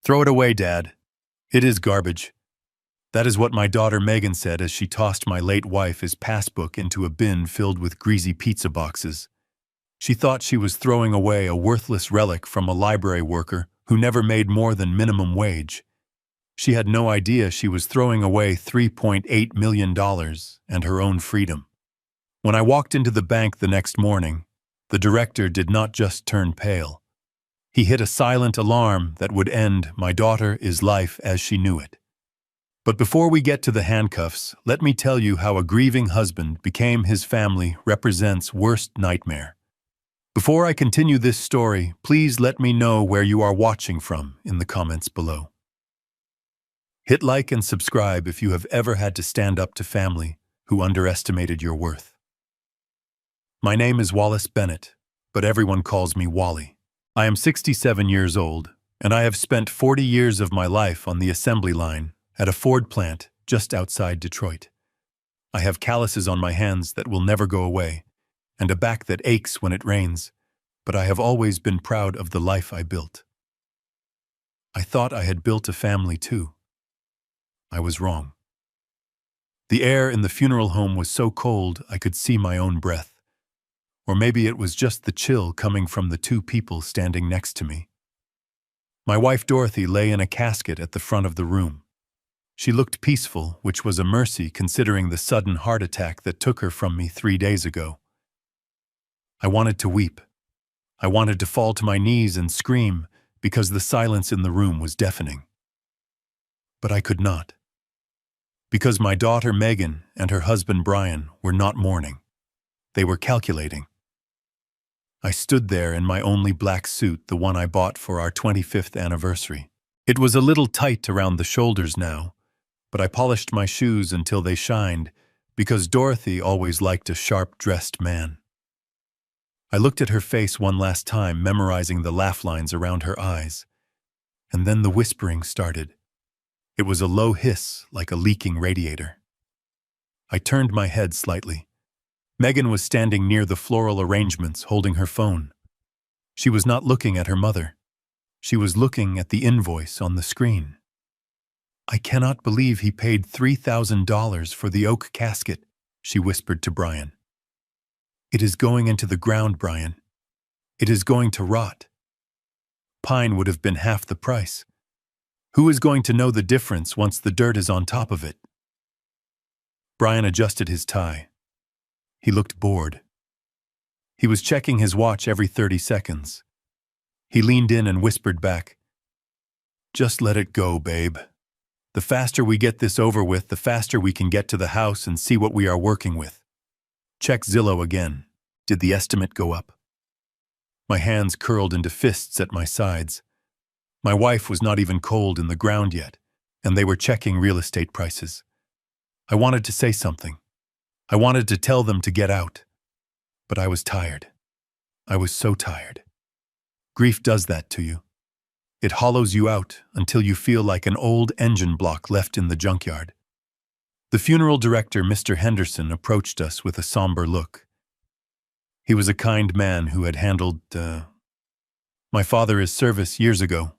Throw it away, Dad. It is garbage. That is what my daughter Megan said as she tossed my late wife's passbook into a bin filled with greasy pizza boxes. She thought she was throwing away a worthless relic from a library worker who never made more than minimum wage. She had no idea she was throwing away $3.8 million and her own freedom. When I walked into the bank the next morning, the director did not just turn pale. He hit a silent alarm that would end my daughter's life as she knew it. But before we get to the handcuffs, let me tell you how a grieving husband became his family represents worst nightmare. Before I continue this story, please let me know where you are watching from in the comments below. Hit like and subscribe if you have ever had to stand up to family who underestimated your worth. My name is Wallace Bennett, but everyone calls me Wally. I am 67 years old, and I have spent 40 years of my life on the assembly line at a Ford plant just outside Detroit. I have calluses on my hands that will never go away, and a back that aches when it rains, but I have always been proud of the life I built. I thought I had built a family too. I was wrong. The air in the funeral home was so cold I could see my own breath. Or maybe it was just the chill coming from the two people standing next to me. My wife Dorothy lay in a casket at the front of the room. She looked peaceful, which was a mercy considering the sudden heart attack that took her from me 3 days ago. I wanted to weep. I wanted to fall to my knees and scream because the silence in the room was deafening. But I could not. Because my daughter Megan and her husband Brian were not mourning. They were calculating. I stood there in my only black suit, the one I bought for our 25th anniversary. It was a little tight around the shoulders now, but I polished my shoes until they shined because Dorothy always liked a sharp-dressed man. I looked at her face one last time, memorizing the laugh lines around her eyes. And then the whispering started. It was a low hiss like a leaking radiator. I turned my head slightly. Megan was standing near the floral arrangements, holding her phone. She was not looking at her mother. She was looking at the invoice on the screen. "I cannot believe he paid $3,000 for the oak casket," she whispered to Brian. "It is going into the ground, Brian. It is going to rot. Pine would have been half the price. Who is going to know the difference once the dirt is on top of it?" Brian adjusted his tie. He looked bored. He was checking his watch every 30 seconds. He leaned in and whispered back, "Just let it go, babe. The faster we get this over with, the faster we can get to the house and see what we are working with. Check Zillow again. Did the estimate go up?" My hands curled into fists at my sides. My wife was not even cold in the ground yet, and they were checking real estate prices. I wanted to say something. I wanted to tell them to get out. But I was tired. I was so tired. Grief does that to you. It hollows you out until you feel like an old engine block left in the junkyard. The funeral director, Mr. Henderson, approached us with a somber look. He was a kind man who had handled, my father's service years ago.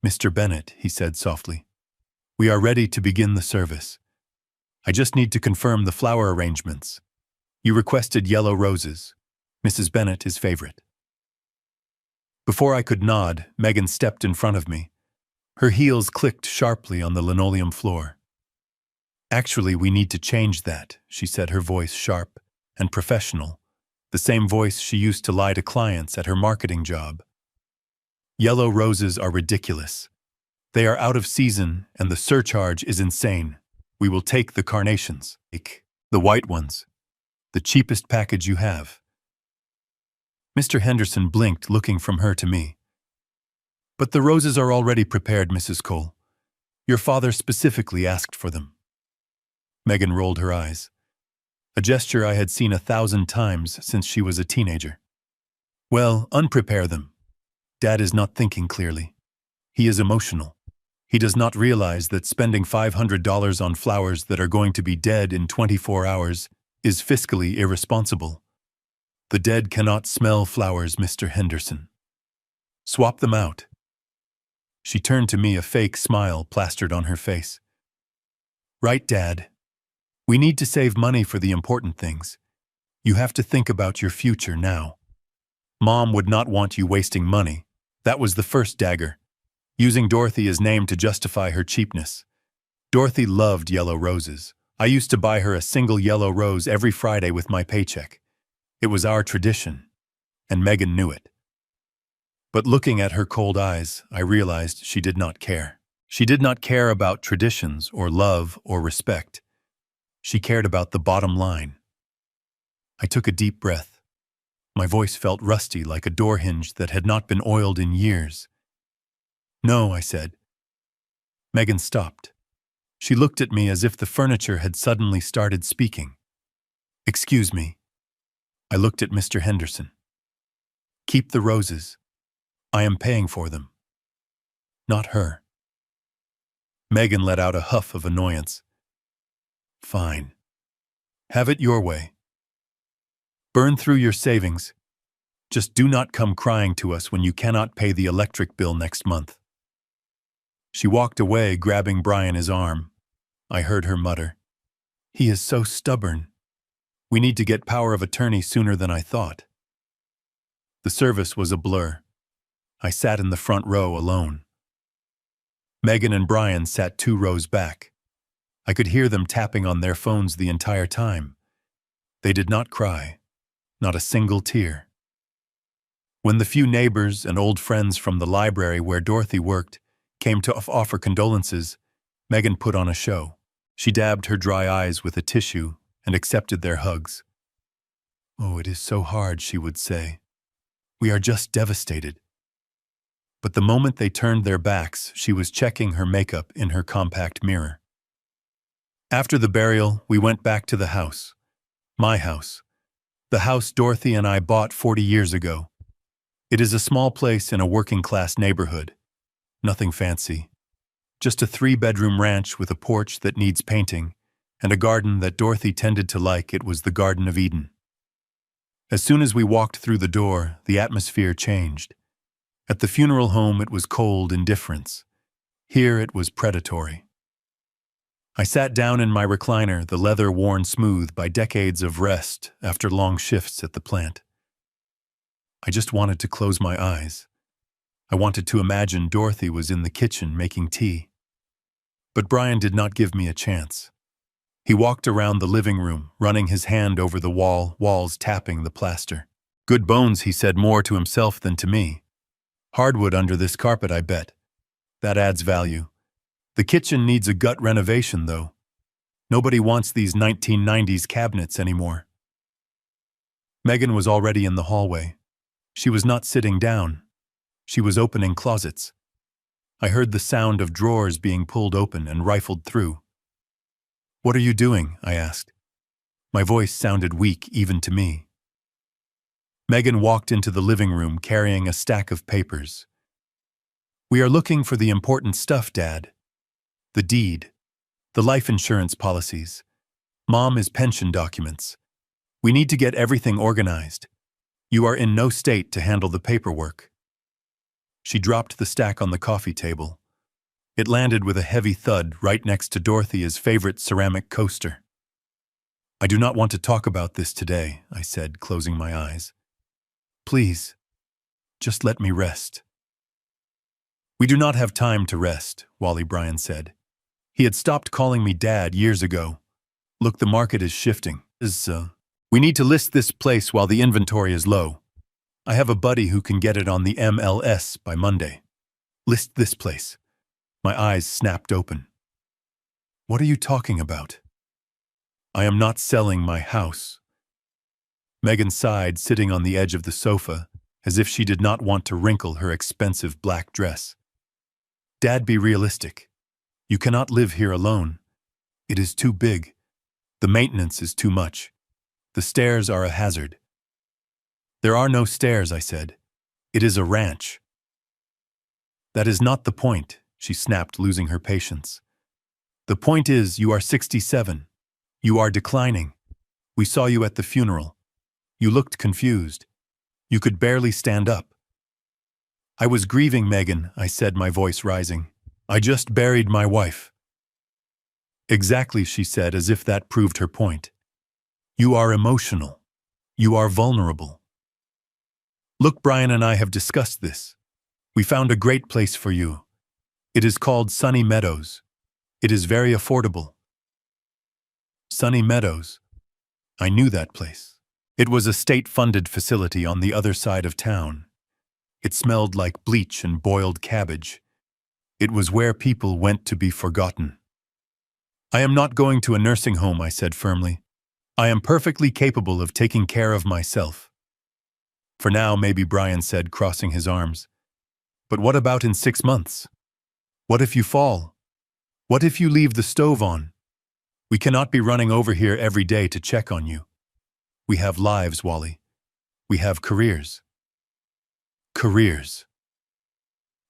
"Mr. Bennett," he said softly, "we are ready to begin the service. I just need to confirm the flower arrangements. You requested yellow roses. Mrs. Bennett is favorite." Before I could nod, Megan stepped in front of me. Her heels clicked sharply on the linoleum floor. "Actually, we need to change that," she said, her voice sharp and professional, the same voice she used to lie to clients at her marketing job. "Yellow roses are ridiculous. They are out of season and the surcharge is insane. We will take the carnations. Take the white ones. The cheapest package you have." Mr. Henderson blinked, looking from her to me. "But the roses are already prepared, Mrs. Cole. Your father specifically asked for them." Megan rolled her eyes, a gesture I had seen 1,000 times since she was a teenager. "Well, unprepare them. Dad is not thinking clearly. He is emotional. He does not realize that spending $500 on flowers that are going to be dead in 24 hours is fiscally irresponsible. The dead cannot smell flowers, Mr. Henderson. Swap them out." She turned to me, a fake smile plastered on her face. Right, Dad. We need to save money for the important things. You have to think about your future now. Mom would not want you wasting money. That was the first dagger, using Dorothy as name to justify her cheapness. Dorothy loved yellow roses. I used to buy her a single yellow rose every Friday with my paycheck. It was our tradition, and Megan knew it. But looking at her cold eyes, I realized she did not care. She did not care about traditions or love or respect. She cared about the bottom line. I took a deep breath. My voice felt rusty, like a door hinge that had not been oiled in years. No, I said. Megan stopped. She looked at me as if the furniture had suddenly started speaking. Excuse me. I looked at Mr. Henderson. Keep the roses. I am paying for them. Not her. Megan let out a huff of annoyance. Fine. Have it your way. Burn through your savings. Just do not come crying to us when you cannot pay the electric bill next month. She walked away, grabbing Brian his arm. I heard her mutter, "He is so stubborn. We need to get power of attorney sooner than I thought." The service was a blur. I sat in the front row alone. Megan and Brian sat 2 rows back. I could hear them tapping on their phones the entire time. They did not cry, not a single tear. When the few neighbors and old friends from the library where Dorothy worked came to offer condolences, Megan put on a show. She dabbed her dry eyes with a tissue and accepted their hugs. "Oh, it is so hard," she would say. "We are just devastated." But the moment they turned their backs, she was checking her makeup in her compact mirror. After the burial, we went back to the house. My house. The house Dorothy and I bought 40 years ago. It is a small place in a working-class neighborhood. Nothing fancy. Just a 3-bedroom ranch with a porch that needs painting, and a garden that Dorothy tended to like it was the Garden of Eden. As soon as we walked through the door, the atmosphere changed. At the funeral home, it was cold indifference. Here it was predatory. I sat down in my recliner, the leather worn smooth by decades of rest after long shifts at the plant. I just wanted to close my eyes. I wanted to imagine Dorothy was in the kitchen making tea. But Brian did not give me a chance. He walked around the living room, running his hand over the walls tapping the plaster. "Good bones," he said, more to himself than to me. "Hardwood under this carpet, I bet. That adds value. The kitchen needs a gut renovation, though. Nobody wants these 1990s cabinets anymore." Megan was already in the hallway. She was not sitting down. She was opening closets. I heard the sound of drawers being pulled open and rifled through. "What are you doing?" I asked. My voice sounded weak even to me. Megan walked into the living room carrying a stack of papers. "We are looking for the important stuff, Dad. The deed, the life insurance policies, Mom's pension documents. We need to get everything organized. You are in no state to handle the paperwork." She dropped the stack on the coffee table. It landed with a heavy thud right next to Dorothy's favorite ceramic coaster. "I do not want to talk about this today," I said, closing my eyes. "Please, just let me rest." "We do not have time to rest," Wally Bryan said. He had stopped calling me Dad years ago. "Look, the market is shifting. We need to list this place while the inventory is low. I have a buddy who can get it on the MLS by Monday. List this place." My eyes snapped open. "What are you talking about?" "I am not selling my house." Megan sighed, sitting on the edge of the sofa, as if she did not want to wrinkle her expensive black dress. "Dad, be realistic. You cannot live here alone. It is too big. The maintenance is too much. The stairs are a hazard." "There are no stairs," I said. "It is a ranch." "That is not the point," she snapped, losing her patience. "The point is, you are 67. You are declining. We saw you at the funeral. You looked confused. You could barely stand up." I was grieving, Megan, I said, my voice rising. I just buried my wife. Exactly, she said, as if that proved her point. You are emotional. You are vulnerable. Look, Brian and I have discussed this. We found a great place for you. It is called Sunny Meadows. It is very affordable. Sunny Meadows. I knew that place. It was a state-funded facility on the other side of town. It smelled like bleach and boiled cabbage. It was where people went to be forgotten. I am not going to a nursing home, I said firmly. I am perfectly capable of taking care of myself. For now, maybe, Brian said, crossing his arms. But what about in 6 months? What if you fall? What if you leave the stove on? We cannot be running over here every day to check on you. We have lives, Wally. We have careers. Careers.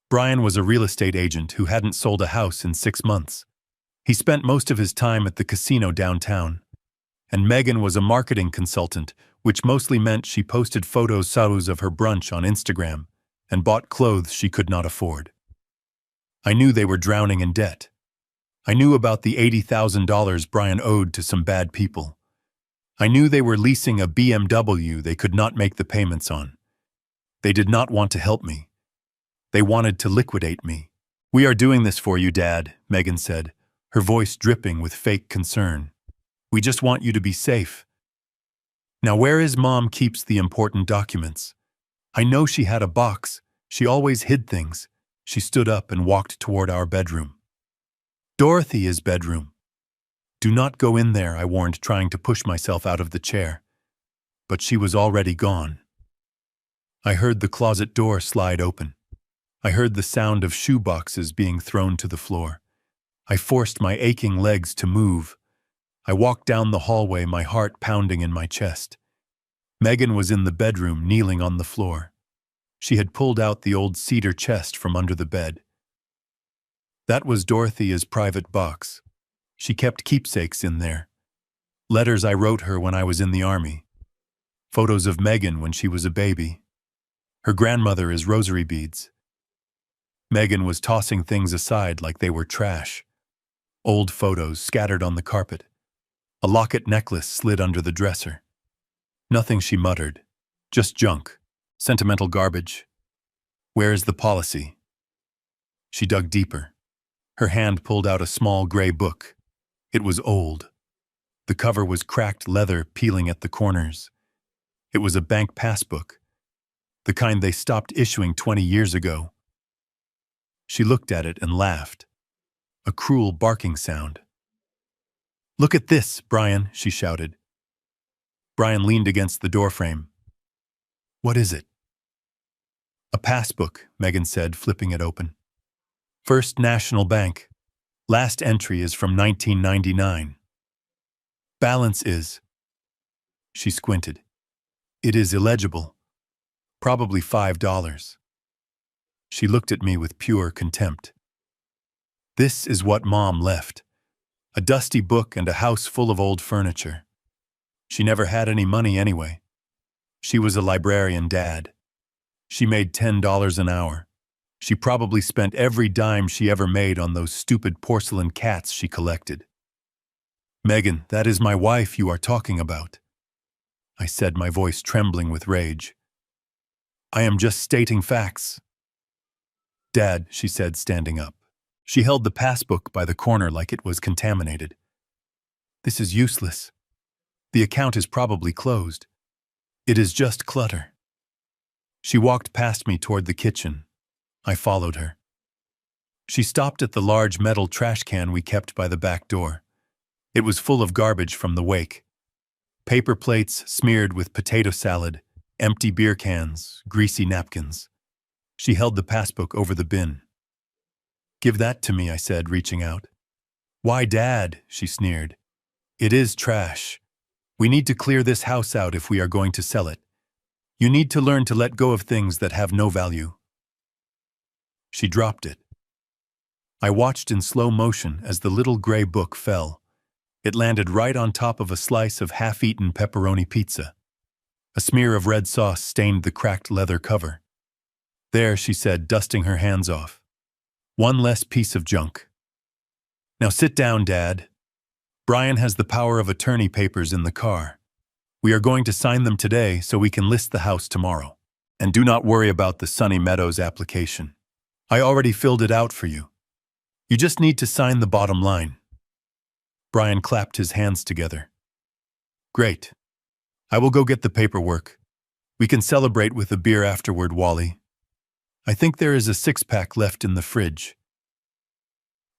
Brian was a real estate agent who hadn't sold a house in 6 months. He spent most of his time at the casino downtown. And Megan was a marketing consultant, which mostly meant she posted photos of her brunch on Instagram and bought clothes she could not afford. I knew they were drowning in debt. I knew about the $80,000 Brian owed to some bad people. I knew they were leasing a BMW they could not make the payments on. They did not want to help me. They wanted to liquidate me. We are doing this for you, Dad, Megan said, her voice dripping with fake concern. We just want you to be safe. Now, where is Mom keeps the important documents? I know she had a box. She always hid things. She stood up and walked toward our bedroom. Dorothy's bedroom. Do not go in there, I warned, trying to push myself out of the chair. But she was already gone. I heard the closet door slide open. I heard the sound of shoe boxes being thrown to the floor. I forced my aching legs to move. I walked down the hallway, my heart pounding in my chest. Megan was in the bedroom, kneeling on the floor. She had pulled out the old cedar chest from under the bed. That was Dorothy's private box. She kept keepsakes in there. Letters I wrote her when I was in the army. Photos of Megan when she was a baby. Her grandmother is rosary beads. Megan was tossing things aside like they were trash. Old photos scattered on the carpet. A locket necklace slid under the dresser. Nothing, she muttered. Just junk. Sentimental garbage. Where is the policy? She dug deeper. Her hand pulled out a small gray book. It was old. The cover was cracked leather peeling at the corners. It was a bank passbook, the kind they stopped issuing 20 years ago. She looked at it and laughed. A cruel barking sound. Look at this, Brian, she shouted. Brian leaned against the doorframe. What is it? A passbook, Megan said, flipping it open. First National Bank. Last entry is from 1999. Balance is... She squinted. It is illegible. Probably $5. She looked at me with pure contempt. This is what Mom left. A dusty book and a house full of old furniture. She never had any money anyway. She was a librarian, Dad. She made $10 an hour. She probably spent every dime she ever made on those stupid porcelain cats she collected. Megan, that is my wife you are talking about, I said, my voice trembling with rage. I am just stating facts. Dad, she said, standing up. She held the passbook by the corner like it was contaminated. This is useless. The account is probably closed. It is just clutter. She walked past me toward the kitchen. I followed her. She stopped at the large metal trash can we kept by the back door. It was full of garbage from the wake. Paper plates smeared with potato salad, empty beer cans, greasy napkins. She held the passbook over the bin. Give that to me, I said, reaching out. Why, Dad, she sneered. It is trash. We need to clear this house out if we are going to sell it. You need to learn to let go of things that have no value. She dropped it. I watched in slow motion as the little gray book fell. It landed right on top of a slice of half-eaten pepperoni pizza. A smear of red sauce stained the cracked leather cover. There, she said, dusting her hands off. One less piece of junk. Now sit down, Dad. Brian has the power of attorney papers in the car. We are going to sign them today so we can list the house tomorrow. And do not worry about the Sunny Meadows application. I already filled it out for you. You just need to sign the bottom line. Brian clapped his hands together. Great. I will go get the paperwork. We can celebrate with a beer afterward, Wally. I think there is a six-pack left in the fridge.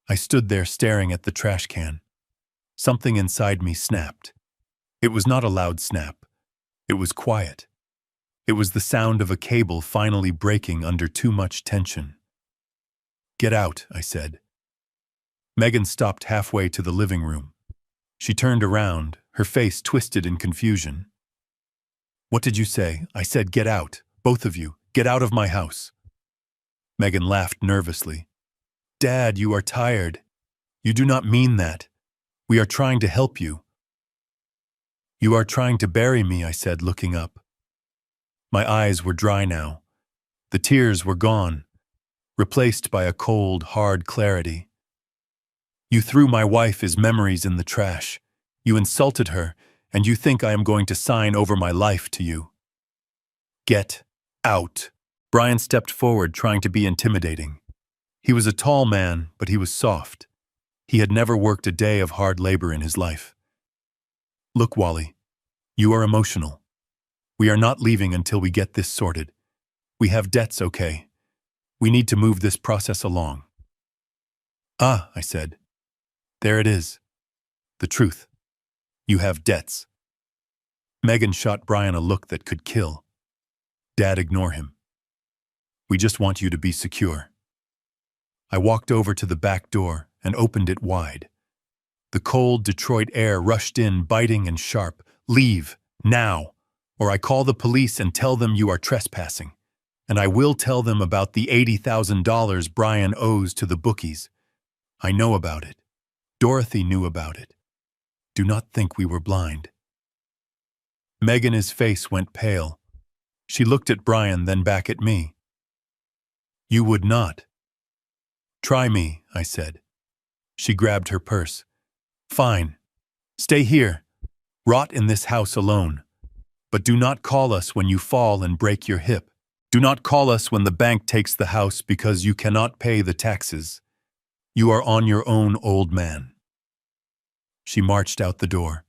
I stood there staring at the trash can. Something inside me snapped. It was not a loud snap. It was quiet. It was the sound of a cable finally breaking under too much tension. Get out, I said. Megan stopped halfway to the living room. She turned around, her face twisted in confusion. What did you say? I said get out, both of you, get out of my house. Megan laughed nervously. Dad, you are tired. You do not mean that. We are trying to help you. You are trying to bury me, I said, looking up. My eyes were dry now. The tears were gone, replaced by a cold, hard clarity. You threw my wife's memories in the trash. You insulted her, and you think I am going to sign over my life to you. Get out. Brian stepped forward, trying to be intimidating. He was a tall man, but he was soft. He had never worked a day of hard labor in his life. Look, Wally, you are emotional. We are not leaving until we get this sorted. We have debts, okay? We need to move this process along. Ah, I said. There it is. The truth. You have debts. Megan shot Brian a look that could kill. Dad, ignore him. We just want you to be secure. I walked over to the back door and opened it wide. The cold Detroit air rushed in, biting and sharp. Leave, now, or I call the police and tell them you are trespassing. And I will tell them about the $80,000 Brian owes to the bookies. I know about it. Dorothy knew about it. Do not think we were blind. Megan's face went pale. She looked at Brian, then back at me. You would not. Try me, I said. She grabbed her purse. Fine. Stay here. Rot in this house alone. But do not call us when you fall and break your hip. Do not call us when the bank takes the house because you cannot pay the taxes. You are on your own, old man. She marched out the door.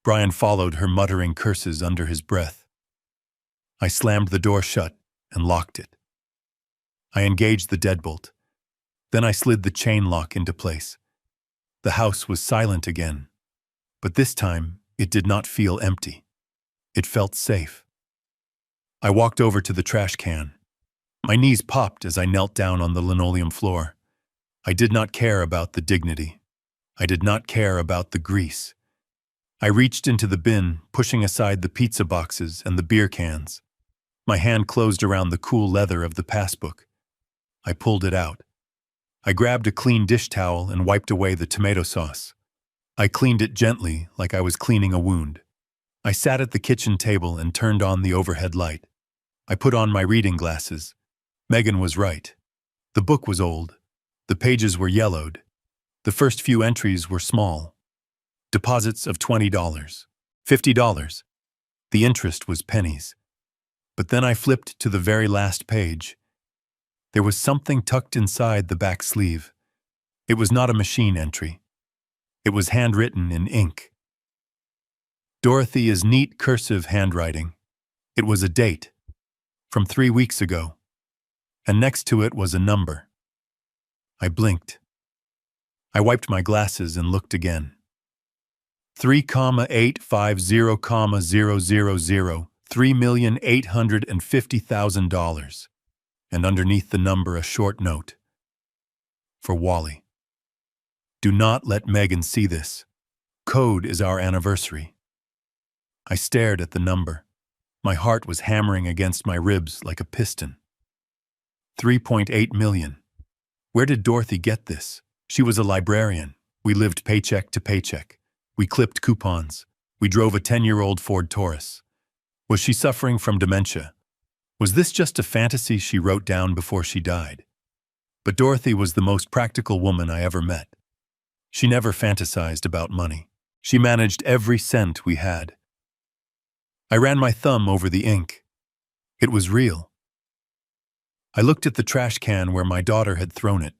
Brian followed her, muttering curses under his breath. I slammed the door shut and locked it. I engaged the deadbolt. Then I slid the chain lock into place. The house was silent again, but this time it did not feel empty. It felt safe. I walked over to the trash can. My knees popped as I knelt down on the linoleum floor. I did not care about the dignity. I did not care about the grease. I reached into the bin, pushing aside the pizza boxes and the beer cans. My hand closed around the cool leather of the passbook. I pulled it out. I grabbed a clean dish towel and wiped away the tomato sauce. I cleaned it gently, like I was cleaning a wound. I sat at the kitchen table and turned on the overhead light. I put on my reading glasses. Megan was right. The book was old. The pages were yellowed. The first few entries were small. Deposits of $20, $50. The interest was pennies. But then I flipped to the very last page. There was something tucked inside the back sleeve. It was not a machine entry. It was handwritten in ink. Dorothy's neat cursive handwriting. It was a date, from 3 weeks ago, and next to it was a number. I blinked. I wiped my glasses and looked again. 3,850,000, $3,850,000, and underneath the number a short note. For Wally. Do not let Megan see this. Code is our anniversary. I stared at the number. My heart was hammering against my ribs like a piston. 3.8 million. Where did Dorothy get this? She was a librarian. We lived paycheck to paycheck. We clipped coupons. We drove a 10-year-old Ford Taurus. Was she suffering from dementia? Was this just a fantasy she wrote down before she died? But Dorothy was the most practical woman I ever met. She never fantasized about money. She managed every cent we had. I ran my thumb over the ink. It was real. I looked at the trash can where my daughter had thrown it.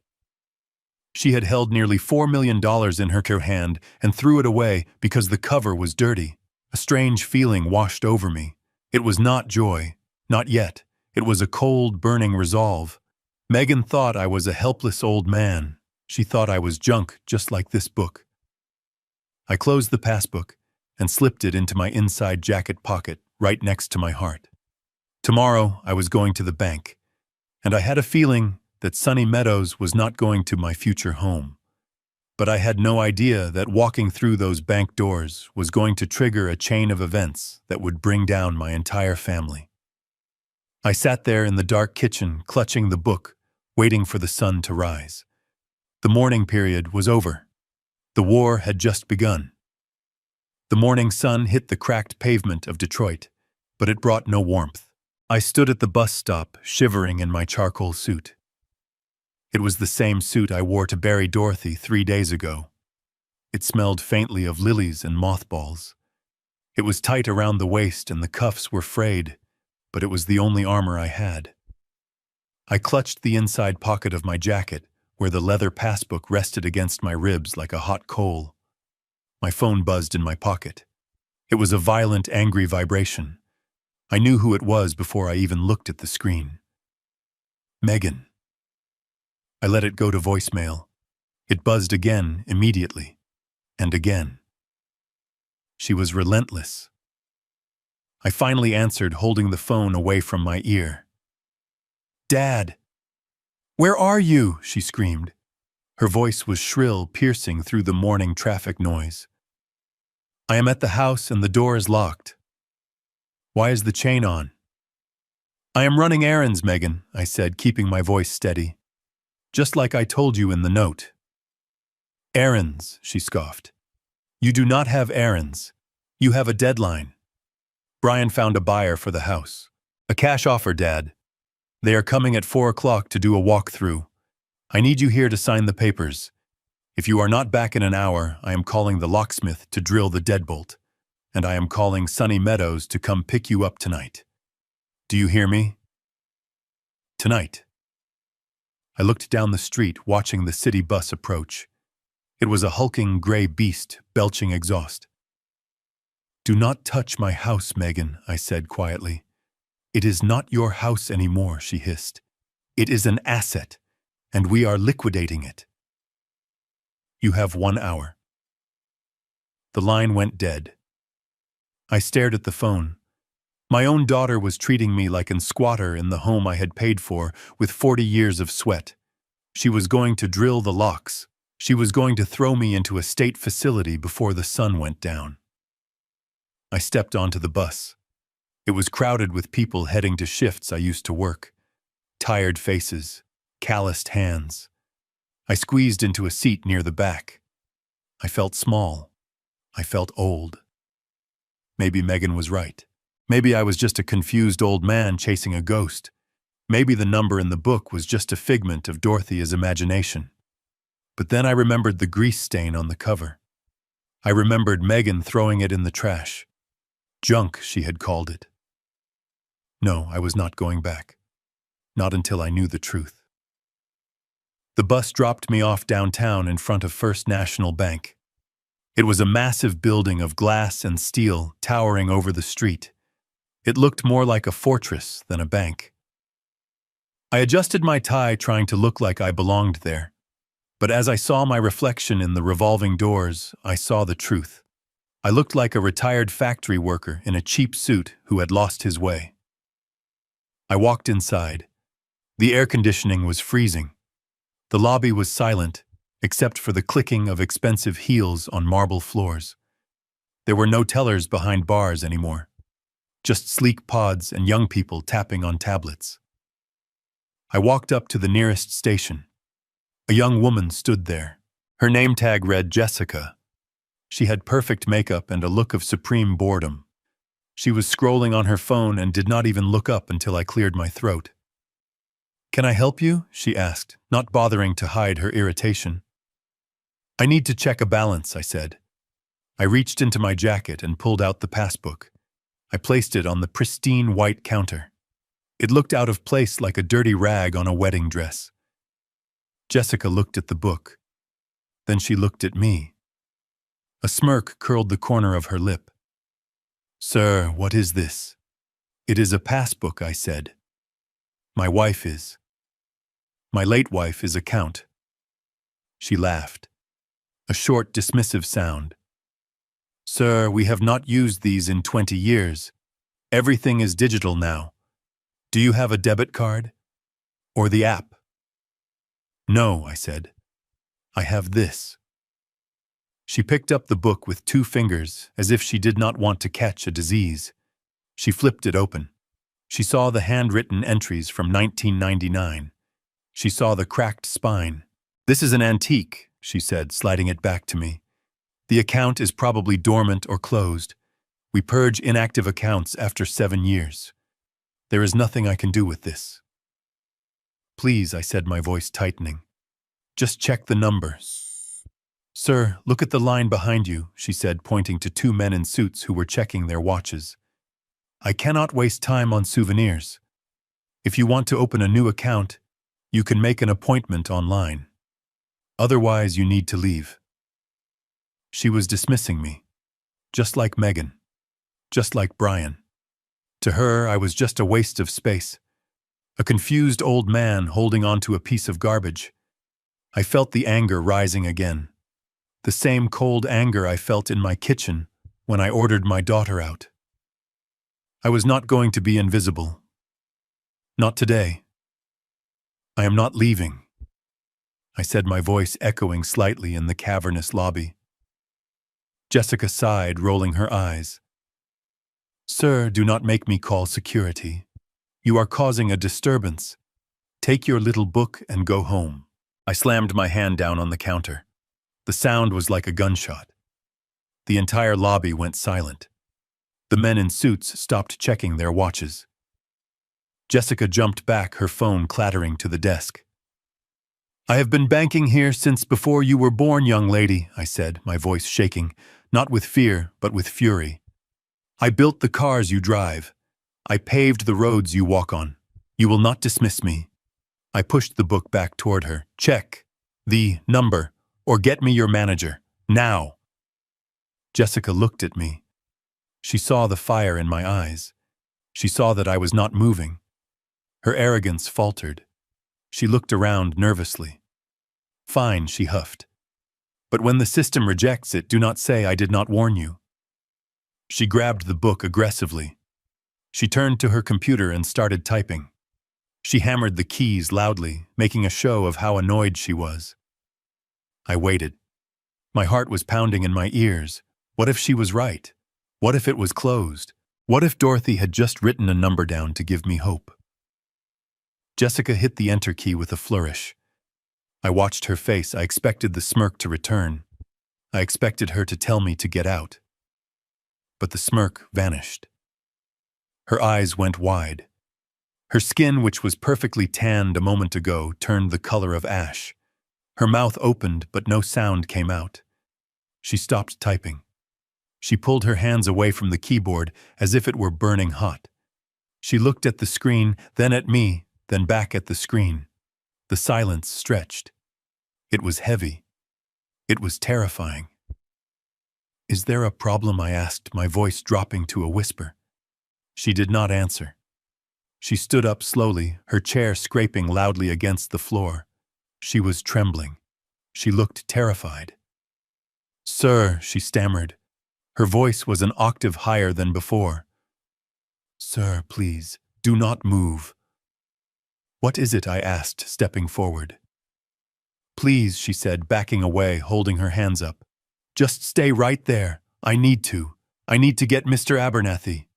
She had held nearly $4 million in her hand and threw it away because the cover was dirty. A strange feeling washed over me. It was not joy, not yet. It was a cold, burning resolve. Megan thought I was a helpless old man. She thought I was junk, just like this book. I closed the passbook and slipped it into my inside jacket pocket, right next to my heart. Tomorrow, I was going to the bank, and I had a feeling that Sunny Meadows was not going to my future home. But I had no idea that walking through those bank doors was going to trigger a chain of events that would bring down my entire family. I sat there in the dark kitchen, clutching the book, waiting for the sun to rise. The mourning period was over. The war had just begun. The morning sun hit the cracked pavement of Detroit, but it brought no warmth. I stood at the bus stop, shivering in my charcoal suit. It was the same suit I wore to bury Dorothy 3 days ago. It smelled faintly of lilies and mothballs. It was tight around the waist and the cuffs were frayed, but it was the only armor I had. I clutched the inside pocket of my jacket, where the leather passbook rested against my ribs like a hot coal. My phone buzzed in my pocket. It was a violent, angry vibration. I knew who it was before I even looked at the screen. Megan. I let it go to voicemail. It buzzed again, immediately, and again. She was relentless. I finally answered, holding the phone away from my ear. "Dad! Where are you?" she screamed. Her voice was shrill, piercing through the morning traffic noise. "I am at the house and the door is locked." "Why is the chain on?" "I am running errands, Megan," I said, keeping my voice steady. "Just like I told you in the note." "Errands," she scoffed. "You do not have errands. You have a deadline. Brian found a buyer for the house. A cash offer, Dad. They are coming at 4 o'clock to do a walkthrough. I need you here to sign the papers. If you are not back in an hour, I am calling the locksmith to drill the deadbolt, and I am calling Sunny Meadows to come pick you up tonight. Do you hear me? Tonight." I looked down the street, watching the city bus approach. It was a hulking gray beast, belching exhaust. "Do not touch my house, Megan," I said quietly. "It is not your house anymore," she hissed. "It is an asset, and we are liquidating it. You have 1 hour." The line went dead. I stared at the phone. My own daughter was treating me like a squatter in the home I had paid for with 40 years of sweat. She was going to drill the locks. She was going to throw me into a state facility before the sun went down. I stepped onto the bus. It was crowded with people heading to shifts I used to work. Tired faces, calloused hands. I squeezed into a seat near the back. I felt small. I felt old. Maybe Megan was right. Maybe I was just a confused old man chasing a ghost. Maybe the number in the book was just a figment of Dorothy's imagination. But then I remembered the grease stain on the cover. I remembered Megan throwing it in the trash. Junk, she had called it. No, I was not going back. Not until I knew the truth. The bus dropped me off downtown in front of First National Bank. It was a massive building of glass and steel towering over the street. It looked more like a fortress than a bank. I adjusted my tie, trying to look like I belonged there. But as I saw my reflection in the revolving doors, I saw the truth. I looked like a retired factory worker in a cheap suit who had lost his way. I walked inside. The air conditioning was freezing. The lobby was silent, except for the clicking of expensive heels on marble floors. There were no tellers behind bars anymore. Just sleek pods and young people tapping on tablets. I walked up to the nearest station. A young woman stood there. Her name tag read Jessica. She had perfect makeup and a look of supreme boredom. She was scrolling on her phone and did not even look up until I cleared my throat. "Can I help you?" she asked, not bothering to hide her irritation. "I need to check a balance," I said. I reached into my jacket and pulled out the passbook. I placed it on the pristine white counter. It looked out of place like a dirty rag on a wedding dress. Jessica looked at the book. Then she looked at me. A smirk curled the corner of her lip. "Sir, what is this?" "It is a passbook," I said. "My wife is. My late wife is a count." She laughed. A short, dismissive sound. "Sir, we have not used these in 20 years. Everything is digital now. Do you have a debit card? Or the app?" "No," I said. "I have this." She picked up the book with 2 fingers, as if she did not want to catch a disease. She flipped it open. She saw the handwritten entries from 1999. She saw the cracked spine. "This is an antique," she said, sliding it back to me. "The account is probably dormant or closed. We purge inactive accounts after 7 years. There is nothing I can do with this." "Please," I said, my voice tightening. "Just check the number." "Sir, look at the line behind you," she said, pointing to 2 men in suits who were checking their watches. "I cannot waste time on souvenirs. If you want to open a new account, you can make an appointment online. Otherwise, you need to leave." She was dismissing me. Just like Megan. Just like Brian. To her, I was just a waste of space. A confused old man holding on to a piece of garbage. I felt the anger rising again. The same cold anger I felt in my kitchen when I ordered my daughter out. I was not going to be invisible. Not today. "I am not leaving," I said, my voice echoing slightly in the cavernous lobby. Jessica sighed, rolling her eyes. "Sir, do not make me call security. You are causing a disturbance. Take your little book and go home." I slammed my hand down on the counter. The sound was like a gunshot. The entire lobby went silent. The men in suits stopped checking their watches. Jessica jumped back, her phone clattering to the desk. "I have been banking here since before you were born, young lady," I said, my voice shaking, not with fear, but with fury. "I built the cars you drive. I paved the roads you walk on. You will not dismiss me." I pushed the book back toward her. "Check the number, or get me your manager, now." Jessica looked at me. She saw the fire in my eyes. She saw that I was not moving. Her arrogance faltered. She looked around nervously. "Fine," she huffed. "But when the system rejects it, do not say I did not warn you." She grabbed the book aggressively. She turned to her computer and started typing. She hammered the keys loudly, making a show of how annoyed she was. I waited. My heart was pounding in my ears. What if she was right? What if it was closed? What if Dorothy had just written a number down to give me hope? Jessica hit the enter key with a flourish. I watched her face. I expected the smirk to return. I expected her to tell me to get out. But the smirk vanished. Her eyes went wide. Her skin, which was perfectly tanned a moment ago, turned the color of ash. Her mouth opened, but no sound came out. She stopped typing. She pulled her hands away from the keyboard as if it were burning hot. She looked at the screen, then at me, then back at the screen. The silence stretched. It was heavy. It was terrifying. "Is there a problem?" I asked, my voice dropping to a whisper. She did not answer. She stood up slowly, her chair scraping loudly against the floor. She was trembling. She looked terrified. "Sir," she stammered. Her voice was an octave higher than before. "Sir, please, do not move." "What is it?" I asked, stepping forward. "Please," she said, backing away, holding her hands up. "Just stay right there. I need to. I need to get Mr. Abernathy,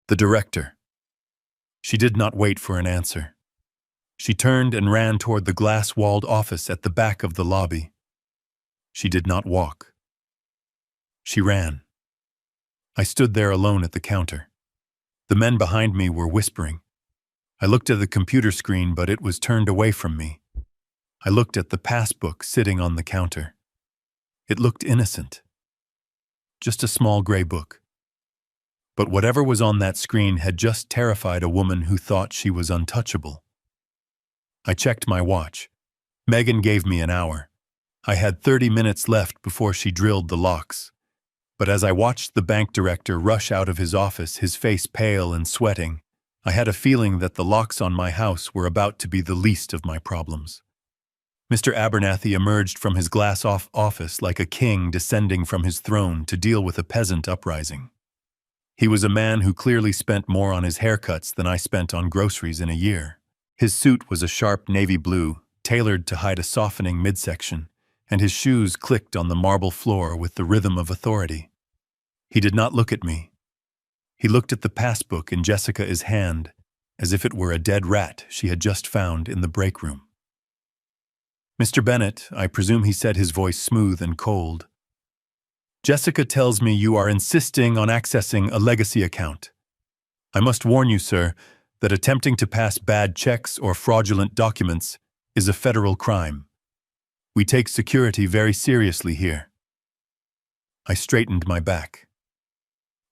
the director." She did not wait for an answer. She turned and ran toward the glass-walled office at the back of the lobby. She did not walk. She ran. I stood there alone at the counter. The men behind me were whispering. I looked at the computer screen, but it was turned away from me. I looked at the passbook sitting on the counter. It looked innocent. Just a small gray book. But whatever was on that screen had just terrified a woman who thought she was untouchable. I checked my watch. Megan gave me an hour. I had 30 minutes left before she drilled the locks. But as I watched the bank director rush out of his office, his face pale and sweating, I had a feeling that the locks on my house were about to be the least of my problems. Mr. Abernathy emerged from his glass-off office like a king descending from his throne to deal with a peasant uprising. He was a man who clearly spent more on his haircuts than I spent on groceries in a year. His suit was a sharp navy blue, tailored to hide a softening midsection, and his shoes clicked on the marble floor with the rhythm of authority. He did not look at me. He looked at the passbook in Jessica's hand, as if it were a dead rat she had just found in the break room. "Mr. Bennett," I presume he said, his voice smooth and cold. "Jessica tells me you are insisting on accessing a legacy account. I must warn you, sir, that attempting to pass bad checks or fraudulent documents is a federal crime. We take security very seriously here." I straightened my back.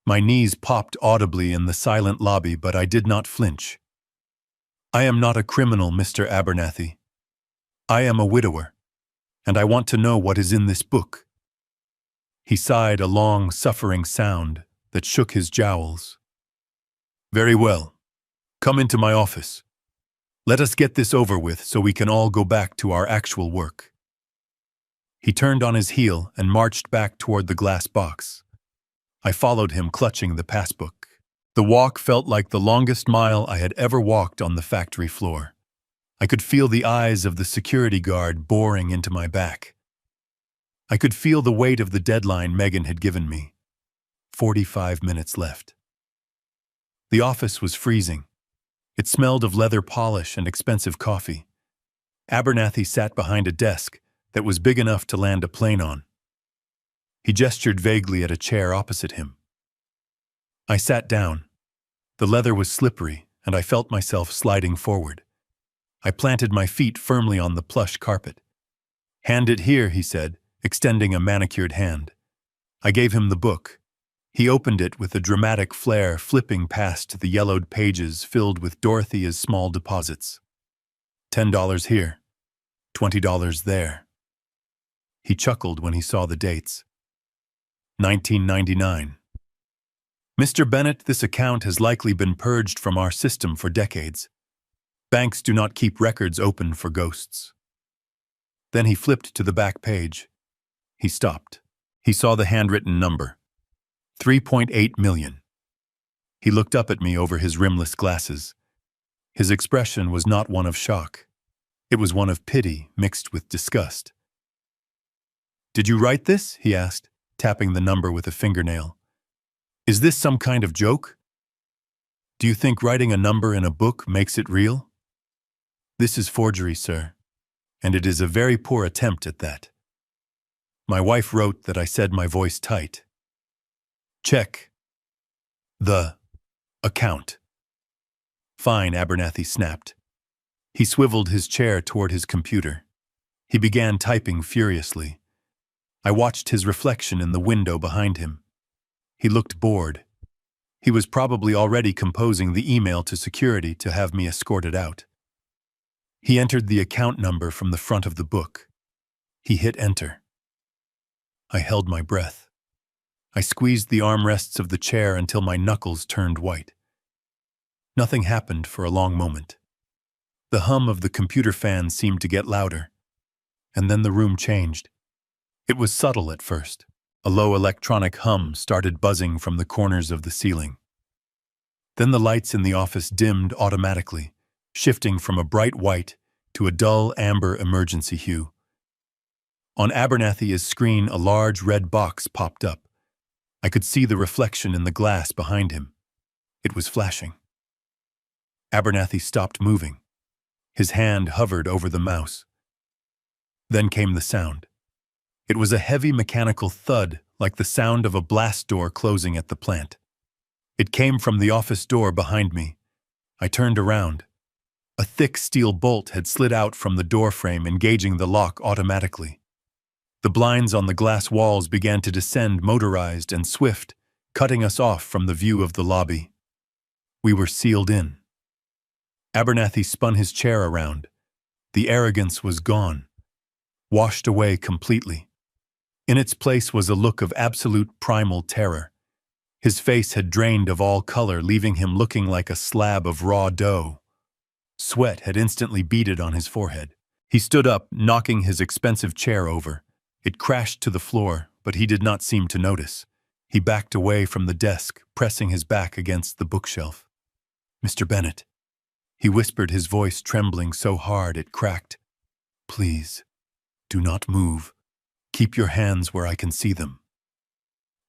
My knees popped audibly in the silent lobby, but I did not flinch. "I am not a criminal, Mr. Abernathy. I am a widower, and I want to know what is in this book." He sighed a long, suffering sound that shook his jowls. "Very well. Come into my office. Let us get this over with so we can all go back to our actual work." He turned on his heel and marched back toward the glass box. I followed him, clutching the passbook. The walk felt like the longest mile I had ever walked on the factory floor. I could feel the eyes of the security guard boring into my back. I could feel the weight of the deadline Megan had given me. 45 minutes left. The office was freezing. It smelled of leather polish and expensive coffee. Abernathy sat behind a desk that was big enough to land a plane on. He gestured vaguely at a chair opposite him. I sat down. The leather was slippery, and I felt myself sliding forward. I planted my feet firmly on the plush carpet. "Hand it here," he said, extending a manicured hand. I gave him the book. He opened it with a dramatic flair, flipping past the yellowed pages filled with Dorothea's small deposits. $10 here, $20 there. He chuckled when he saw the dates. 1999. "Mr. Bennett, this account has likely been purged from our system for decades. Banks do not keep records open for ghosts." Then he flipped to the back page. He stopped. He saw the handwritten number. 3.8 million. He looked up at me over his rimless glasses. His expression was not one of shock. It was one of pity mixed with disgust. "Did you write this?" he asked, tapping the number with a fingernail. "Is this some kind of joke? Do you think writing a number in a book makes it real?" "This is forgery, sir, and it is a very poor attempt at that. My wife wrote that I said my voice tight. Check the account." "Fine," Abernathy snapped. He swiveled his chair toward his computer. He began typing furiously. I watched his reflection in the window behind him. He looked bored. He was probably already composing the email to security to have me escorted out. He entered the account number from the front of the book. He hit enter. I held my breath. I squeezed the armrests of the chair until my knuckles turned white. Nothing happened for a long moment. The hum of the computer fan seemed to get louder, and then the room changed. It was subtle at first. A low electronic hum started buzzing from the corners of the ceiling. Then the lights in the office dimmed automatically, shifting from a bright white to a dull amber emergency hue. On Abernathy's screen, a large red box popped up. I could see the reflection in the glass behind him. It was flashing. Abernathy stopped moving. His hand hovered over the mouse. Then came the sound. It was a heavy mechanical thud, like the sound of a blast door closing at the plant. It came from the office door behind me. I turned around. A thick steel bolt had slid out from the door frame, engaging the lock automatically. The blinds on the glass walls began to descend, motorized and swift, cutting us off from the view of the lobby. We were sealed in. Abernathy spun his chair around. The arrogance was gone, washed away completely. In its place was a look of absolute primal terror. His face had drained of all color, leaving him looking like a slab of raw dough. Sweat had instantly beaded on his forehead. He stood up, knocking his expensive chair over. It crashed to the floor, but he did not seem to notice. He backed away from the desk, pressing his back against the bookshelf. "Mr. Bennet," he whispered, his voice trembling so hard it cracked. "Please, do not move. Keep your hands where I can see them."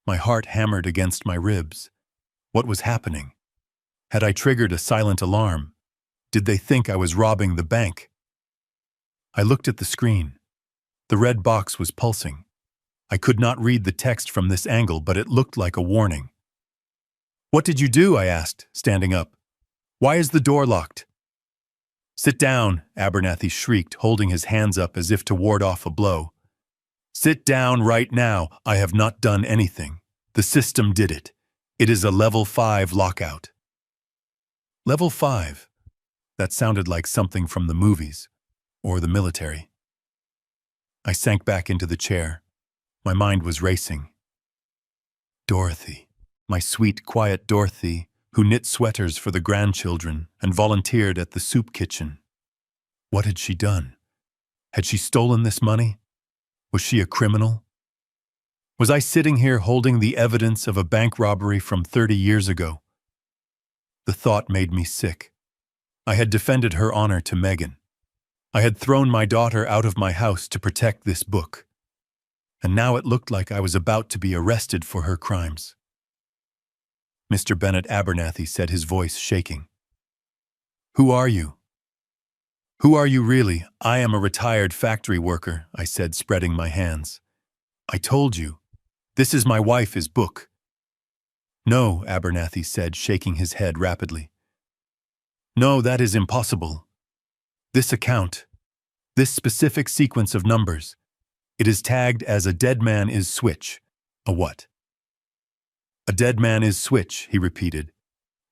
My heart hammered against my ribs. What was happening? Had I triggered a silent alarm? Did they think I was robbing the bank? I looked at the screen. The red box was pulsing. I could not read the text from this angle, but it looked like a warning. "What did you do?" I asked, standing up. "Why is the door locked?" "Sit down," Abernathy shrieked, holding his hands up as if to ward off a blow. "Sit down right now. I have not done anything. The system did it. It is a level 5 lockout." Level 5? That sounded like something from the movies, or the military. I sank back into the chair. My mind was racing. Dorothy, my sweet, quiet Dorothy, who knit sweaters for the grandchildren and volunteered at the soup kitchen. What had she done? Had she stolen this money? Was she a criminal? Was I sitting here holding the evidence of a bank robbery from 30 years ago? The thought made me sick. I had defended her honor to Megan. I had thrown my daughter out of my house to protect this book. And now it looked like I was about to be arrested for her crimes. "Mr. Bennet," Abernathy said, his voice shaking. "Who are you?" "Who are you really?" "I am a retired factory worker," I said, spreading my hands. "I told you. This is my wife's book." "No," Abernathy said, shaking his head rapidly. "No, that is impossible. This account, this specific sequence of numbers, it is tagged as a dead man is switch." "A what?" "A dead man is switch," he repeated.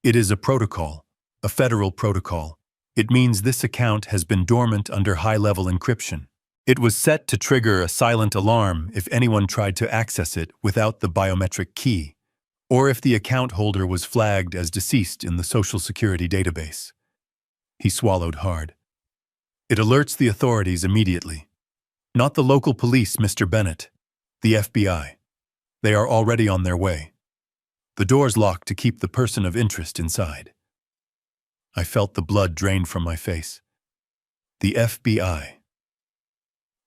"It is a protocol, a federal protocol. It means this account has been dormant under high-level encryption. It was set to trigger a silent alarm if anyone tried to access it without the biometric key, or if the account holder was flagged as deceased in the Social Security database." He swallowed hard. "It alerts the authorities immediately. Not the local police, Mr. Bennet. The FBI. They are already on their way. The door's locked to keep the person of interest inside." I felt the blood drain from my face. The FBI.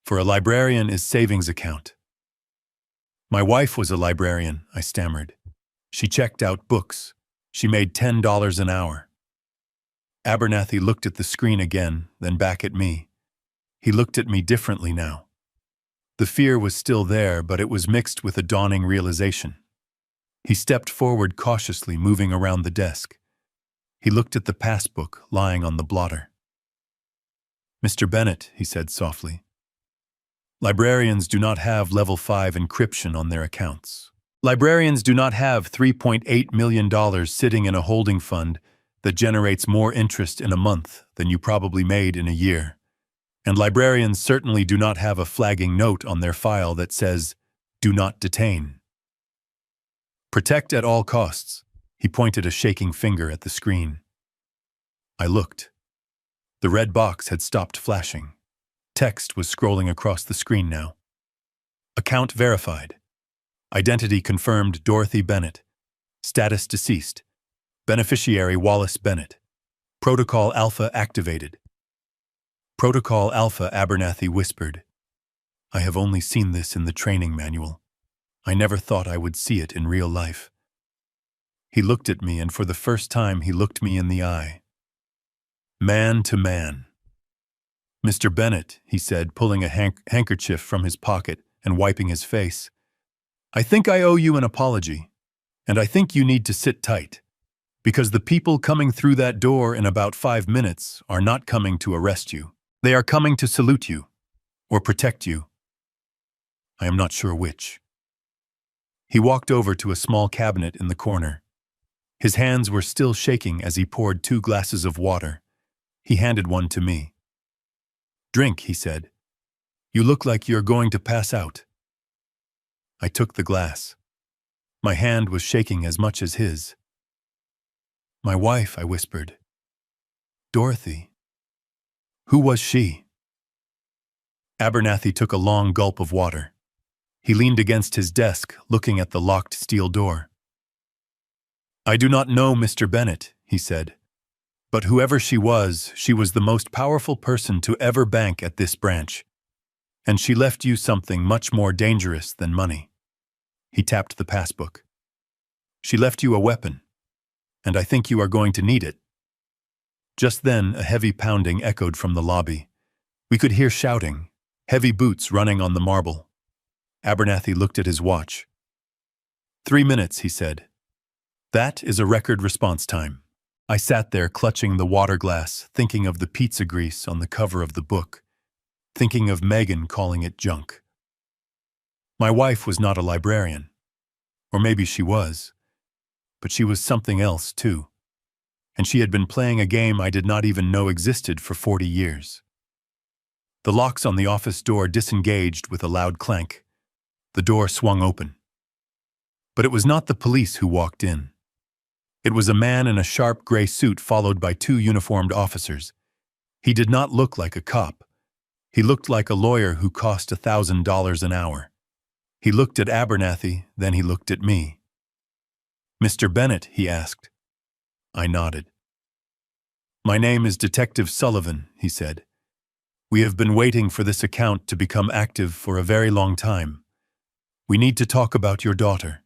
For a librarian is savings account. "My wife was a librarian," I stammered. "She checked out books. She made $10 an hour." Abernathy looked at the screen again, then back at me. He looked at me differently now. The fear was still there, but it was mixed with a dawning realization. He stepped forward cautiously, moving around the desk. He looked at the passbook lying on the blotter. "Mr. Bennet," he said softly, "librarians do not have level 5 encryption on their accounts. Librarians do not have $3.8 million sitting in a holding fund that generates more interest in a month than you probably made in a year. And librarians certainly do not have a flagging note on their file that says, 'Do not detain.' Protect at all costs." He pointed a shaking finger at the screen. I looked. The red box had stopped flashing. Text was scrolling across the screen now. "Account verified. Identity confirmed, Dorothy Bennet. Status deceased. Beneficiary Wallace Bennet. Protocol Alpha activated." "Protocol Alpha," Abernathy whispered. "I have only seen this in the training manual. I never thought I would see it in real life." He looked at me, and for the first time he looked me in the eye. Man to man. "Mr. Bennet," he said, pulling a handkerchief from his pocket and wiping his face, I think I owe you an apology, and I think you need to sit tight, because the people coming through that door in about 5 minutes are not coming to arrest you. They are coming to salute you, or protect you. I am not sure which. He walked over to a small cabinet in the corner. His hands were still shaking as he poured 2 glasses of water. He handed one to me. "Drink," he said. "You look like you're going to pass out." I took the glass. My hand was shaking as much as his. "My wife," I whispered. "Dorothy." "Who was she?" Abernathy took a long gulp of water. He leaned against his desk, looking at the locked steel door. "I do not know, Mr. Bennett," he said. "But whoever she was the most powerful person to ever bank at this branch. And she left you something much more dangerous than money." He tapped the passbook. "She left you a weapon, and I think you are going to need it." Just then, a heavy pounding echoed from the lobby. We could hear shouting, heavy boots running on the marble. Abernathy looked at his watch. 3 minutes, he said. "That is a record response time." I sat there clutching the water glass, thinking of the pizza grease on the cover of the book, thinking of Megan calling it junk. My wife was not a librarian. Or maybe she was. But she was something else, too. And she had been playing a game I did not even know existed for 40 years. The locks on the office door disengaged with a loud clank. The door swung open. But it was not the police who walked in. It was a man in a sharp gray suit followed by 2 uniformed officers. He did not look like a cop. He looked like a lawyer who cost $1,000 an hour. He looked at Abernathy, then he looked at me. "Mr. Bennett," he asked. I nodded. "My name is Detective Sullivan," he said. "We have been waiting for this account to become active for a very long time. We need to talk about your daughter.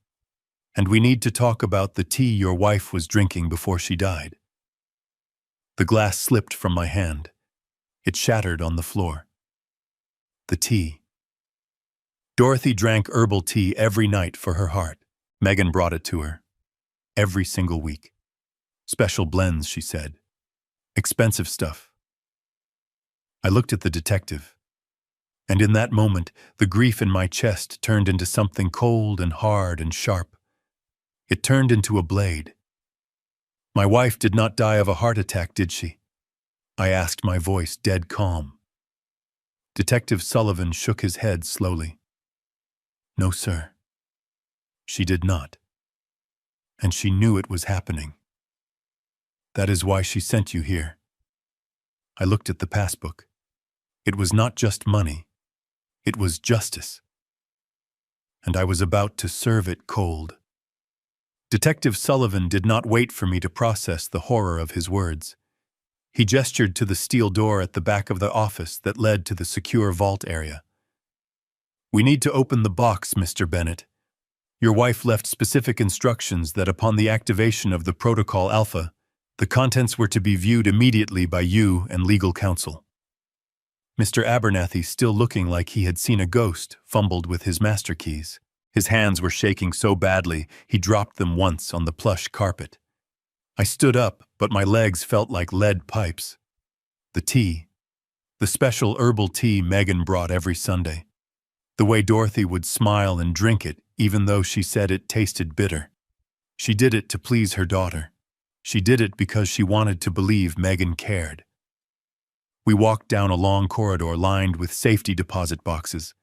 And we need to talk about the tea your wife was drinking before she died." The glass slipped from my hand. It shattered on the floor. The tea. Dorothy drank herbal tea every night for her heart. Megan brought it to her. Every single week. "Special blends," she said. "Expensive stuff." I looked at the detective. And in that moment, the grief in my chest turned into something cold and hard and sharp. It turned into a blade. "My wife did not die of a heart attack, did she?" I asked, my voice dead calm. Detective Sullivan shook his head slowly. "No, sir. She did not. And she knew it was happening. That is why she sent you here." I looked at the passbook. It was not just money. It was justice. And I was about to serve it cold. Detective Sullivan did not wait for me to process the horror of his words. He gestured to the steel door at the back of the office that led to the secure vault area. "We need to open the box, Mr. Bennett. Your wife left specific instructions that upon the activation of the Protocol Alpha, the contents were to be viewed immediately by you and legal counsel." Mr. Abernathy, still looking like he had seen a ghost, fumbled with his master keys. His hands were shaking so badly, he dropped them once on the plush carpet. I stood up, but my legs felt like lead pipes. The tea. The special herbal tea Megan brought every Sunday. The way Dorothy would smile and drink it, even though she said it tasted bitter. She did it to please her daughter. She did it because she wanted to believe Megan cared. We walked down a long corridor lined with safety deposit boxes.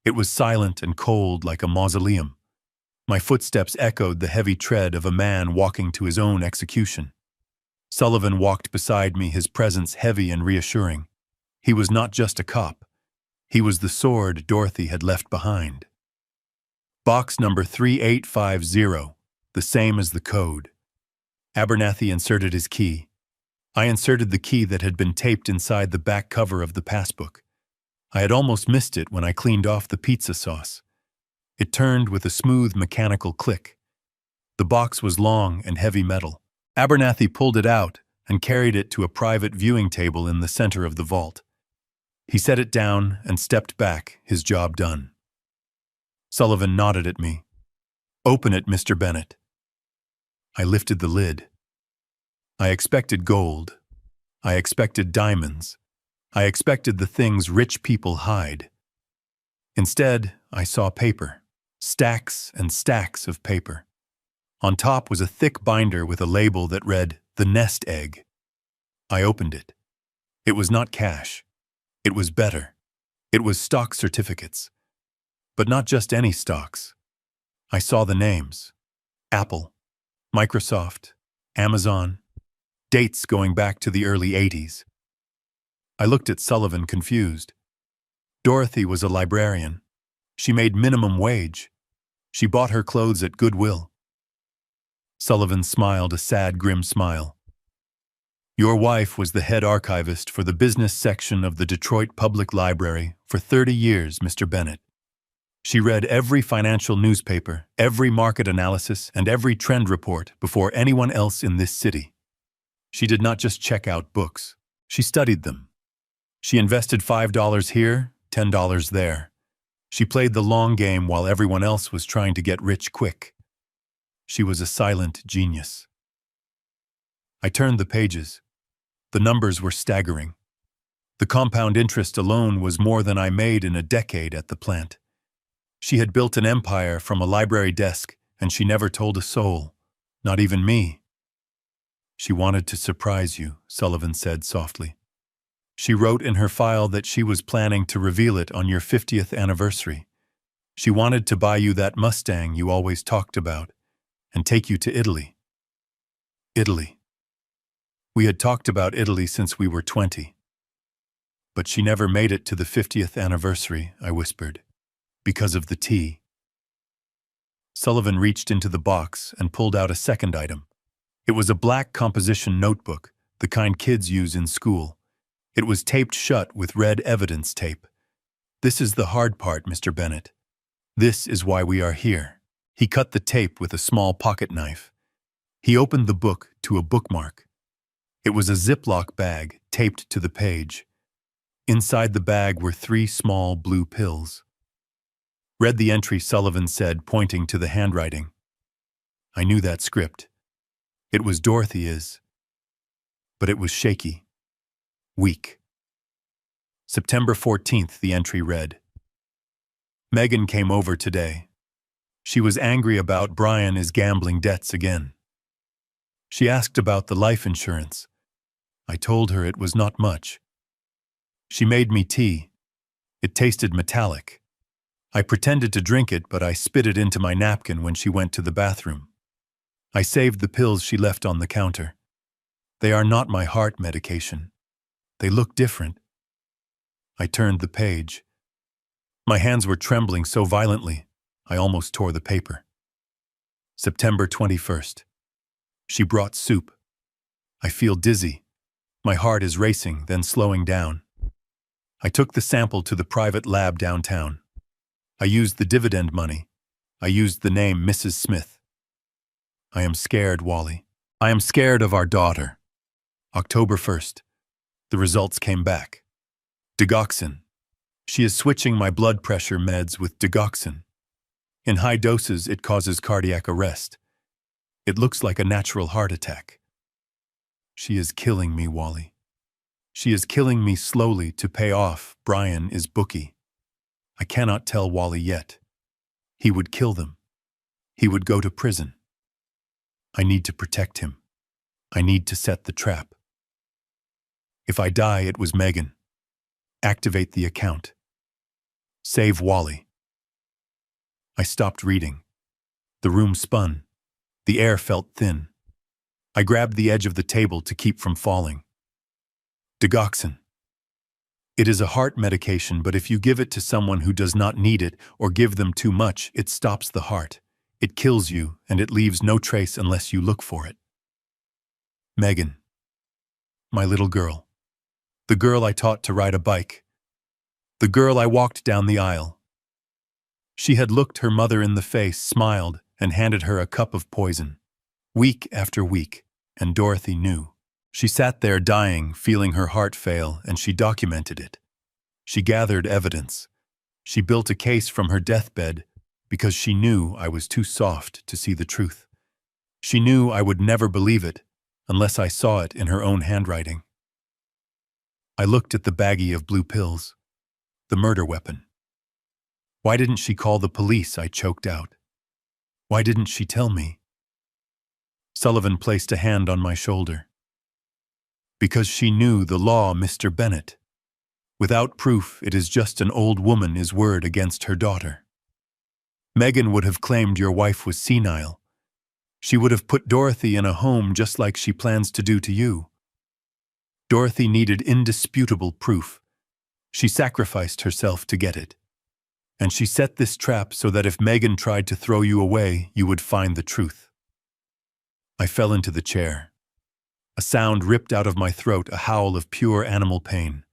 It was silent and cold like a mausoleum. My footsteps echoed the heavy tread of a man walking to his own execution. Sullivan walked beside me, his presence heavy and reassuring. He was not just a cop. He was the sword Dorothy had left behind. "Box number 3850, the same as the code." Abernathy inserted his key. I inserted the key that had been taped inside the back cover of the passbook. I had almost missed it when I cleaned off the pizza sauce. It turned with a smooth mechanical click. The box was long and heavy metal. Abernathy pulled it out and carried it to a private viewing table in the center of the vault. He set it down and stepped back, his job done. Sullivan nodded at me. Open it, Mr. Bennett. I lifted the lid. I expected gold. I expected diamonds. I expected the things rich people hide. Instead, I saw paper. Stacks and stacks of paper. On top was a thick binder with a label that read, "The Nest Egg." I opened it. It was not cash. It was better. It was stock certificates. But not just any stocks. I saw the names. Apple, Microsoft, Amazon, dates going back to the early 80s. I looked at Sullivan confused. Dorothy was a librarian. She made minimum wage. She bought her clothes at Goodwill. Sullivan smiled a sad, grim smile. Your wife was the head archivist for the business section of the Detroit Public Library for 30 years, Mr. Bennett. She read every financial newspaper, every market analysis, and every trend report before anyone else in this city. She did not just check out books. She studied them. She invested $5 here, $10 there. She played the long game while everyone else was trying to get rich quick. She was a silent genius. I turned the pages. The numbers were staggering. The compound interest alone was more than I made in a decade at the plant. She had built an empire from a library desk, and she never told a soul, not even me. She wanted to surprise you, Sullivan said softly. She wrote in her file that she was planning to reveal it on your 50th anniversary. She wanted to buy you that Mustang you always talked about and take you to Italy. Italy. We had talked about Italy since we were 20. But she never made it to the 50th anniversary, I whispered, because of the tea. Sullivan reached into the box and pulled out a second item. It was a black composition notebook, the kind kids use in school. It was taped shut with red evidence tape. This is the hard part, Mr. Bennett. This is why we are here. He cut the tape with a small pocket knife. He opened the book to a bookmark. It was a Ziploc bag taped to the page. Inside the bag were 3 small blue pills. Read the entry, Sullivan said, pointing to the handwriting. I knew that script. It was Dorothy's. But it was shaky. Weak. September 14th, the entry read. Megan came over today. She was angry about Brian's gambling debts again. She asked about the life insurance. I told her it was not much. She made me tea. It tasted metallic. I pretended to drink it, but I spit it into my napkin when she went to the bathroom. I saved the pills she left on the counter. They are not my heart medication. They look different. I turned the page. My hands were trembling so violently, I almost tore the paper. September 21st. She brought soup. I feel dizzy. My heart is racing, then slowing down. I took the sample to the private lab downtown. I used the dividend money. I used the name Mrs. Smith. I am scared, Wally. I am scared of our daughter. October 1st. The results came back. Digoxin. She is switching my blood pressure meds with digoxin. In high doses, it causes cardiac arrest. It looks like a natural heart attack. She is killing me, Wally. She is killing me slowly to pay off Brian's bookie. I cannot tell Wally yet. He would kill them. He would go to prison. I need to protect him. I need to set the trap. If I die, it was Megan. Activate the account. Save Wally. I stopped reading. The room spun. The air felt thin. I grabbed the edge of the table to keep from falling. Digoxin. It is a heart medication, but if you give it to someone who does not need it or give them too much, it stops the heart. It kills you, and it leaves no trace unless you look for it. Megan. My little girl. The girl I taught to ride a bike. The girl I walked down the aisle. She had looked her mother in the face, smiled, and handed her a cup of poison. Week after week, and Dorothy knew. She sat there dying, feeling her heart fail, and she documented it. She gathered evidence. She built a case from her deathbed, because she knew I was too soft to see the truth. She knew I would never believe it unless I saw it in her own handwriting. I looked at the baggie of blue pills, the murder weapon. Why didn't she call the police? I choked out. Why didn't she tell me? Sullivan placed a hand on my shoulder. Because she knew the law, Mr. Bennett. Without proof, it is just an old woman's word against her daughter. Megan would have claimed your wife was senile. She would have put Dorothy in a home just like she plans to do to you. Dorothy needed indisputable proof. She sacrificed herself to get it. And she set this trap so that if Megan tried to throw you away, you would find the truth. I fell into the chair. A sound ripped out of my throat, a howl of pure animal pain.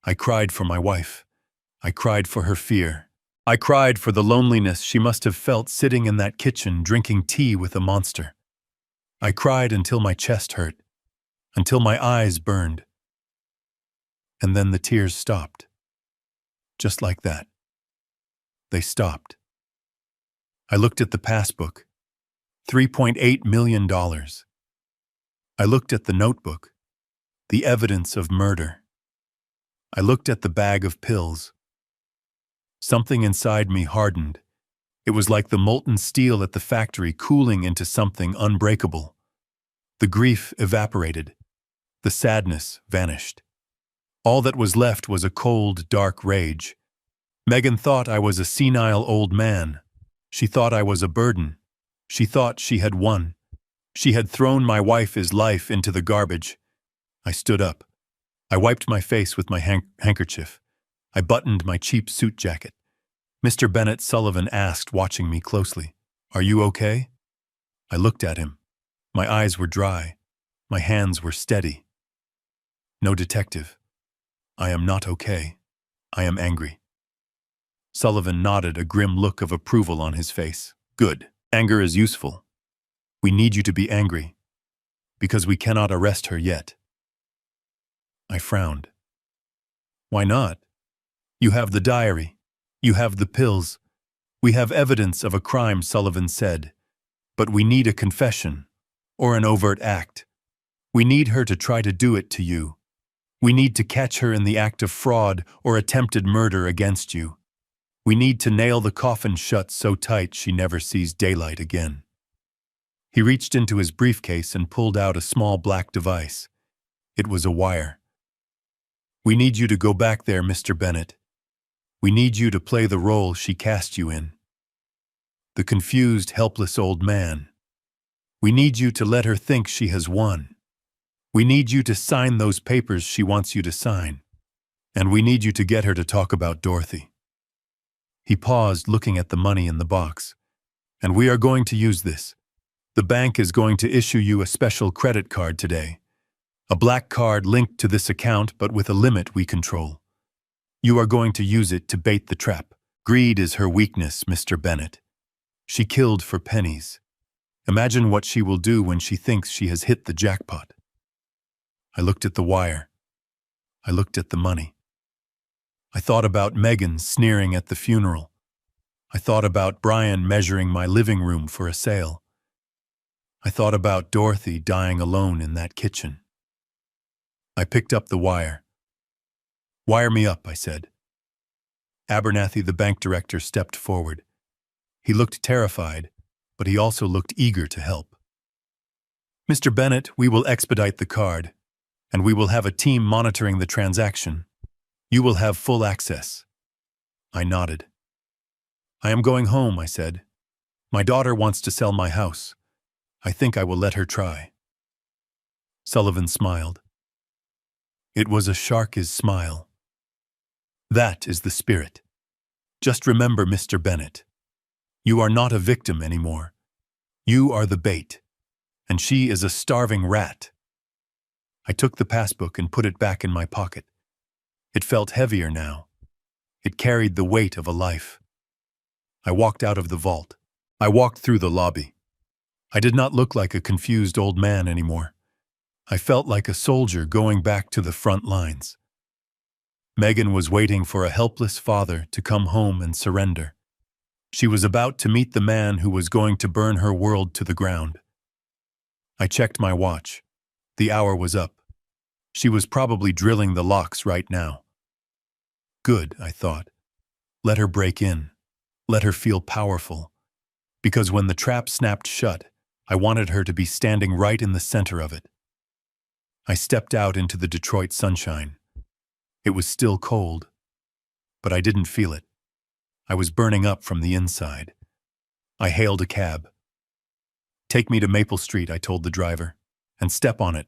I cried for my wife. I cried for her fear. I cried for the loneliness she must have felt sitting in that kitchen drinking tea with a monster. I cried until my chest hurt, until my eyes burned. And then the tears stopped. Just like that. They stopped. I looked at the passbook. $3.8 million. I looked at the notebook, the evidence of murder. I looked at the bag of pills. Something inside me hardened. It was like the molten steel at the factory cooling into something unbreakable. The grief evaporated. The sadness vanished. All that was left was a cold, dark rage. Megan thought I was a senile old man. She thought I was a burden. She thought she had won. She had thrown my wife's life into the garbage. I stood up. I wiped my face with my handkerchief. I buttoned my cheap suit jacket. Mr. Bennett, Sullivan asked, watching me closely, "Are you okay?" I looked at him. My eyes were dry. My hands were steady. "No, detective. I am not okay. I am angry." Sullivan nodded, a grim look of approval on his face. "Good. Anger is useful. We need you to be angry, because we cannot arrest her yet." I frowned. "Why not? You have the diary. You have the pills. We have evidence of a crime," Sullivan said. "But we need a confession, or an overt act. We need her to try to do it to you. We need to catch her in the act of fraud or attempted murder against you. We need to nail the coffin shut so tight she never sees daylight again." He reached into his briefcase and pulled out a small black device. It was a wire. "We need you to go back there, Mr. Bennett. We need you to play the role she cast you in. The confused, helpless old man. We need you to let her think she has won. We need you to sign those papers she wants you to sign. And we need you to get her to talk about Dorothy." He paused, looking at the money in the box. "And we are going to use this. The bank is going to issue you a special credit card today. A black card linked to this account, but with a limit we control. You are going to use it to bait the trap. Greed is her weakness, Mr. Bennett. She killed for pennies. Imagine what she will do when she thinks she has hit the jackpot." I looked at the wire. I looked at the money. I thought about Megan sneering at the funeral. I thought about Brian measuring my living room for a sale. I thought about Dorothy dying alone in that kitchen. I picked up the wire. "Wire me up," I said. Abernathy, the bank director, stepped forward. He looked terrified, but he also looked eager to help. "Mr. Bennett, we will expedite the card, and we will have a team monitoring the transaction. You will have full access." I nodded. "I am going home," I said. "My daughter wants to sell my house. I think I will let her try." Sullivan smiled. It was a shark's smile. "That is the spirit. Just remember, Mr. Bennett, you are not a victim anymore. You are the bait, and she is a starving rat." I took the passbook and put it back in my pocket. It felt heavier now. It carried the weight of a life. I walked out of the vault. I walked through the lobby. I did not look like a confused old man anymore. I felt like a soldier going back to the front lines. Megan was waiting for a helpless father to come home and surrender. She was about to meet the man who was going to burn her world to the ground. I checked my watch. The hour was up. She was probably drilling the locks right now. Good, I thought. Let her break in. Let her feel powerful. Because when the trap snapped shut, I wanted her to be standing right in the center of it. I stepped out into the Detroit sunshine. It was still cold, but I didn't feel it. I was burning up from the inside. I hailed a cab. "Take me to Maple Street," I told the driver, "and step on it.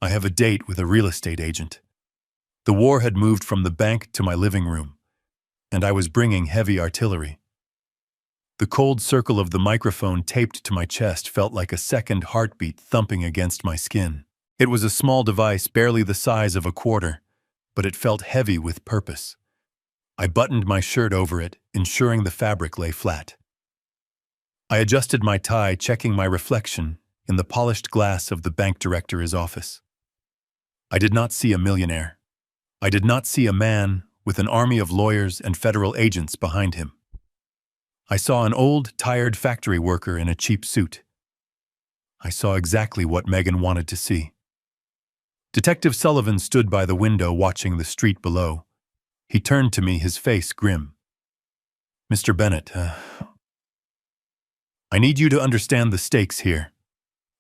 I have a date with a real estate agent." The war had moved from the bank to my living room, and I was bringing heavy artillery. The cold circle of the microphone taped to my chest felt like a second heartbeat thumping against my skin. It was a small device, barely the size of a quarter, but it felt heavy with purpose. I buttoned my shirt over it, ensuring the fabric lay flat. I adjusted my tie, checking my reflection in the polished glass of the bank director's office. I did not see a millionaire. I did not see a man with an army of lawyers and federal agents behind him. I saw an old, tired factory worker in a cheap suit. I saw exactly what Megan wanted to see. Detective Sullivan stood by the window watching the street below. He turned to me, his face grim. "Mr. Bennett, I need you to understand the stakes here.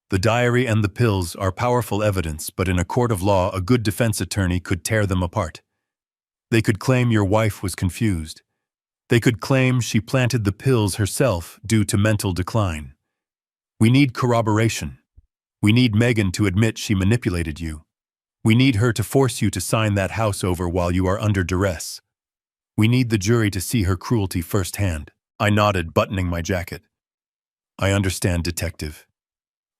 The diary and the pills are powerful evidence, but in a court of law, a good defense attorney could tear them apart. They could claim your wife was confused. They could claim she planted the pills herself due to mental decline. We need corroboration. We need Megan to admit she manipulated you. We need her to force you to sign that house over while you are under duress. We need the jury to see her cruelty firsthand." I nodded, buttoning my jacket. "I understand, Detective.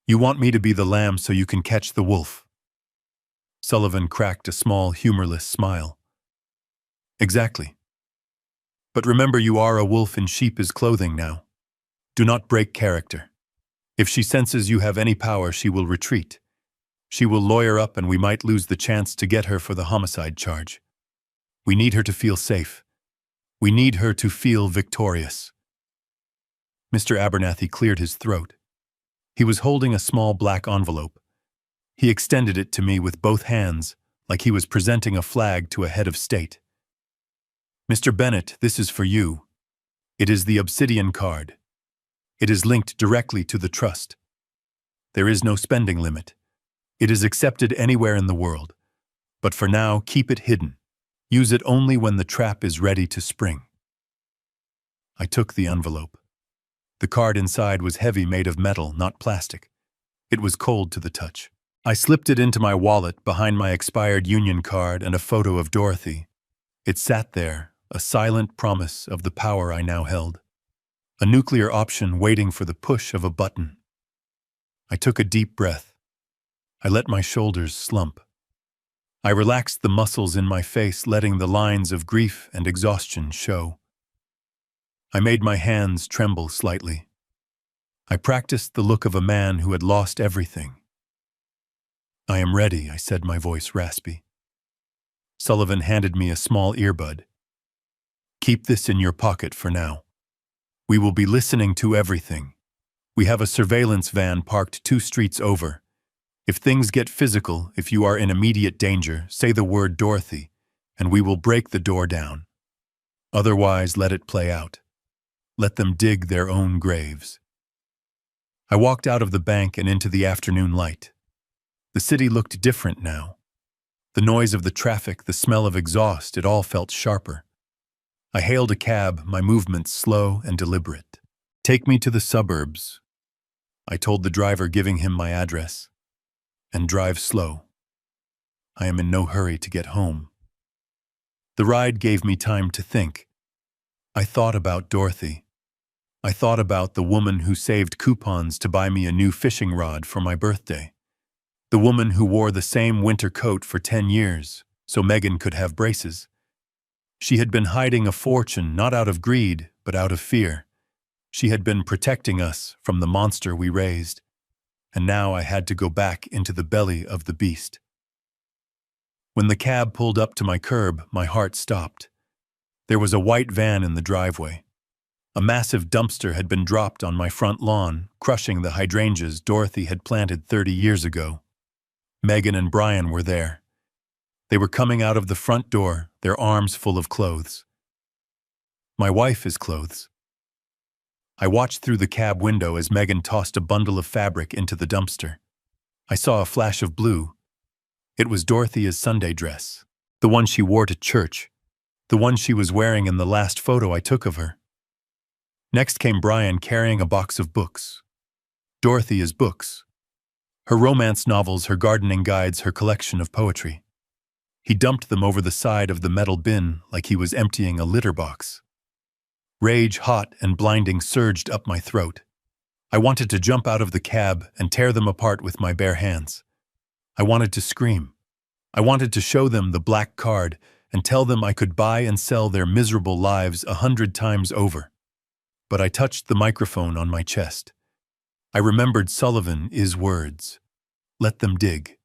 You want me to be the lamb so you can catch the wolf." Sullivan cracked a small, humorless smile. "Exactly. But remember, you are a wolf in sheep's clothing now. Do not break character. If she senses you have any power, she will retreat. She will lawyer up and we might lose the chance to get her for the homicide charge. We need her to feel safe. We need her to feel victorious." Mr. Abernathy cleared his throat. He was holding a small black envelope. He extended it to me with both hands, like he was presenting a flag to a head of state. "Mr. Bennett, this is for you. It is the obsidian card. It is linked directly to the trust. There is no spending limit. It is accepted anywhere in the world. But for now, keep it hidden. Use it only when the trap is ready to spring." I took the envelope. The card inside was heavy, made of metal, not plastic. It was cold to the touch. I slipped it into my wallet behind my expired union card and a photo of Dorothy. It sat there, a silent promise of the power I now held. A nuclear option waiting for the push of a button. I took a deep breath. I let my shoulders slump. I relaxed the muscles in my face, letting the lines of grief and exhaustion show. I made my hands tremble slightly. I practiced the look of a man who had lost everything. "I am ready," I said, my voice raspy. Sullivan handed me a small earbud. "Keep this in your pocket for now. We will be listening to everything. We have a surveillance van parked 2 streets over. If things get physical, if you are in immediate danger, say the word Dorothy, and we will break the door down. Otherwise, let it play out. Let them dig their own graves." I walked out of the bank and into the afternoon light. The city looked different now. The noise of the traffic, the smell of exhaust, it all felt sharper. I hailed a cab, my movements slow and deliberate. "Take me to the suburbs," I told the driver, giving him my address. "And drive slow. I am in no hurry to get home." The ride gave me time to think. I thought about Dorothy. I thought about the woman who saved coupons to buy me a new fishing rod for my birthday. The woman who wore the same winter coat for 10 years, so Megan could have braces. She had been hiding a fortune, not out of greed, but out of fear. She had been protecting us from the monster we raised. And now I had to go back into the belly of the beast. When the cab pulled up to my curb, my heart stopped. There was a white van in the driveway. A massive dumpster had been dropped on my front lawn, crushing the hydrangeas Dorothy had planted 30 years ago. Megan and Brian were there. They were coming out of the front door, their arms full of clothes. My wife is clothes. I watched through the cab window as Megan tossed a bundle of fabric into the dumpster. I saw a flash of blue. It was Dorothea's Sunday dress, the one she wore to church, the one she was wearing in the last photo I took of her. Next came Brian carrying a box of books. Dorothea's books. Her romance novels, her gardening guides, her collection of poetry. He dumped them over the side of the metal bin like he was emptying a litter box. Rage, hot and blinding, surged up my throat. I wanted to jump out of the cab and tear them apart with my bare hands. I wanted to scream. I wanted to show them the black card and tell them I could buy and sell their miserable lives 100 times over. But I touched the microphone on my chest. I remembered Sullivan's words. Let them dig.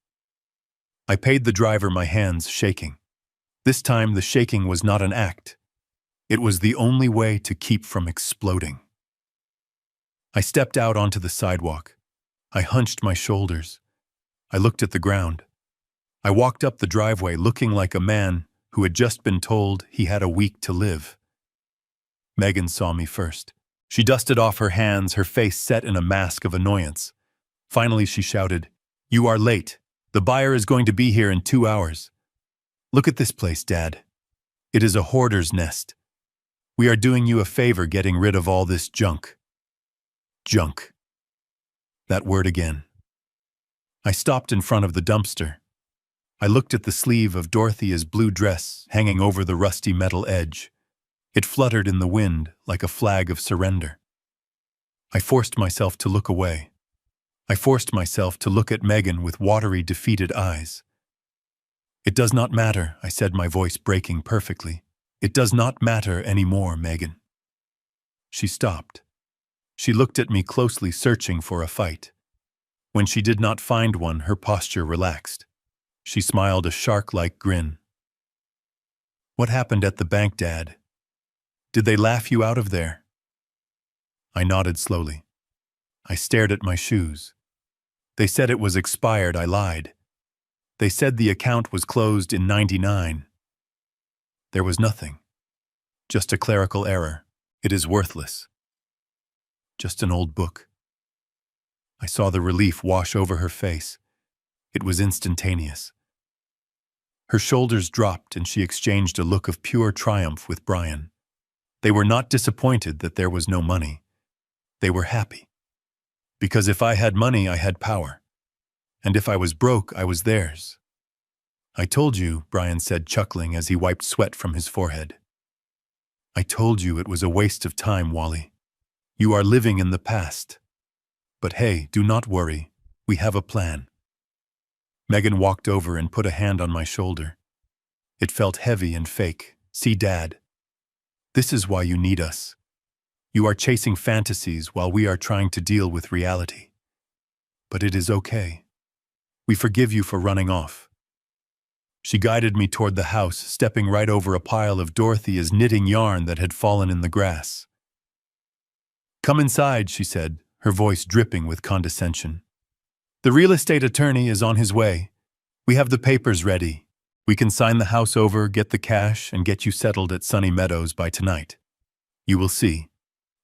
I paid the driver, my hands shaking. This time the shaking was not an act. It was the only way to keep from exploding. I stepped out onto the sidewalk. I hunched my shoulders. I looked at the ground. I walked up the driveway looking like a man who had just been told he had a week to live. Megan saw me first. She dusted off her hands, her face set in a mask of annoyance. Finally she shouted, "You are late. The buyer is going to be here in 2 hours. Look at this place, Dad. It is a hoarder's nest. We are doing you a favor getting rid of all this junk." Junk. That word again. I stopped in front of the dumpster. I looked at the sleeve of Dorothea's blue dress hanging over the rusty metal edge. It fluttered in the wind like a flag of surrender. I forced myself to look away. I forced myself to look at Megan with watery, defeated eyes. "It does not matter," I said, my voice breaking perfectly. "It does not matter anymore, Megan." She stopped. She looked at me closely, searching for a fight. When she did not find one, her posture relaxed. She smiled a shark-like grin. "What happened at the bank, Dad? Did they laugh you out of there?" I nodded slowly. I stared at my shoes. They said it was expired. I lied. They said the account was closed in '99. There was nothing. Just a clerical error. It is worthless. Just an old book. I saw the relief wash over her face. It was instantaneous. Her shoulders dropped and she exchanged a look of pure triumph with Brian. They were not disappointed that there was no money. They were happy. Because if I had money, I had power. And if I was broke, I was theirs. "I told you," Brian said, chuckling as he wiped sweat from his forehead. "I told you it was a waste of time, Wally. You are living in the past. But hey, do not worry. We have a plan." Megan walked over and put a hand on my shoulder. It felt heavy and fake. "See, Dad. This is why you need us. You are chasing fantasies while we are trying to deal with reality. But it is okay. We forgive you for running off." She guided me toward the house, stepping right over a pile of Dorothea's knitting yarn that had fallen in the grass. "Come inside," she said, her voice dripping with condescension. "The real estate attorney is on his way. We have the papers ready. We can sign the house over, get the cash, and get you settled at Sunny Meadows by tonight. You will see.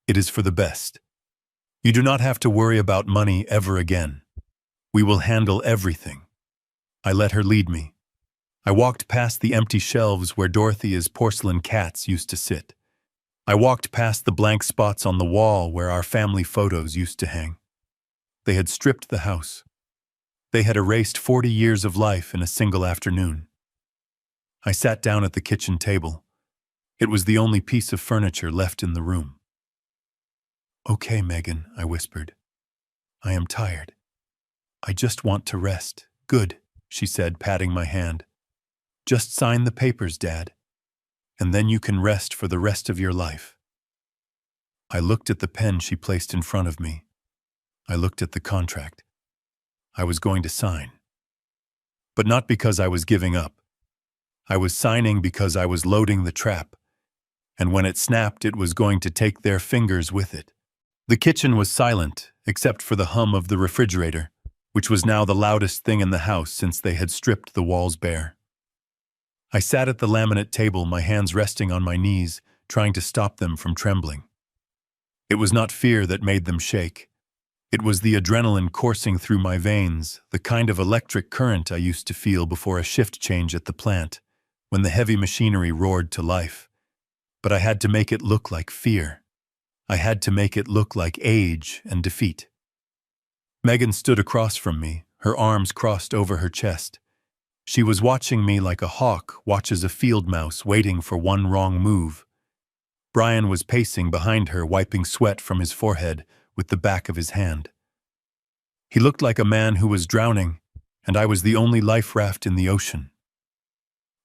It is for the best. You do not have to worry about money ever again. We will handle everything." I let her lead me. I walked past the empty shelves where Dorothea's porcelain cats used to sit. I walked past the blank spots on the wall where our family photos used to hang. They had stripped the house. They had erased 40 years of life in a single afternoon. I sat down at the kitchen table. It was the only piece of furniture left in the room. "Okay, Megan," I whispered. "I am tired. I just want to rest." "Good," she said, patting my hand. "Just sign the papers, Dad, and then you can rest for the rest of your life." I looked at the pen she placed in front of me. I looked at the contract. I was going to sign. But not because I was giving up. I was signing because I was loading the trap, and when it snapped, it was going to take their fingers with it. The kitchen was silent, except for the hum of the refrigerator, which was now the loudest thing in the house since they had stripped the walls bare. I sat at the laminate table, my hands resting on my knees, trying to stop them from trembling. It was not fear that made them shake. It was the adrenaline coursing through my veins, the kind of electric current I used to feel before a shift change at the plant, when the heavy machinery roared to life. But I had to make it look like fear. I had to make it look like age and defeat. Megan stood across from me, her arms crossed over her chest. She was watching me like a hawk watches a field mouse waiting for one wrong move. Brian was pacing behind her, wiping sweat from his forehead with the back of his hand. He looked like a man who was drowning, and I was the only life raft in the ocean.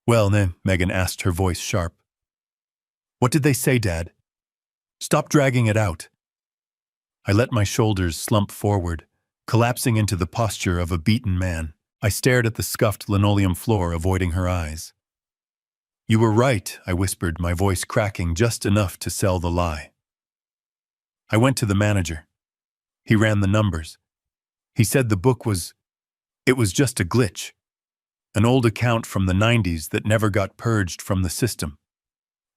"Well, Megan asked, her voice sharp. "What did they say, Dad? Stop dragging it out." I let my shoulders slump forward, collapsing into the posture of a beaten man. I stared at the scuffed linoleum floor, avoiding her eyes. "You were right," I whispered, my voice cracking just enough to sell the lie. I went to the manager. He ran the numbers. He said the book was just a glitch, an old account from the 90s that never got purged from the system.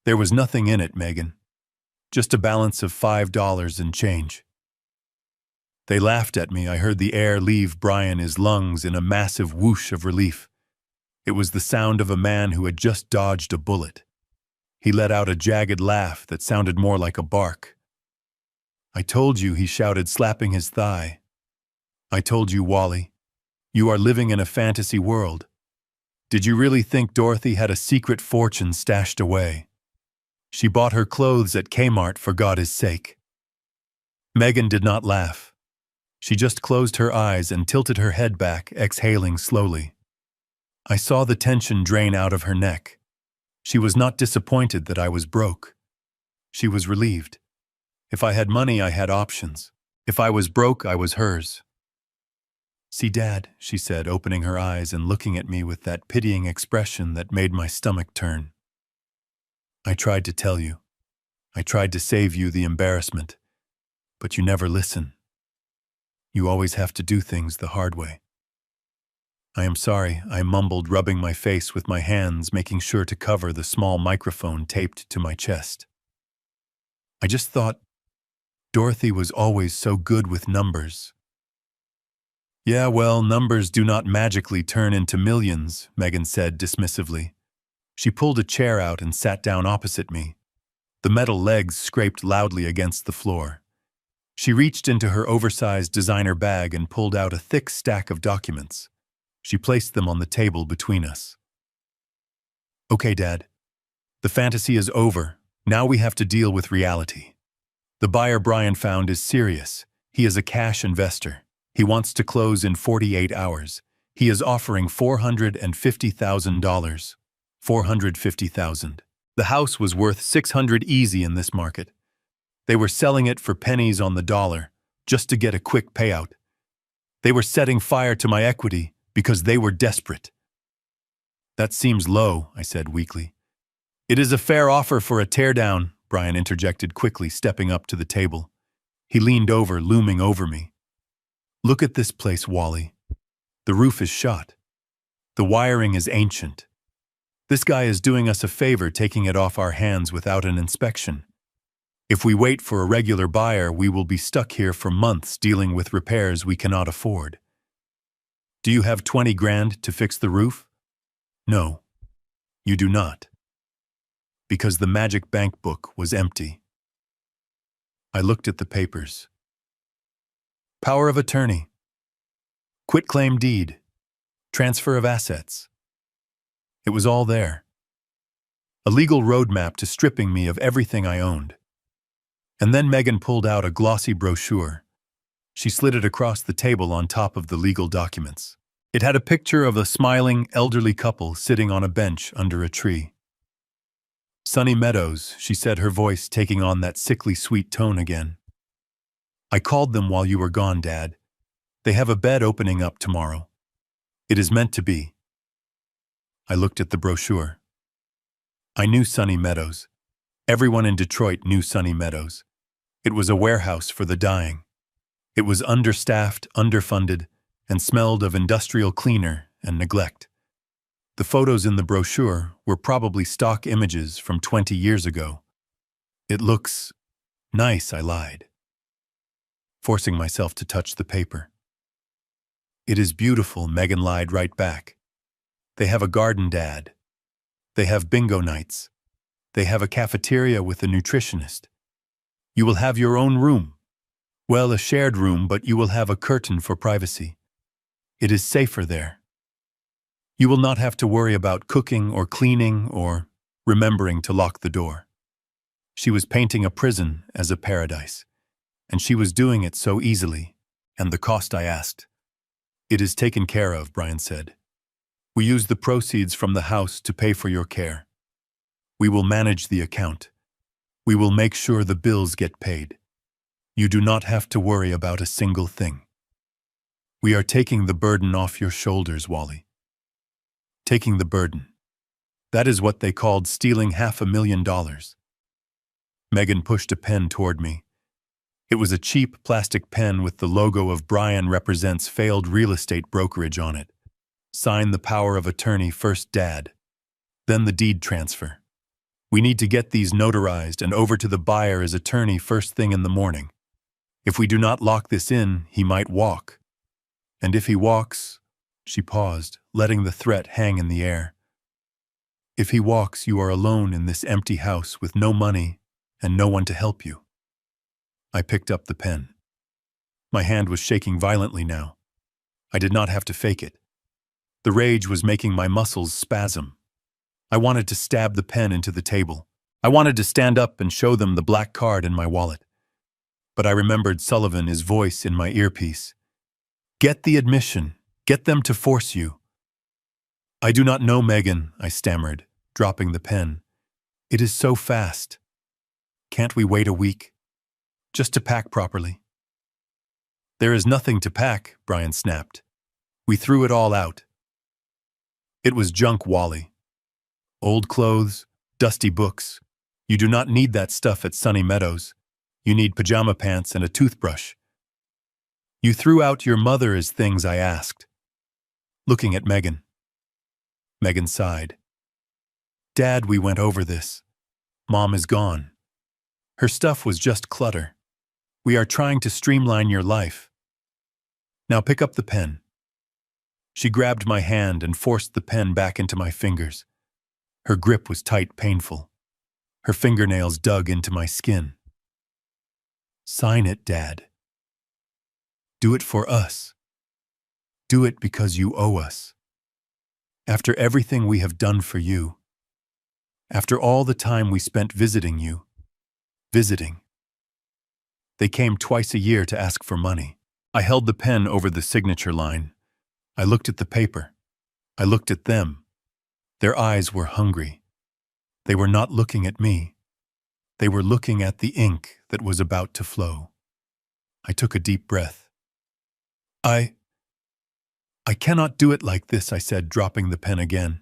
There was nothing in it, Megan. Just a balance of $5 and change. They laughed at me. I heard the air leave Brian's lungs in a massive whoosh of relief. It was the sound of a man who had just dodged a bullet. He let out a jagged laugh that sounded more like a bark. "I told you," he shouted, slapping his thigh. "I told you, Wally. You are living in a fantasy world. Did you really think Dorothy had a secret fortune stashed away? She bought her clothes at Kmart, for God's sake." Megan did not laugh. She just closed her eyes and tilted her head back, exhaling slowly. I saw the tension drain out of her neck. She was not disappointed that I was broke. She was relieved. If I had money, I had options. If I was broke, I was hers. "See, Dad," she said, opening her eyes and looking at me with that pitying expression that made my stomach turn. "I tried to tell you. I tried to save you the embarrassment. But you never listen. You always have to do things the hard way." "I am sorry," I mumbled, rubbing my face with my hands, making sure to cover the small microphone taped to my chest. "I just thought Dorothy was always so good with numbers." "Yeah, well, numbers do not magically turn into millions," Megan said dismissively. She pulled a chair out and sat down opposite me. The metal legs scraped loudly against the floor. She reached into her oversized designer bag and pulled out a thick stack of documents. She placed them on the table between us. "Okay, Dad. The fantasy is over. Now we have to deal with reality. The buyer Brian found is serious. He is a cash investor. He wants to close in 48 hours. He is offering $450,000. $450,000. The house was worth $600 easy in this market. They were selling it for pennies on the dollar, just to get a quick payout. They were setting fire to my equity because they were desperate." "That seems low," I said weakly. "It is a fair offer for a teardown," Brian interjected quickly, stepping up to the table. He leaned over, looming over me. "Look at this place, Wally. The roof is shot. The wiring is ancient. This guy is doing us a favor taking it off our hands without an inspection. If we wait for a regular buyer, we will be stuck here for months dealing with repairs we cannot afford. Do you have 20 grand to fix the roof? No, you do not. Because the magic bank book was empty." I looked at the papers. Power of attorney. Quitclaim deed. Transfer of assets. It was all there. A legal roadmap to stripping me of everything I owned. And then Megan pulled out a glossy brochure. She slid it across the table on top of the legal documents. It had a picture of a smiling, elderly couple sitting on a bench under a tree. "Sunny Meadows," she said, her voice taking on that sickly sweet tone again. "I called them while you were gone, Dad. They have a bed opening up tomorrow. It is meant to be." I looked at the brochure. I knew Sunny Meadows. Everyone in Detroit knew Sunny Meadows. It was a warehouse for the dying. It was understaffed, underfunded, and smelled of industrial cleaner and neglect. The photos in the brochure were probably stock images from 20 years ago. It looks nice, I lied, forcing myself to touch the paper. It is beautiful, Megan lied right back. They have a garden, Dad. They have bingo nights. They have a cafeteria with a nutritionist. You will have your own room. Well, a shared room, but you will have a curtain for privacy. It is safer there. You will not have to worry about cooking or cleaning or remembering to lock the door. She was painting a prison as a paradise, and she was doing it so easily. And the cost, I asked. It is taken care of, Brian said. We use the proceeds from the house to pay for your care. We will manage the account. We will make sure the bills get paid. You do not have to worry about a single thing. We are taking the burden off your shoulders, Wally. Taking the burden. That is what they called stealing $500,000. Megan pushed a pen toward me. It was a cheap plastic pen with the logo of Brian Represents Failed Real Estate Brokerage on it. Sign the power of attorney first, Dad. Then the deed transfer. We need to get these notarized and over to the buyer as attorney first thing in the morning. If we do not lock this in, he might walk. And if he walks, she paused, letting the threat hang in the air. If he walks, you are alone in this empty house with no money and no one to help you. I picked up the pen. My hand was shaking violently now. I did not have to fake it. The rage was making my muscles spasm. I wanted to stab the pen into the table. I wanted to stand up and show them the black card in my wallet. But I remembered Sullivan, his voice in my earpiece. Get the admission. Get them to force you. I do not know, Megan, I stammered, dropping the pen. It is so fast. Can't we wait a week? Just to pack properly. There is nothing to pack, Brian snapped. We threw it all out. It was junk, Wally. Old clothes, dusty books. You do not need that stuff at Sunny Meadows. You need pajama pants and a toothbrush. You threw out your mother as things, I asked, looking at Megan. Megan sighed. Dad, we went over this. Mom is gone. Her stuff was just clutter. We are trying to streamline your life. Now pick up the pen. She grabbed my hand and forced the pen back into my fingers. Her grip was tight, painful. Her fingernails dug into my skin. Sign it, Dad. Do it for us. Do it because you owe us. After everything we have done for you. After all the time we spent visiting you. Visiting. They came twice a year to ask for money. I held the pen over the signature line. I looked at the paper. I looked at them. Their eyes were hungry. They were not looking at me. They were looking at the ink that was about to flow. I took a deep breath. I cannot do it like this, I said, dropping the pen again.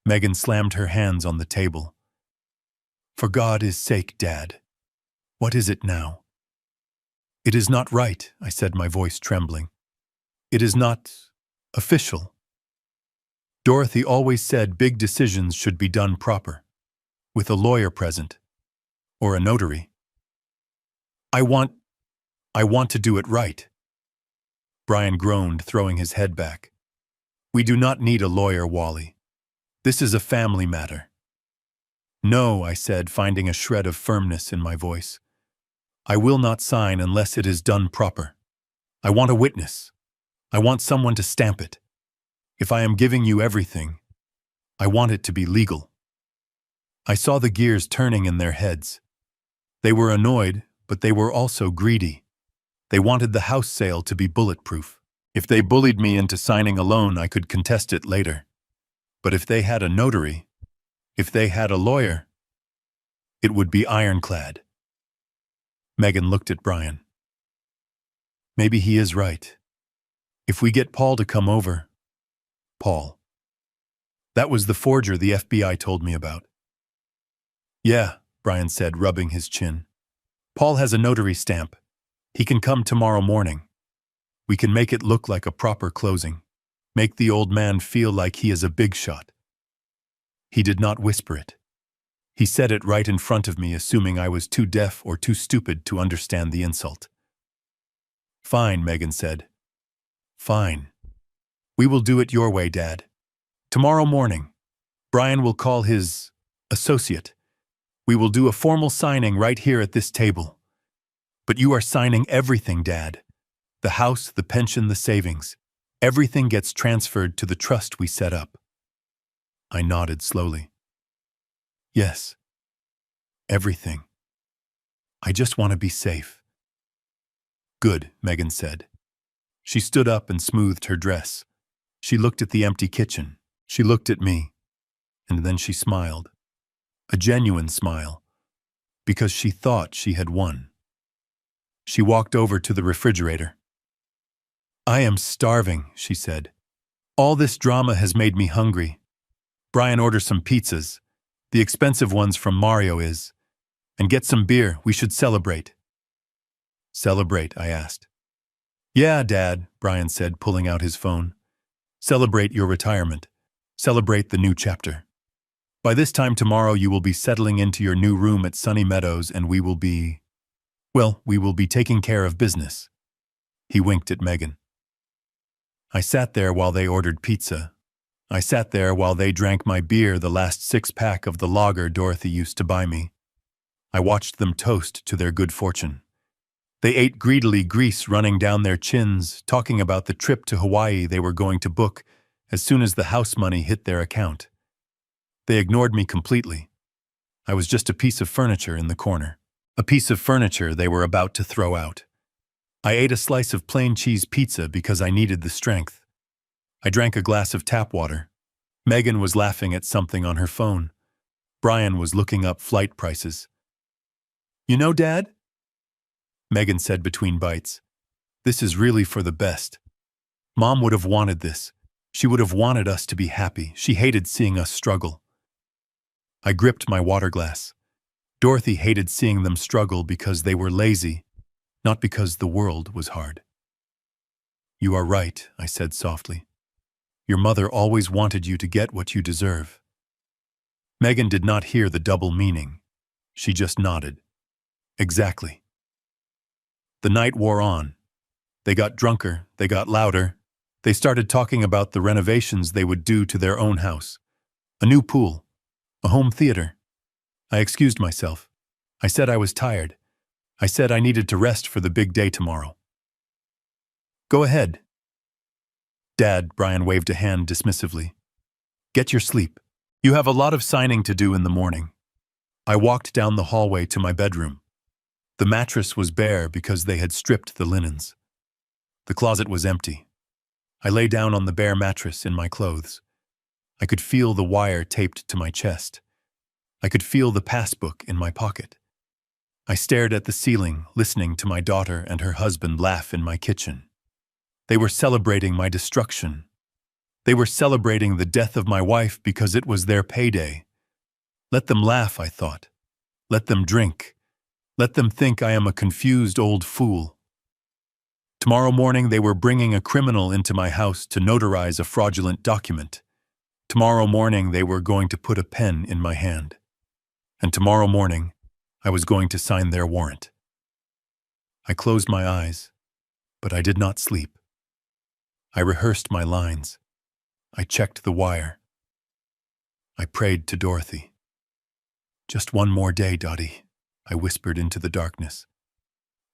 Megan slammed her hands on the table. For God's sake, Dad. What is it now? It is not right, I said, my voice trembling. It is not official. Dorothy always said big decisions should be done proper, with a lawyer present, or a notary. I want to do it right. Brian groaned, throwing his head back. We do not need a lawyer, Wally. This is a family matter. No, I said, finding a shred of firmness in my voice. I will not sign unless it is done proper. I want a witness. I want someone to stamp it. If I am giving you everything, I want it to be legal. I saw the gears turning in their heads. They were annoyed, but they were also greedy. They wanted the house sale to be bulletproof. If they bullied me into signing a loan, I could contest it later. But if they had a notary, if they had a lawyer, it would be ironclad. Megan looked at Brian. Maybe he is right. If we get Paul to come over. Paul. That was the forger the FBI told me about. Yeah, Brian said, rubbing his chin. Paul has a notary stamp. He can come tomorrow morning. We can make it look like a proper closing. Make the old man feel like he is a big shot. He did not whisper it. He said it right in front of me, assuming I was too deaf or too stupid to understand the insult. Fine, Megan said. Fine. We will do it your way, Dad. Tomorrow morning, Brian will call his associate. We will do a formal signing right here at this table. But you are signing everything, Dad. The house, the pension, the savings. Everything gets transferred to the trust we set up. I nodded slowly. Yes. Everything. I just want to be safe. Good, Megan said. She stood up and smoothed her dress. She looked at the empty kitchen. She looked at me. And then she smiled. A genuine smile. Because she thought she had won. She walked over to the refrigerator. I am starving, she said. All this drama has made me hungry. Brian, order some pizzas. The expensive ones from Mario is. And get some beer, we should celebrate. Celebrate, I asked. Yeah, Dad, Brian said, pulling out his phone. Celebrate your retirement. Celebrate the new chapter. By this time tomorrow you will be settling into your new room at Sunny Meadows and we will be taking care of business. He winked at Megan. I sat there while they ordered pizza. I sat there while they drank my beer, the last six-pack of the lager Dorothy used to buy me. I watched them toast to their good fortune. They ate greedily, grease running down their chins, talking about the trip to Hawaii they were going to book as soon as the house money hit their account. They ignored me completely. I was just a piece of furniture in the corner. A piece of furniture they were about to throw out. I ate a slice of plain cheese pizza because I needed the strength. I drank a glass of tap water. Megan was laughing at something on her phone. Brian was looking up flight prices. You know, Dad? Megan said between bites. This is really for the best. Mom would have wanted this. She would have wanted us to be happy. She hated seeing us struggle. I gripped my water glass. Dorothy hated seeing them struggle because they were lazy, not because the world was hard. You are right, I said softly. Your mother always wanted you to get what you deserve. Megan did not hear the double meaning. She just nodded. Exactly. The night wore on. They got drunker, they got louder. They started talking about the renovations they would do to their own house. A new pool. A home theater. I excused myself. I said I was tired. I said I needed to rest for the big day tomorrow. Go ahead. Dad, Brian waved a hand dismissively. Get your sleep. You have a lot of signing to do in the morning. I walked down the hallway to my bedroom. The mattress was bare because they had stripped the linens. The closet was empty. I lay down on the bare mattress in my clothes. I could feel the wire taped to my chest. I could feel the passbook in my pocket. I stared at the ceiling, listening to my daughter and her husband laugh in my kitchen. They were celebrating my destruction. They were celebrating the death of my wife because it was their payday. Let them laugh, I thought. Let them drink. Let them think I am a confused old fool. Tomorrow morning they were bringing a criminal into my house to notarize a fraudulent document. Tomorrow morning they were going to put a pen in my hand. And tomorrow morning I was going to sign their warrant. I closed my eyes, but I did not sleep. I rehearsed my lines. I checked the wire. I prayed to Dorothy. Just one more day, Dottie, I whispered into the darkness.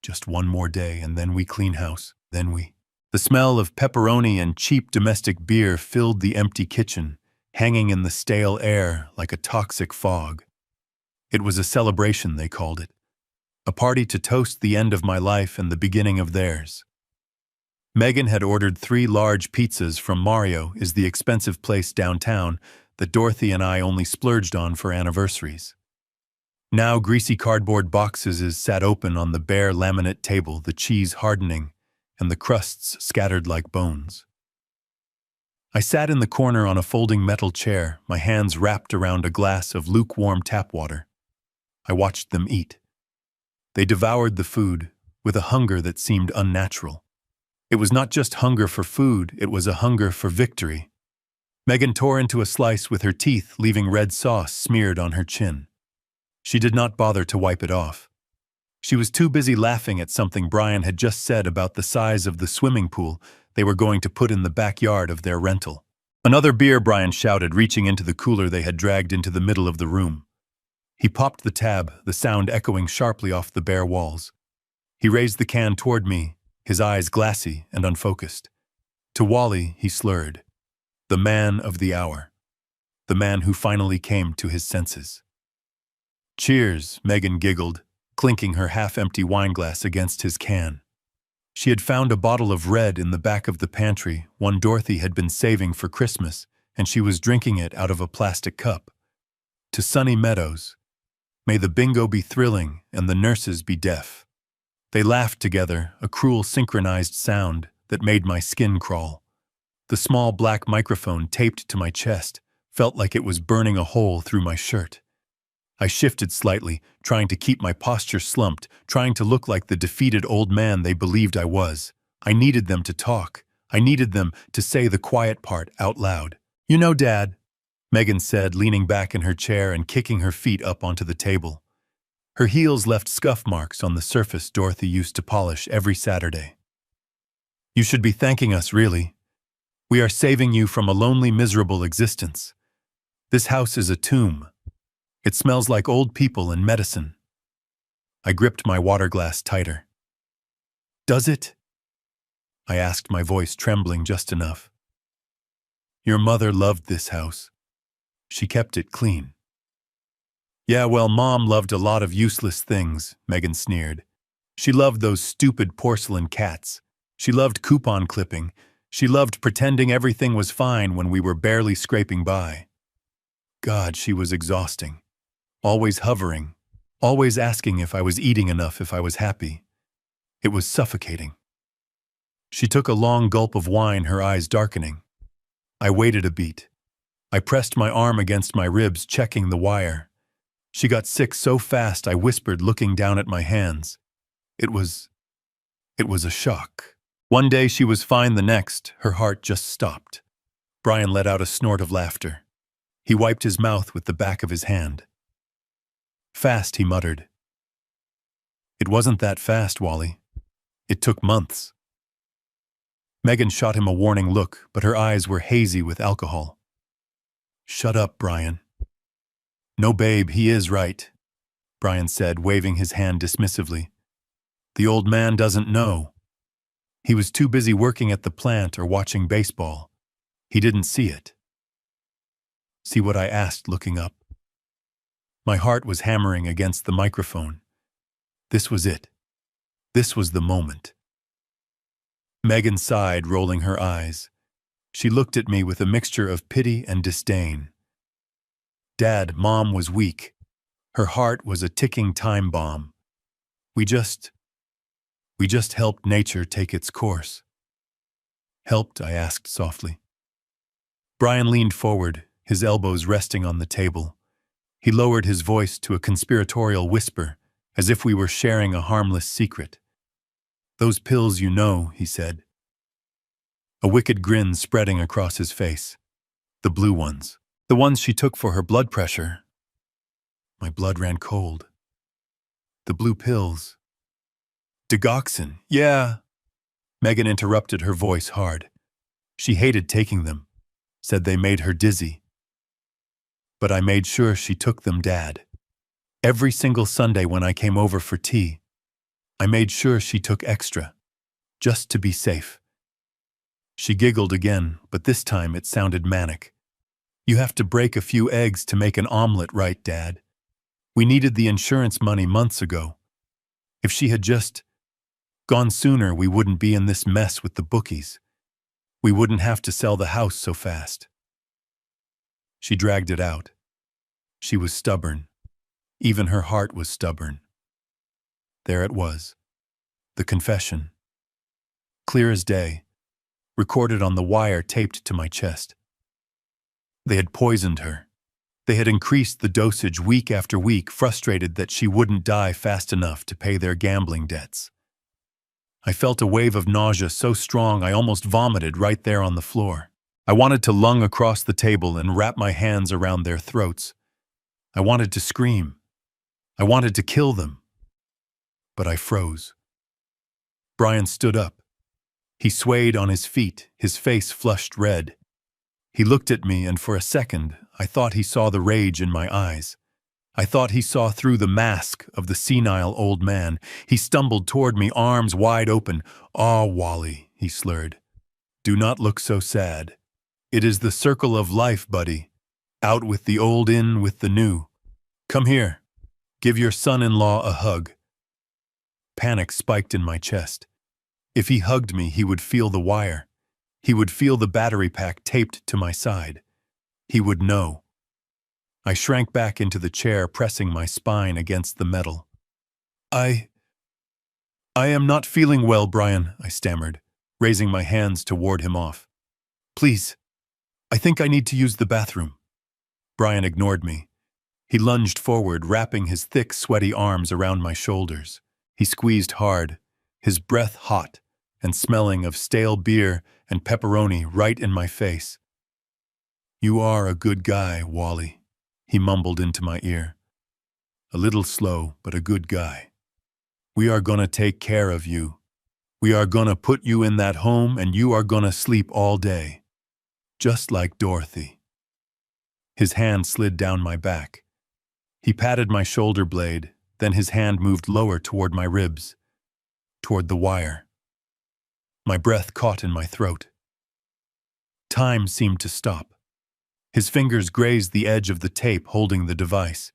Just one more day, and then we clean house, then we. The smell of pepperoni and cheap domestic beer filled the empty kitchen, hanging in the stale air like a toxic fog. It was a celebration, they called it. A party to toast the end of my life and the beginning of theirs. Megan had ordered 3 large pizzas from Mario, is the expensive place downtown that Dorothy and I only splurged on for anniversaries. Now greasy cardboard boxes sat open on the bare laminate table, the cheese hardening and the crusts scattered like bones. I sat in the corner on a folding metal chair, my hands wrapped around a glass of lukewarm tap water. I watched them eat. They devoured the food with a hunger that seemed unnatural. It was not just hunger for food, it was a hunger for victory. Megan tore into a slice with her teeth, leaving red sauce smeared on her chin. She did not bother to wipe it off. She was too busy laughing at something Brian had just said about the size of the swimming pool they were going to put in the backyard of their rental. "Another beer," Brian shouted, reaching into the cooler they had dragged into the middle of the room. He popped the tab, the sound echoing sharply off the bare walls. He raised the can toward me, his eyes glassy and unfocused. To Wally, he slurred, "The man of the hour. The man who finally came to his senses." "Cheers," Megan giggled, clinking her half-empty wineglass against his can. She had found a bottle of red in the back of the pantry, one Dorothy had been saving for Christmas, and she was drinking it out of a plastic cup. "To Sunny Meadows. May the bingo be thrilling and the nurses be deaf." They laughed together, a cruel synchronized sound that made my skin crawl. The small black microphone taped to my chest felt like it was burning a hole through my shirt. I shifted slightly, trying to keep my posture slumped, trying to look like the defeated old man they believed I was. I needed them to talk. I needed them to say the quiet part out loud. "You know, Dad," Megan said, leaning back in her chair and kicking her feet up onto the table. Her heels left scuff marks on the surface Dorothy used to polish every Saturday. "You should be thanking us, really. We are saving you from a lonely, miserable existence. This house is a tomb. It smells like old people and medicine." I gripped my water glass tighter. "Does it?" I asked, my voice trembling just enough. "Your mother loved this house. She kept it clean." "Yeah, well, Mom loved a lot of useless things," Megan sneered. "She loved those stupid porcelain cats. She loved coupon clipping. She loved pretending everything was fine when we were barely scraping by. God, she was exhausting. Always hovering, always asking if I was eating enough, if I was happy. It was suffocating." She took a long gulp of wine, her eyes darkening. I waited a beat. I pressed my arm against my ribs, checking the wire. She got sick so fast, I whispered, looking down at my hands. It was a shock. One day she was fine, the next, her heart just stopped. Brian let out a snort of laughter. He wiped his mouth with the back of his hand. "Fast," he muttered. "It wasn't that fast, Wally. It took months." Megan shot him a warning look, but her eyes were hazy with alcohol. "Shut up, Brian." "No, babe, he is right," Brian said, waving his hand dismissively. "The old man doesn't know. He was too busy working at the plant or watching baseball. He didn't see it." "See what?" I asked, looking up. My heart was hammering against the microphone. This was it. This was the moment. Megan sighed, rolling her eyes. She looked at me with a mixture of pity and disdain. "Dad, Mom was weak. Her heart was a ticking time bomb. We just helped nature take its course." "Helped?" I asked softly. Brian leaned forward, his elbows resting on the table. He lowered his voice to a conspiratorial whisper, as if we were sharing a harmless secret. "Those pills, you know," he said. A wicked grin spreading across his face. "The blue ones. The ones she took for her blood pressure." My blood ran cold. "The blue pills. Digoxin, yeah." Megan interrupted, her voice hard. "She hated taking them. Said they made her dizzy. But I made sure she took them, Dad. Every single Sunday when I came over for tea, I made sure she took extra, just to be safe." She giggled again, but this time it sounded manic. "You have to break a few eggs to make an omelet, right, Dad? We needed the insurance money months ago. If she had just gone sooner, we wouldn't be in this mess with the bookies. We wouldn't have to sell the house so fast." She dragged it out. She was stubborn. Even her heart was stubborn. There it was. The confession. Clear as day. Recorded on the wire taped to my chest. They had poisoned her. They had increased the dosage week after week, frustrated that she wouldn't die fast enough to pay their gambling debts. I felt a wave of nausea so strong I almost vomited right there on the floor. I wanted to lung across the table and wrap my hands around their throats. I wanted to scream. I wanted to kill them. But I froze. Brian stood up. He swayed on his feet, his face flushed red. He looked at me, and for a second, I thought he saw the rage in my eyes. I thought he saw through the mask of the senile old man. He stumbled toward me, arms wide open. "Ah, Wally," he slurred. "Do not look so sad. It is the circle of life, buddy. Out with the old, in with the new. Come here. Give your son-in-law a hug." Panic spiked in my chest. If he hugged me, he would feel the wire. He would feel the battery pack taped to my side. He would know. I shrank back into the chair, pressing my spine against the metal. I am not feeling well, Brian," I stammered, raising my hands to ward him off. "Please, I think I need to use the bathroom." Brian ignored me. He lunged forward, wrapping his thick, sweaty arms around my shoulders. He squeezed hard, his breath hot and smelling of stale beer and pepperoni right in my face. "You are a good guy, Wally," he mumbled into my ear. "A little slow, but a good guy. We are gonna take care of you. We are gonna put you in that home, and you are gonna sleep all day. Just like Dorothy." His hand slid down my back. He patted my shoulder blade, then his hand moved lower toward my ribs, toward the wire. My breath caught in my throat. Time seemed to stop. His fingers grazed the edge of the tape holding the device.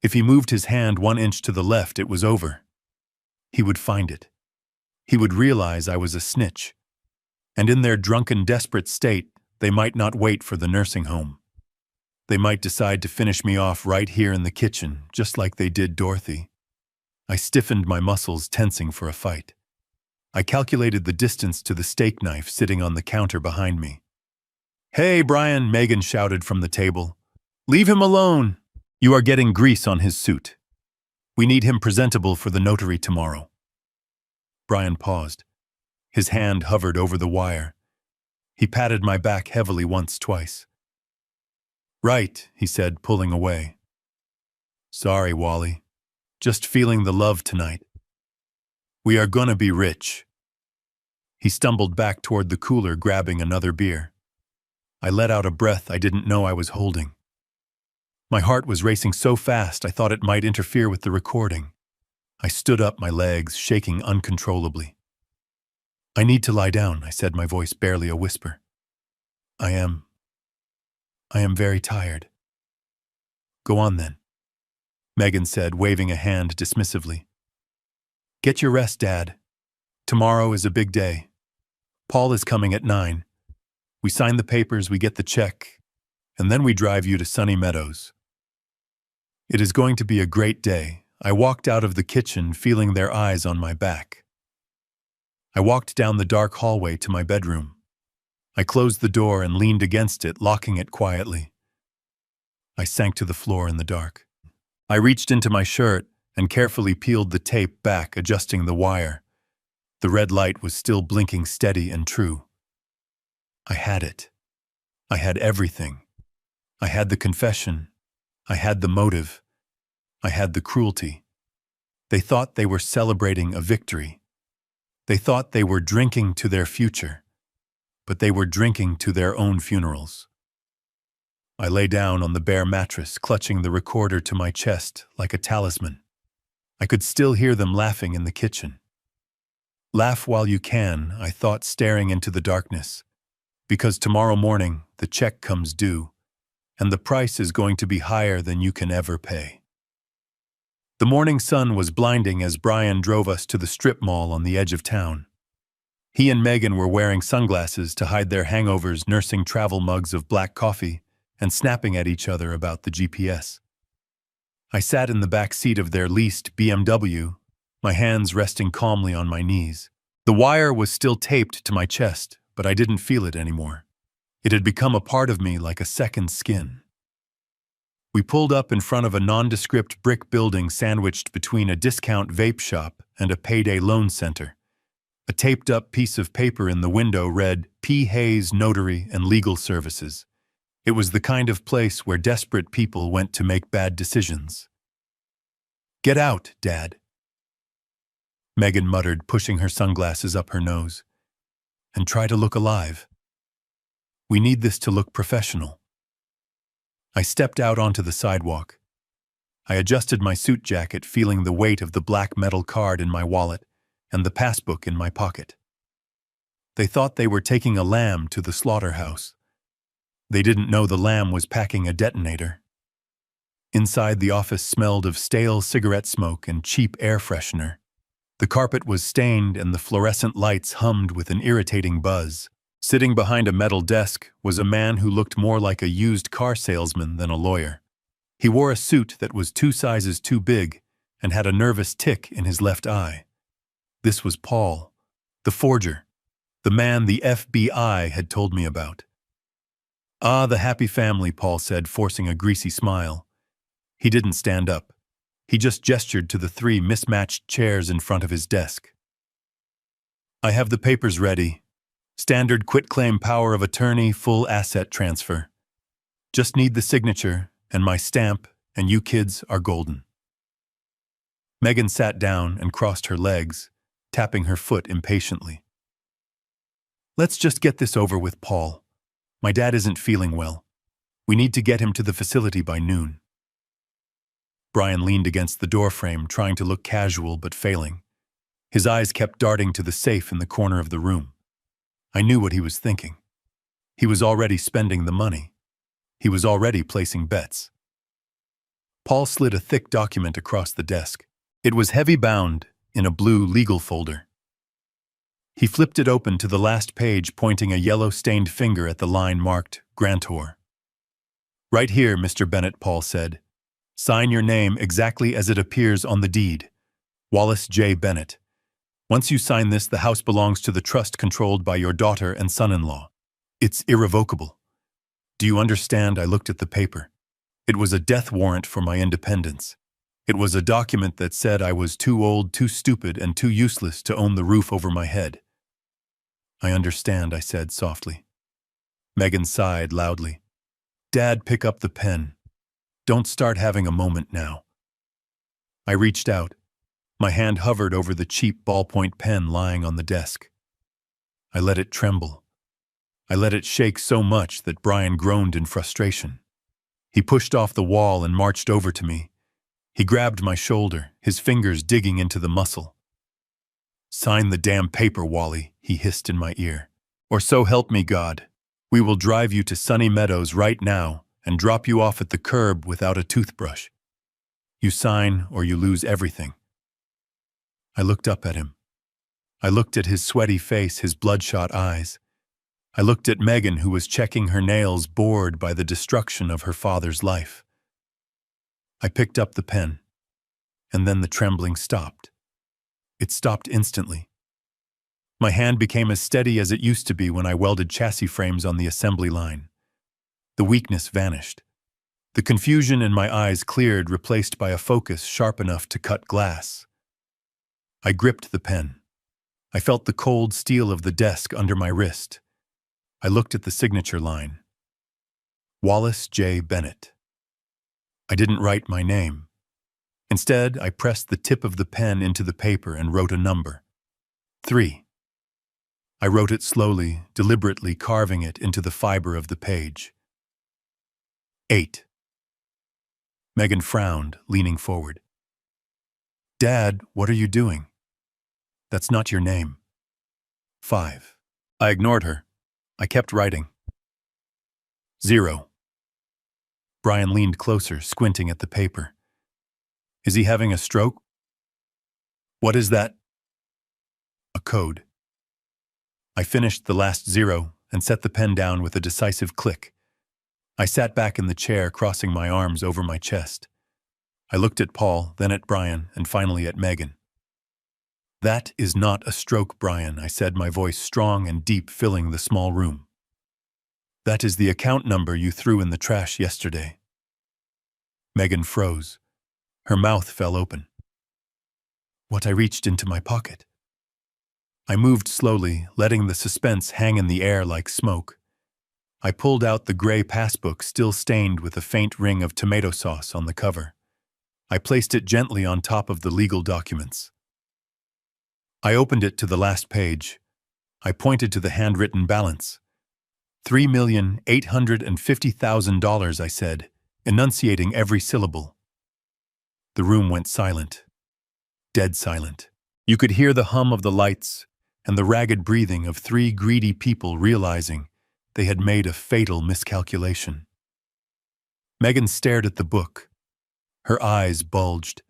If he moved his hand 1 inch to the left, it was over. He would find it. He would realize I was a snitch. And in their drunken, desperate state, they might not wait for the nursing home. They might decide to finish me off right here in the kitchen, just like they did Dorothy. I stiffened my muscles, tensing for a fight. I calculated the distance to the steak knife sitting on the counter behind me. "Hey, Brian," Megan shouted from the table. "Leave him alone. You are getting grease on his suit. We need him presentable for the notary tomorrow." Brian paused. His hand hovered over the wire. He patted my back heavily once, twice. "Right," he said, pulling away. "Sorry, Wally. Just feeling the love tonight. We are gonna be rich." He stumbled back toward the cooler, grabbing another beer. I let out a breath I didn't know I was holding. My heart was racing so fast I thought it might interfere with the recording. I stood up, my legs shaking uncontrollably. "I need to lie down," I said, my voice barely a whisper. I am very tired." "Go on then," Megan said, waving a hand dismissively. "Get your rest, Dad. Tomorrow is a big day. Paul is coming at 9. We sign the papers, we get the check, and then we drive you to Sunny Meadows. It is going to be a great day." I walked out of the kitchen, feeling their eyes on my back. I walked down the dark hallway to my bedroom. I closed the door and leaned against it, locking it quietly. I sank to the floor in the dark. I reached into my shirt and carefully peeled the tape back, adjusting the wire. The red light was still blinking steady and true. I had it. I had everything. I had the confession. I had the motive. I had the cruelty. They thought they were celebrating a victory. They thought they were drinking to their future, but they were drinking to their own funerals. I lay down on the bare mattress, clutching the recorder to my chest like a talisman. I could still hear them laughing in the kitchen. Laugh while you can, I thought, staring into the darkness, because tomorrow morning the check comes due, and the price is going to be higher than you can ever pay. The morning sun was blinding as Brian drove us to the strip mall on the edge of town. He and Megan were wearing sunglasses to hide their hangovers, nursing travel mugs of black coffee and snapping at each other about the GPS. I sat in the back seat of their leased BMW, my hands resting calmly on my knees. The wire was still taped to my chest, but I didn't feel it anymore. It had become a part of me like a second skin. We pulled up in front of a nondescript brick building sandwiched between a discount vape shop and a payday loan center. A taped-up piece of paper in the window read, P. Hayes Notary and Legal Services. It was the kind of place where desperate people went to make bad decisions. "Get out, Dad," Megan muttered, pushing her sunglasses up her nose. "And try to look alive. We need this to look professional." I stepped out onto the sidewalk. I adjusted my suit jacket, feeling the weight of the black metal card in my wallet and the passbook in my pocket. They thought they were taking a lamb to the slaughterhouse. They didn't know the lamb was packing a detonator. Inside, the office smelled of stale cigarette smoke and cheap air freshener. The carpet was stained and the fluorescent lights hummed with an irritating buzz. Sitting behind a metal desk was a man who looked more like a used car salesman than a lawyer. He wore a suit that was 2 sizes too big and had a nervous tick in his left eye. This was Paul, the forger, the man the FBI had told me about. "Ah, the happy family," Paul said, forcing a greasy smile. He didn't stand up. He just gestured to the 3 mismatched chairs in front of his desk. "I have the papers ready. Standard quitclaim power of attorney, full asset transfer. Just need the signature and my stamp, and you kids are golden." Megan sat down and crossed her legs, tapping her foot impatiently. "Let's just get this over with, Paul. My dad isn't feeling well. We need to get him to the facility by noon." Brian leaned against the doorframe, trying to look casual but failing. His eyes kept darting to the safe in the corner of the room. I knew what he was thinking. He was already spending the money. He was already placing bets. Paul slid a thick document across the desk. It was heavy-bound in a blue legal folder. He flipped it open to the last page, pointing a yellow-stained finger at the line marked Grantor. "Right here, Mr. Bennett," Paul said. "Sign your name exactly as it appears on the deed. Wallace J. Bennett. Once you sign this, the house belongs to the trust controlled by your daughter and son-in-law. It's irrevocable. Do you understand?" I looked at the paper. It was a death warrant for my independence. It was a document that said I was too old, too stupid, and too useless to own the roof over my head. "I understand," I said softly. Megan sighed loudly. "Dad, pick up the pen. Don't start having a moment now." I reached out. My hand hovered over the cheap ballpoint pen lying on the desk. I let it tremble. I let it shake so much that Brian groaned in frustration. He pushed off the wall and marched over to me. He grabbed my shoulder, his fingers digging into the muscle. "Sign the damn paper, Wally," he hissed in my ear. "Or so help me God. We will drive you to Sunny Meadows right now and drop you off at the curb without a toothbrush. You sign or you lose everything." I looked up at him. I looked at his sweaty face, his bloodshot eyes. I looked at Megan, who was checking her nails, bored by the destruction of her father's life. I picked up the pen, and then the trembling stopped. It stopped instantly. My hand became as steady as it used to be when I welded chassis frames on the assembly line. The weakness vanished. The confusion in my eyes cleared, replaced by a focus sharp enough to cut glass. I gripped the pen. I felt the cold steel of the desk under my wrist. I looked at the signature line. Wallace J. Bennett. I didn't write my name. Instead, I pressed the tip of the pen into the paper and wrote a number. 3. I wrote it slowly, deliberately carving it into the fiber of the page. 8. Megan frowned, leaning forward. "Dad, what are you doing? That's not your name." 5. I ignored her. I kept writing. 0. Brian leaned closer, squinting at the paper. "Is he having a stroke?" "What is that?" "A code." I finished the last 0 and set the pen down with a decisive click. I sat back in the chair, crossing my arms over my chest. I looked at Paul, then at Brian, and finally at Megan. "That is not a stroke, Brian," I said, my voice strong and deep, filling the small room. "That is the account number you threw in the trash yesterday." Megan froze. Her mouth fell open. What? I reached into my pocket. I moved slowly, letting the suspense hang in the air like smoke. I pulled out the gray passbook still stained with a faint ring of tomato sauce on the cover. I placed it gently on top of the legal documents. I opened it to the last page. I pointed to the handwritten balance. $3,850,000, I said, enunciating every syllable. The room went silent. Dead silent. You could hear the hum of the lights and the ragged breathing of three greedy people realizing they had made a fatal miscalculation. Megan stared at the book. Her eyes bulged.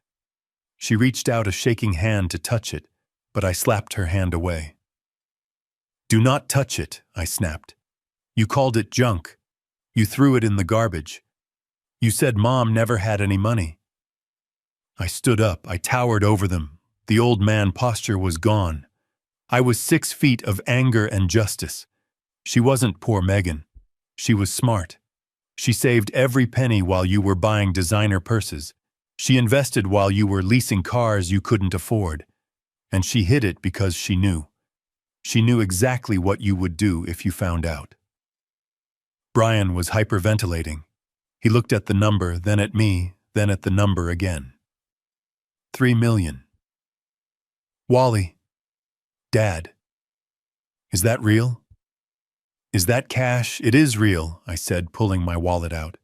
She reached out a shaking hand to touch it, but I slapped her hand away. Do not touch it, I snapped. You called it junk. You threw it in the garbage. You said Mom never had any money. I stood up. I towered over them. The old man posture was gone. I was 6 feet of anger and justice. She wasn't poor Megan. She was smart. She saved every penny while you were buying designer purses. She invested while you were leasing cars you couldn't afford. And she hid it because she knew. She knew exactly what you would do if you found out. Brian was hyperventilating. He looked at the number, then at me, then at the number again. 3 million. Wally. Dad. Is that real? Is that cash? It is real, I said, pulling my wallet out.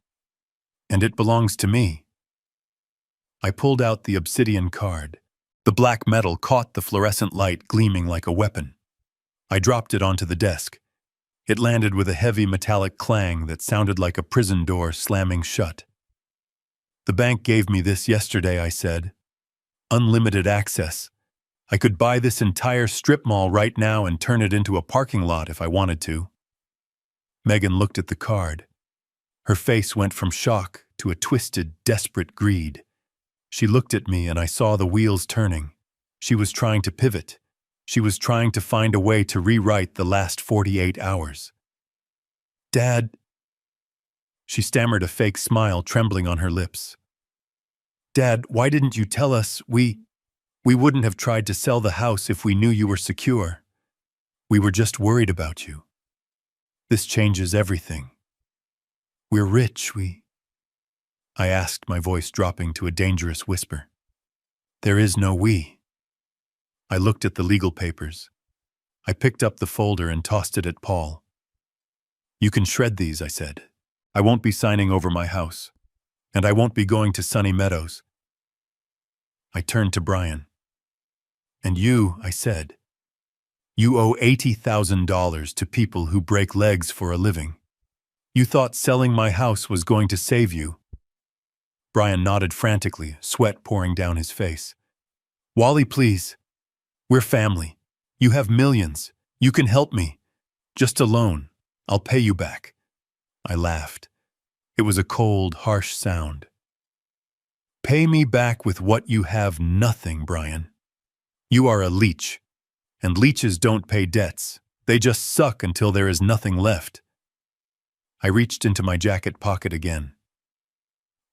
And it belongs to me. I pulled out the obsidian card. The black metal caught the fluorescent light gleaming like a weapon. I dropped it onto the desk. It landed with a heavy metallic clang that sounded like a prison door slamming shut. The bank gave me this yesterday, I said. Unlimited access. I could buy this entire strip mall right now and turn it into a parking lot if I wanted to. Megan looked at the card. Her face went from shock to a twisted, desperate greed. She looked at me and I saw the wheels turning. She was trying to pivot. She was trying to find a way to rewrite the last 48 hours. Dad. She stammered, a fake smile trembling on her lips. Dad, why didn't you tell us? We wouldn't have tried to sell the house if we knew you were secure. We were just worried about you. This changes everything. We're rich, I asked, my voice dropping to a dangerous whisper. There is no we. I looked at the legal papers. I picked up the folder and tossed it at Paul. You can shred these, I said. I won't be signing over my house. And I won't be going to Sunny Meadows. I turned to Brian. And you, I said. You owe $80,000 to people who break legs for a living. You thought selling my house was going to save you. Brian nodded frantically, sweat pouring down his face. Wally, please. We're family. You have millions. You can help me. Just a loan. I'll pay you back. I laughed. It was a cold, harsh sound. Pay me back with what you have? Nothing, Brian. You are a leech. And leeches don't pay debts. They just suck until there is nothing left. I reached into my jacket pocket again.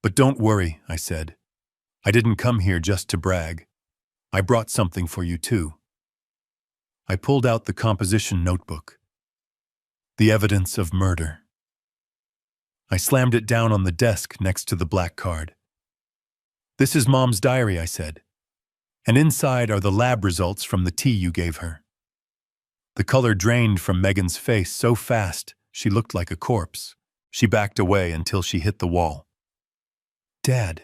But don't worry, I said. I didn't come here just to brag. I brought something for you too. I pulled out the composition notebook. The evidence of murder. I slammed it down on the desk next to the black card. This is Mom's diary, I said. And inside are the lab results from the tea you gave her. The color drained from Megan's face so fast she looked like a corpse. She backed away until she hit the wall. Dad,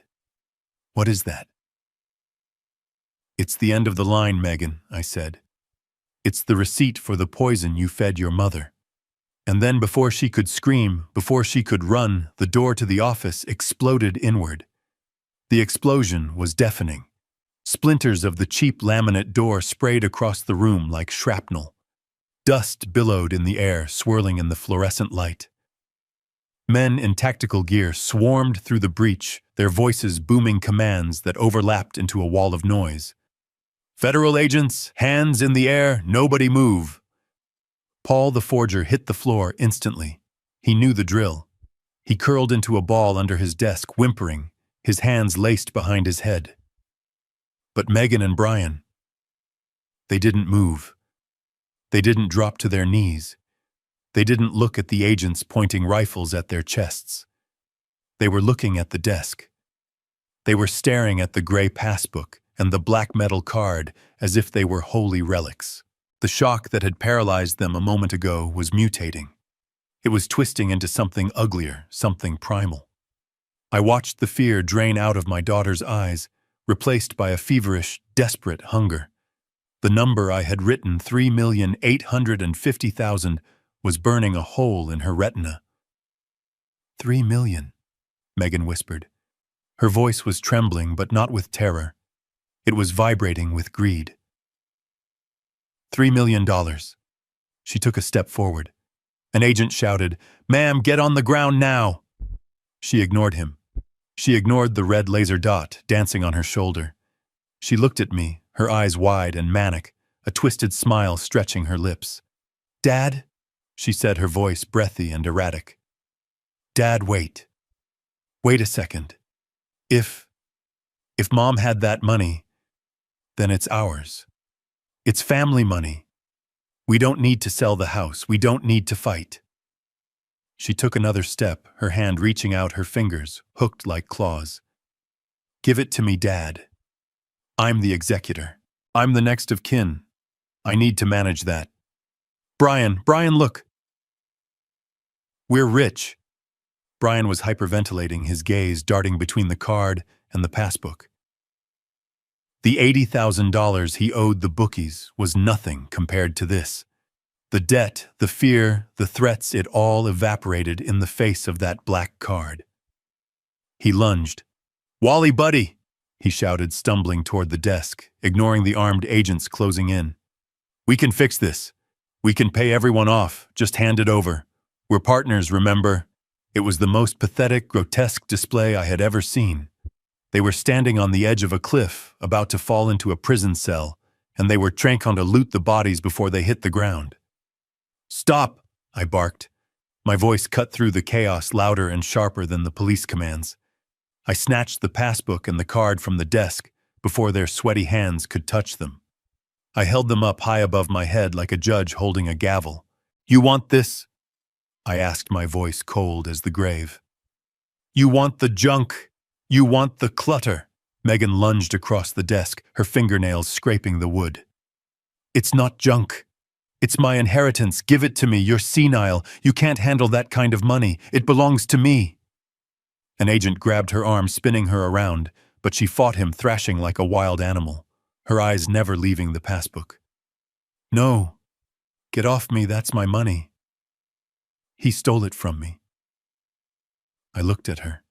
what is that? It's the end of the line, Megan, I said. It's the receipt for the poison you fed your mother. And then before she could scream, before she could run, the door to the office exploded inward. The explosion was deafening. Splinters of the cheap laminate door sprayed across the room like shrapnel. Dust billowed in the air, swirling in the fluorescent light. Men in tactical gear swarmed through the breach, their voices booming commands that overlapped into a wall of noise. Federal agents, hands in the air, nobody move. Paul the forger hit the floor instantly. He knew the drill. He curled into a ball under his desk, whimpering, his hands laced behind his head. But Megan and Brian, they didn't move. They didn't drop to their knees. They didn't look at the agents pointing rifles at their chests. They were looking at the desk. They were staring at the gray passbook and the black metal card as if they were holy relics. The shock that had paralyzed them a moment ago was mutating. It was twisting into something uglier, something primal. I watched the fear drain out of my daughter's eyes, replaced by a feverish, desperate hunger. The number I had written, 3,850,000, was burning a hole in her retina. 3 million, Megan whispered. Her voice was trembling, but not with terror. It was vibrating with greed. $3 million. She took a step forward. An agent shouted, "Ma'am, get on the ground now!" She ignored him. She ignored the red laser dot dancing on her shoulder. She looked at me, her eyes wide and manic, a twisted smile stretching her lips. "Dad," she said, her voice breathy and erratic. "Dad, wait. Wait a second. If Mom had that money, then it's ours. It's family money. We don't need to sell the house. We don't need to fight." She took another step, her hand reaching out, her fingers hooked like claws. "Give it to me, Dad. I'm the executor. I'm the next of kin. I need to manage that. Brian, look. We're rich." Brian was hyperventilating, his gaze darting between the card and the passbook. The $80,000 he owed the bookies was nothing compared to this. The debt, the fear, the threats, it all evaporated in the face of that black card. He lunged. "Wally, buddy!" he shouted, stumbling toward the desk, ignoring the armed agents closing in. "We can fix this. We can pay everyone off. Just hand it over. We're partners, remember?" It was the most pathetic, grotesque display I had ever seen. They were standing on the edge of a cliff, about to fall into a prison cell, and they were trying to loot the bodies before they hit the ground. "Stop!" I barked. My voice cut through the chaos, louder and sharper than the police commands. I snatched the passbook and the card from the desk before their sweaty hands could touch them. I held them up high above my head like a judge holding a gavel. "You want this?" I asked, my voice cold as the grave. "You want the junk? You want the clutter?" Megan lunged across the desk, her fingernails scraping the wood. "It's not junk. It's my inheritance. Give it to me. You're senile. You can't handle that kind of money. It belongs to me." An agent grabbed her arm, spinning her around, but she fought him, thrashing like a wild animal, her eyes never leaving the passbook. "No. Get off me. That's my money. He stole it from me." I looked at her.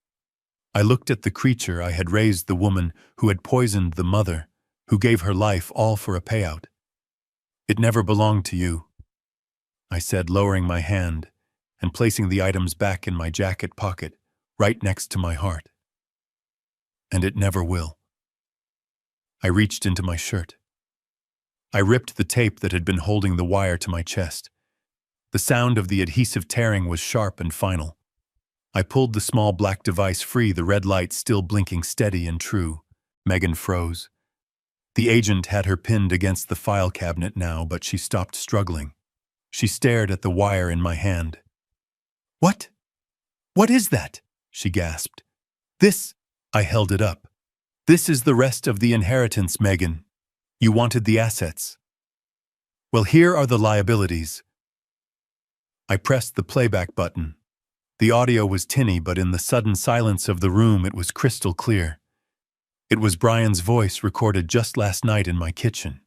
I looked at the creature I had raised, the woman who had poisoned the mother, who gave her life all for a payout. "It never belonged to you," I said, lowering my hand and placing the items back in my jacket pocket, right next to my heart. "And it never will." I reached into my shirt. I ripped the tape that had been holding the wire to my chest. The sound of the adhesive tearing was sharp and final. I pulled the small black device free, the red light still blinking steady and true. Megan froze. The agent had her pinned against the file cabinet now, but she stopped struggling. She stared at the wire in my hand. "What? What is that?" she gasped. "This," I held it up. "This is the rest of the inheritance, Megan. You wanted the assets. Well, here are the liabilities." I pressed the playback button. The audio was tinny, but in the sudden silence of the room it was crystal clear. It was Brian's voice, recorded just last night in my kitchen.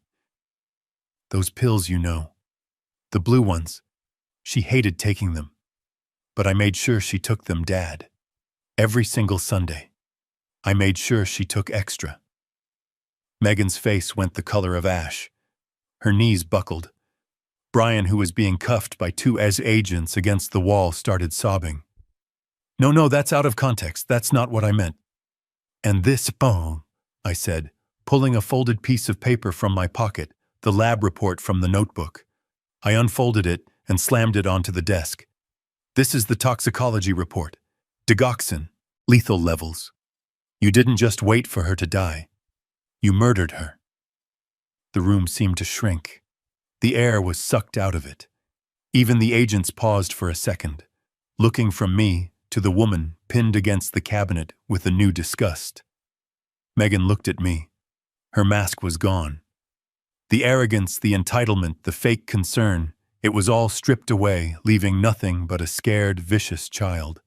"Those pills, you know. The blue ones. She hated taking them. But I made sure she took them, Dad. Every single Sunday. I made sure she took extra." Megan's face went the color of ash. Her knees buckled. Brian, who was being cuffed by two agents against the wall, started sobbing. No, that's out of context. That's not what I meant." "And this phone," I said, pulling a folded piece of paper from my pocket, the lab report from the notebook. I unfolded it and slammed it onto the desk. "This is the toxicology report. Digoxin, lethal levels. You didn't just wait for her to die. You murdered her." The room seemed to shrink. The air was sucked out of it. Even the agents paused for a second, looking from me to the woman pinned against the cabinet with a new disgust. Megan looked at me. Her mask was gone. The arrogance, the entitlement, the fake concern, it was all stripped away, leaving nothing but a scared, vicious child.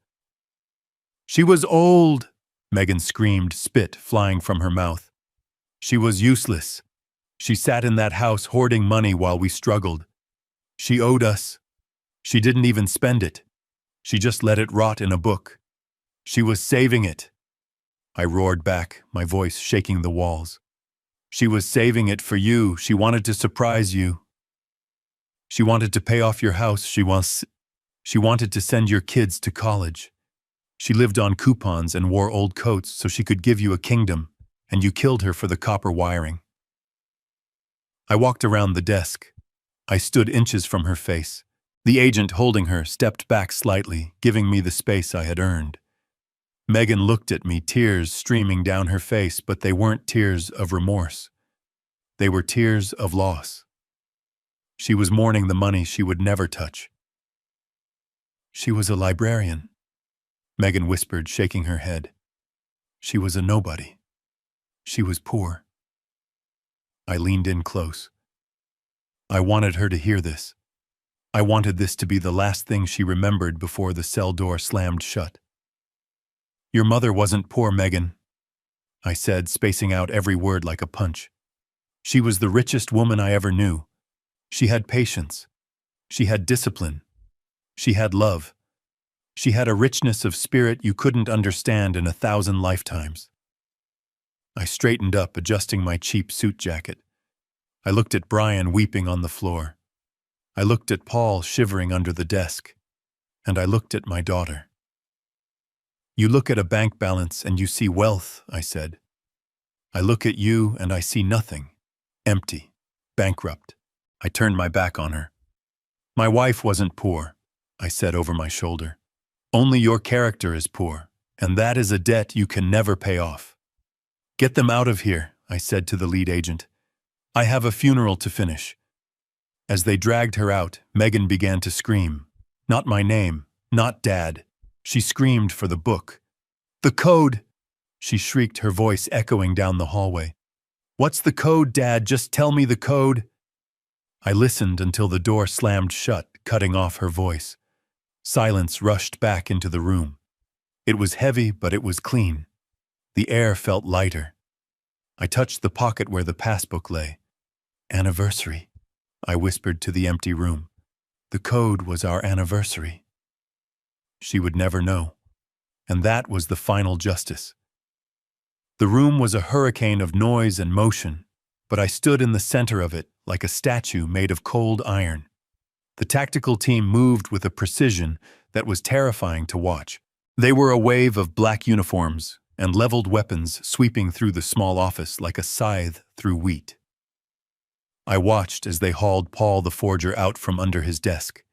"She was old," Megan screamed, spit flying from her mouth. "She was useless. She sat in that house hoarding money while we struggled. She owed us. She didn't even spend it. She just let it rot in a book. She was saving it." I roared back, my voice shaking the walls. "She was saving it for you. She wanted to surprise you. She wanted to pay off your house. She wanted to send your kids to college. She lived on coupons and wore old coats so she could give you a kingdom, and you killed her for the copper wiring." I walked around the desk. I stood inches from her face. The agent holding her stepped back slightly, giving me the space I had earned. Megan looked at me, tears streaming down her face, but they weren't tears of remorse. They were tears of loss. She was mourning the money she would never touch. "She was a librarian," Megan whispered, shaking her head. "She was a nobody. She was poor." I leaned in close. I wanted her to hear this. I wanted this to be the last thing she remembered before the cell door slammed shut. "Your mother wasn't poor, Megan," I said, spacing out every word like a punch. "She was the richest woman I ever knew. She had patience. She had discipline. She had love. She had a richness of spirit you couldn't understand in 1,000 lifetimes." I straightened up, adjusting my cheap suit jacket. I looked at Brian weeping on the floor. I looked at Paul shivering under the desk. And I looked at my daughter. "You look at a bank balance and you see wealth," I said. "I look at you and I see nothing. Empty. Bankrupt." I turned my back on her. "My wife wasn't poor," I said over my shoulder. "Only your character is poor, and that is a debt you can never pay off." "Get them out of here," I said to the lead agent. "I have a funeral to finish." As they dragged her out, Megan began to scream. Not my name, not Dad. She screamed for the book. "The code!" she shrieked, her voice echoing down the hallway. "What's the code, Dad? Just tell me the code." I listened until the door slammed shut, cutting off her voice. Silence rushed back into the room. It was heavy, but it was clean. The air felt lighter. I touched the pocket where the passbook lay. "Anniversary," I whispered to the empty room. "The code was our anniversary." She would never know. And that was the final justice. The room was a hurricane of noise and motion, but I stood in the center of it like a statue made of cold iron. The tactical team moved with a precision that was terrifying to watch. They were a wave of black uniforms and leveled weapons sweeping through the small office like a scythe through wheat. I watched as they hauled Paul the forger out from under his desk.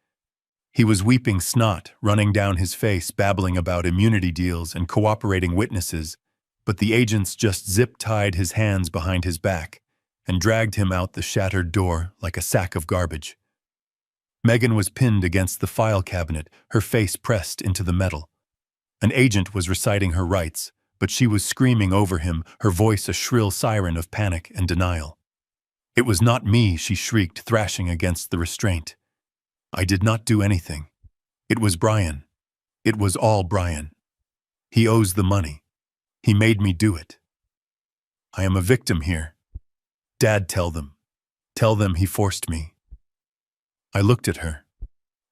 He was weeping snot running down his face, babbling about immunity deals and cooperating witnesses, but the agents just zip-tied his hands behind his back and dragged him out the shattered door like a sack of garbage. Megan was pinned against the file cabinet, her face pressed into the metal. An agent was reciting her rights, but she was screaming over him, her voice a shrill siren of panic and denial. "It was not me," she shrieked, thrashing against the restraint. "I did not do anything. It was Brian. It was all Brian. He owes the money. He made me do it. I am a victim here. Dad, tell them. Tell them he forced me." I looked at her.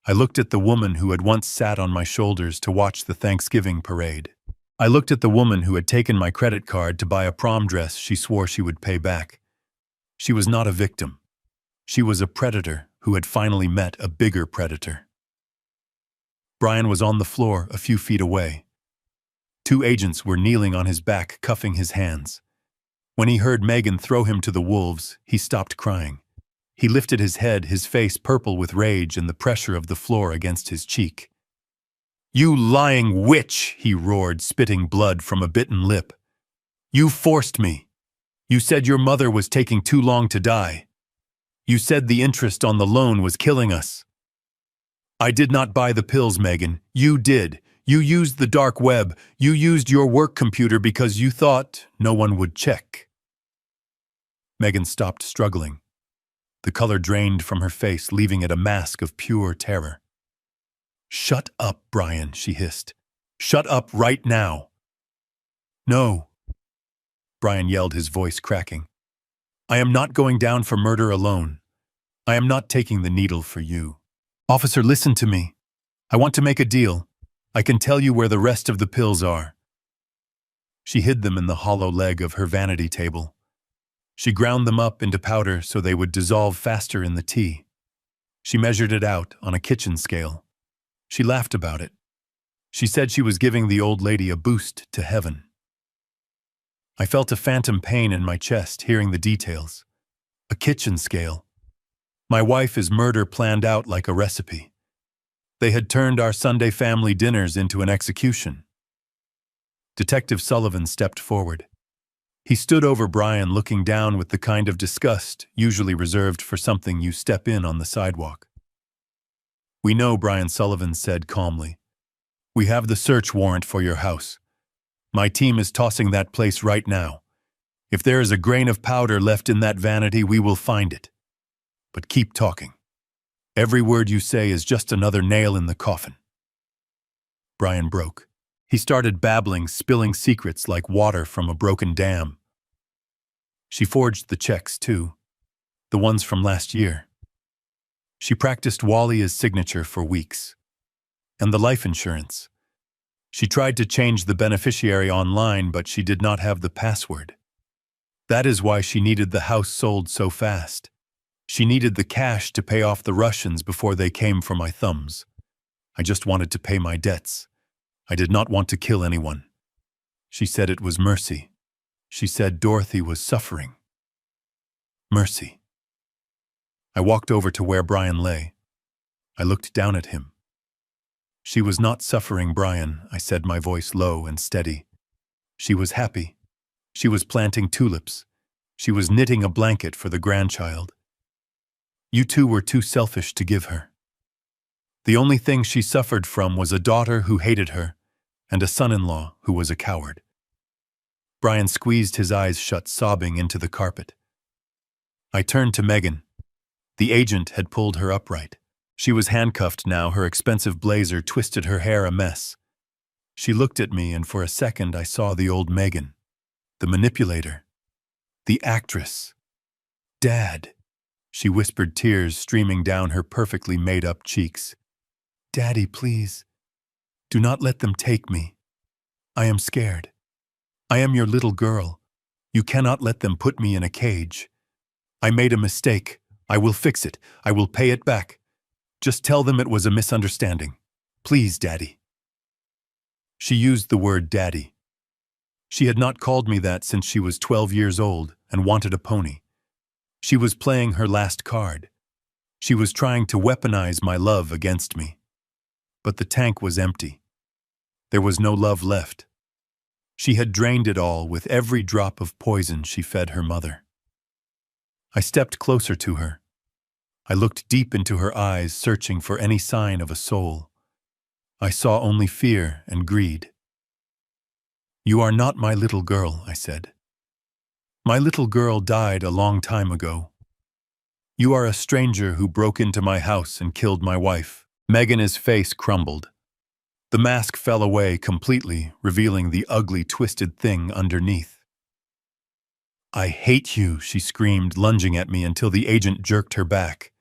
I looked at the woman who had once sat on my shoulders to watch the Thanksgiving parade. I looked at the woman who had taken my credit card to buy a prom dress she swore she would pay back. She was not a victim. She was a predator who had finally met a bigger predator. Brian was on the floor a few feet away. 2 agents were kneeling on his back, cuffing his hands. When he heard Megan throw him to the wolves, he stopped crying. He lifted his head, his face purple with rage and the pressure of the floor against his cheek. "You lying witch!" he roared, spitting blood from a bitten lip. You forced me. You said your mother was taking too long to die. You said the interest on the loan was killing us. I did not buy the pills, Megan. You did. You used the dark web. You used your work computer because you thought no one would check. Megan stopped struggling. The color drained from her face, leaving it a mask of pure terror. Shut up, Brian, she hissed. Shut up right now. No, Brian yelled, his voice cracking. I am not going down for murder alone. I am not taking the needle for you. Officer, listen to me. I want to make a deal. I can tell you where the rest of the pills are. She hid them in the hollow leg of her vanity table. She ground them up into powder so they would dissolve faster in the tea. She measured it out on a kitchen scale. She laughed about it. She said she was giving the old lady a boost to heaven. I felt a phantom pain in my chest hearing the details. A kitchen scale. My wife is murder planned out like a recipe. They had turned our Sunday family dinners into an execution. Detective Sullivan stepped forward. He stood over Brian, looking down with the kind of disgust usually reserved for something you step in on the sidewalk. We know, Brian Sullivan said calmly. We have the search warrant for your house. My team is tossing that place right now. If there is a grain of powder left in that vanity, we will find it. But keep talking. Every word you say is just another nail in the coffin. Brian broke. He started babbling, spilling secrets like water from a broken dam. She forged the checks, too. The ones from last year. She practiced Wallia's signature for weeks. And the life insurance. She tried to change the beneficiary online, but she did not have the password. That is why she needed the house sold so fast. She needed the cash to pay off the Russians before they came for my thumbs. I just wanted to pay my debts. I did not want to kill anyone. She said it was mercy. She said Dorothy was suffering. Mercy. I walked over to where Brian lay. I looked down at him. She was not suffering, Brian, I said, my voice low and steady. She was happy. She was planting tulips. She was knitting a blanket for the grandchild. You two were too selfish to give her. The only thing she suffered from was a daughter who hated her and a son-in-law who was a coward. Brian squeezed his eyes shut, sobbing into the carpet. I turned to Megan. The agent had pulled her upright. She was handcuffed now, her expensive blazer twisted, her hair a mess. She looked at me, and for a second I saw the old Megan, the manipulator, the actress. Dad, she whispered, tears streaming down her perfectly made-up cheeks. Daddy, please, do not let them take me. I am scared. I am your little girl. You cannot let them put me in a cage. I made a mistake. I will fix it. I will pay it back. Just tell them it was a misunderstanding. Please, Daddy. She used the word daddy. She had not called me that since she was 12 years old and wanted a pony. She was playing her last card. She was trying to weaponize my love against me. But the tank was empty. There was no love left. She had drained it all with every drop of poison she fed her mother. I stepped closer to her. I looked deep into her eyes, searching for any sign of a soul. I saw only fear and greed. You are not my little girl, I said. My little girl died a long time ago. You are a stranger who broke into my house and killed my wife. Megan's face crumbled. The mask fell away completely, revealing the ugly, twisted thing underneath. I hate you, she screamed, lunging at me until the agent jerked her back.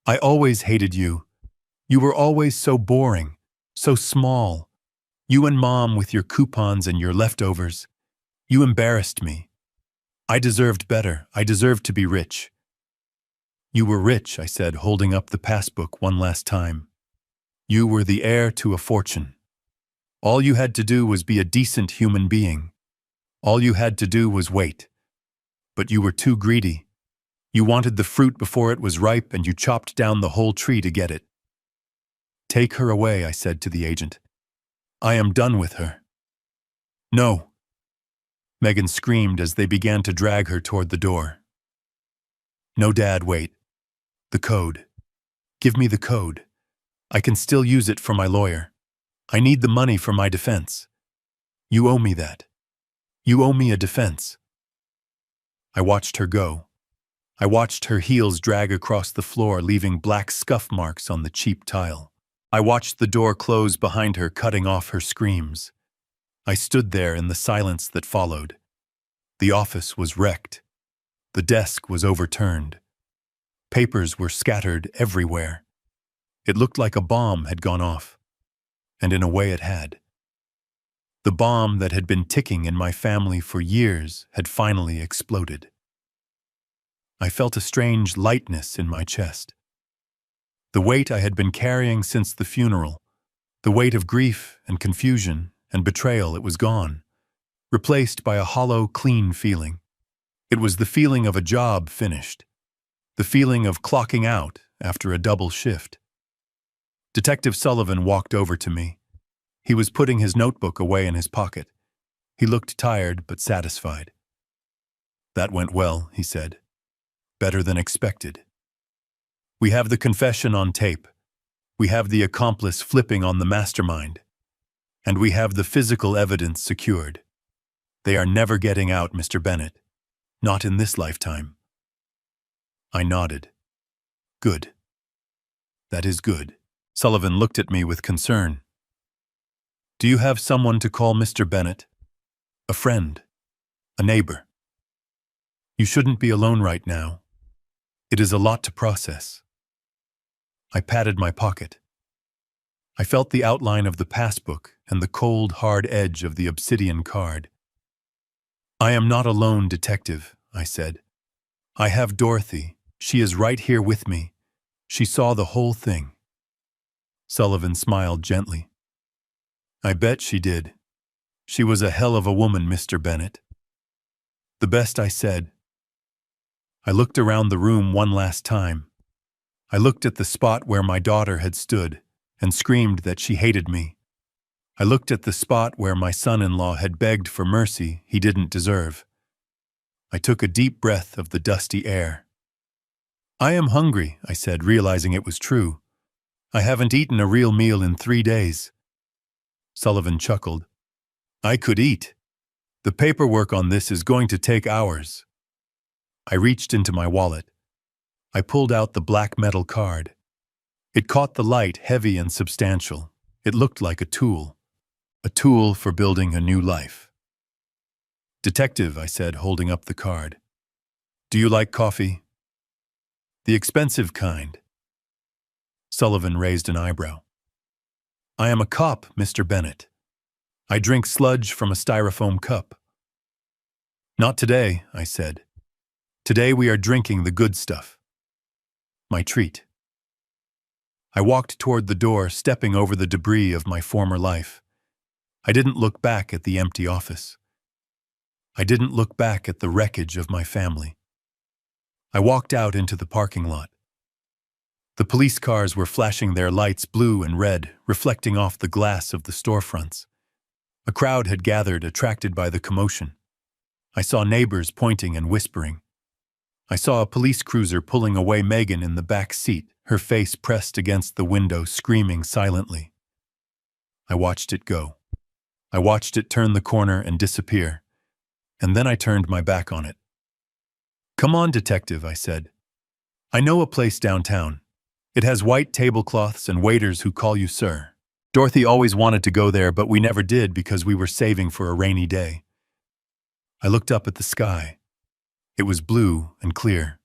I always hated you. You were always so boring, so small. You and Mom with your coupons and your leftovers. You embarrassed me. I deserved better. I deserved to be rich. You were rich, I said, holding up the passbook one last time. You were the heir to a fortune. All you had to do was be a decent human being. All you had to do was wait. But you were too greedy. You wanted the fruit before it was ripe, and you chopped down the whole tree to get it. Take her away, I said to the agent. I am done with her. No. Megan screamed as they began to drag her toward the door. No, Dad, wait. The code. Give me the code. I can still use it for my lawyer. I need the money for my defense. You owe me that. You owe me a defense. I watched her go. I watched her heels drag across the floor, leaving black scuff marks on the cheap tile. I watched the door close behind her, cutting off her screams. I stood there in the silence that followed. The office was wrecked. The desk was overturned. Papers were scattered everywhere. It looked like a bomb had gone off. And in a way it had. The bomb that had been ticking in my family for years had finally exploded. I felt a strange lightness in my chest. The weight I had been carrying since the funeral, the weight of grief and confusion and betrayal, it was gone, replaced by a hollow, clean feeling. It was the feeling of a job finished, the feeling of clocking out after a double shift. Detective Sullivan walked over to me. He was putting his notebook away in his pocket. He looked tired but satisfied. "That went well," he said. "Better than expected. We have the confession on tape. We have the accomplice flipping on the mastermind. And we have the physical evidence secured. They are never getting out, Mr. Bennett. Not in this lifetime." I nodded. "Good. That is good." Sullivan looked at me with concern. "Do you have someone to call Mr. Bennett? A friend? A neighbor? You shouldn't be alone right now. It is a lot to process." I patted my pocket. I felt the outline of the passbook and the cold, hard edge of the obsidian card. "I am not alone, Detective," I said. "I have Dorothy. She is right here with me. She saw the whole thing." Sullivan smiled gently. "I bet she did. She was a hell of a woman, Mr. Bennett." "The best," I said. I looked around the room one last time. I looked at the spot where my daughter had stood and screamed that she hated me. I looked at the spot where my son-in-law had begged for mercy he didn't deserve. I took a deep breath of the dusty air. "I am hungry," I said, realizing it was true. "I haven't eaten a real meal in 3 days." Sullivan chuckled. "I could eat. The paperwork on this is going to take hours." I reached into my wallet. I pulled out the black metal card. It caught the light, heavy and substantial. It looked like a tool for building a new life. "Detective," I said, holding up the card. "Do you like coffee? The expensive kind?" Sullivan raised an eyebrow. "I am a cop, Mr. Bennett. I drink sludge from a styrofoam cup." "Not today," I said. "Today we are drinking the good stuff. My treat." I walked toward the door, stepping over the debris of my former life. I didn't look back at the empty office. I didn't look back at the wreckage of my family. I walked out into the parking lot. The police cars were flashing their lights blue and red, reflecting off the glass of the storefronts. A crowd had gathered, attracted by the commotion. I saw neighbors pointing and whispering. I saw a police cruiser pulling away Megan in the back seat, her face pressed against the window, screaming silently. I watched it go. I watched it turn the corner and disappear, and then I turned my back on it. "Come on, Detective," I said. "I know a place downtown. It has white tablecloths and waiters who call you sir. Dorothy always wanted to go there, but we never did because we were saving for a rainy day." I looked up at the sky. It was blue and clear.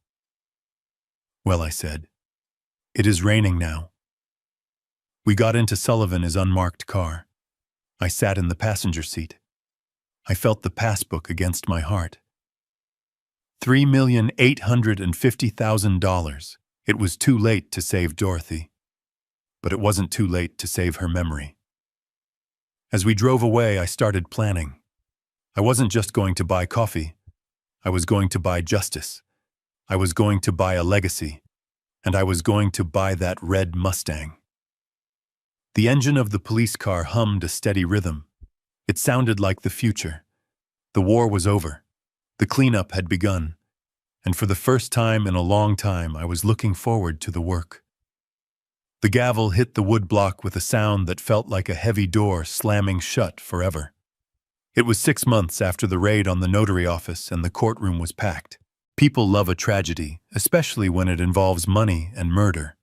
"Well," I said, "it is raining now." We got into Sullivan's unmarked car. I sat in the passenger seat. I felt the passbook against my heart. $3,850,000. It was too late to save Dorothy. But it wasn't too late to save her memory. As we drove away, I started planning. I wasn't just going to buy coffee. I was going to buy justice. I was going to buy a legacy. And I was going to buy that red Mustang. The engine of the police car hummed a steady rhythm. It sounded like the future. The war was over. The cleanup had begun. And for the first time in a long time, I was looking forward to the work. The gavel hit the wood block with a sound that felt like a heavy door slamming shut forever. It was 6 months after the raid on the notary office, and the courtroom was packed. People love a tragedy, especially when it involves money and murder.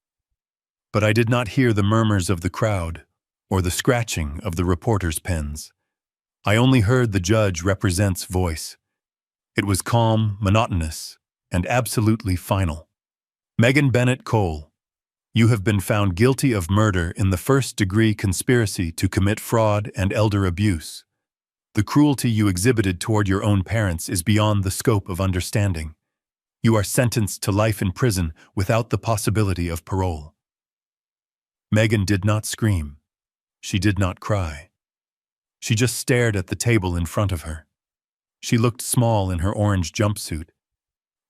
But I did not hear the murmurs of the crowd or the scratching of the reporters' pens. I only heard the judge represent's voice. It was calm, monotonous, and absolutely final. Megan Bennett Cole, you have been found guilty of murder in the first-degree conspiracy to commit fraud and elder abuse. The cruelty you exhibited toward your own parents is beyond the scope of understanding. You are sentenced to life in prison without the possibility of parole. Megan did not scream. She did not cry. She just stared at the table in front of her. She looked small in her orange jumpsuit.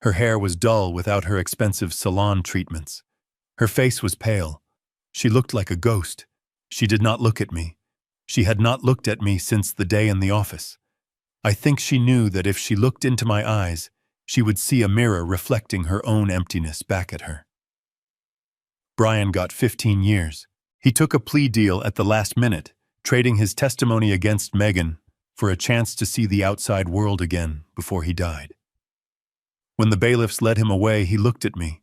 Her hair was dull without her expensive salon treatments. Her face was pale. She looked like a ghost. She did not look at me. She had not looked at me since the day in the office. I think she knew that if she looked into my eyes, she would see a mirror reflecting her own emptiness back at her. Brian got 15 years. He took a plea deal at the last minute, trading his testimony against Megan for a chance to see the outside world again before he died. When the bailiffs led him away, he looked at me.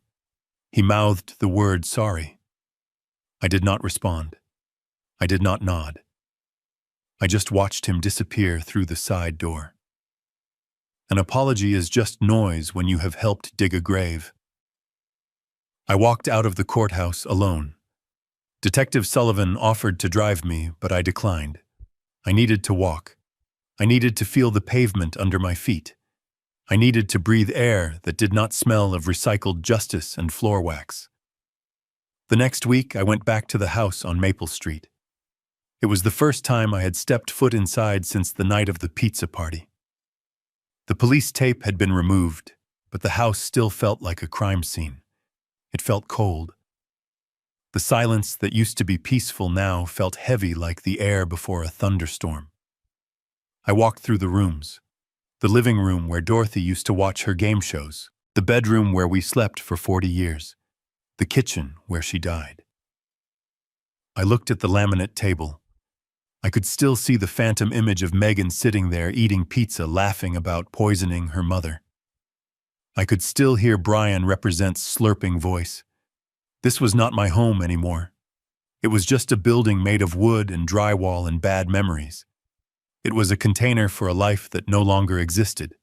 He mouthed the word sorry. I did not respond. I did not nod. I just watched him disappear through the side door. An apology is just noise when you have helped dig a grave. I walked out of the courthouse alone. Detective Sullivan offered to drive me, but I declined. I needed to walk. I needed to feel the pavement under my feet. I needed to breathe air that did not smell of recycled justice and floor wax. The next week, I went back to the house on Maple Street. It was the first time I had stepped foot inside since the night of the pizza party. The police tape had been removed, but the house still felt like a crime scene. It felt cold. The silence that used to be peaceful now felt heavy like the air before a thunderstorm. I walked through the rooms. The living room where Dorothy used to watch her game shows. The bedroom where we slept for 40 years. The kitchen where she died. I looked at the laminate table. I could still see the phantom image of Megan sitting there eating pizza, laughing about poisoning her mother. I could still hear Brian represent's slurping voice. This was not my home anymore. It was just a building made of wood and drywall and bad memories. It was a container for a life that no longer existed.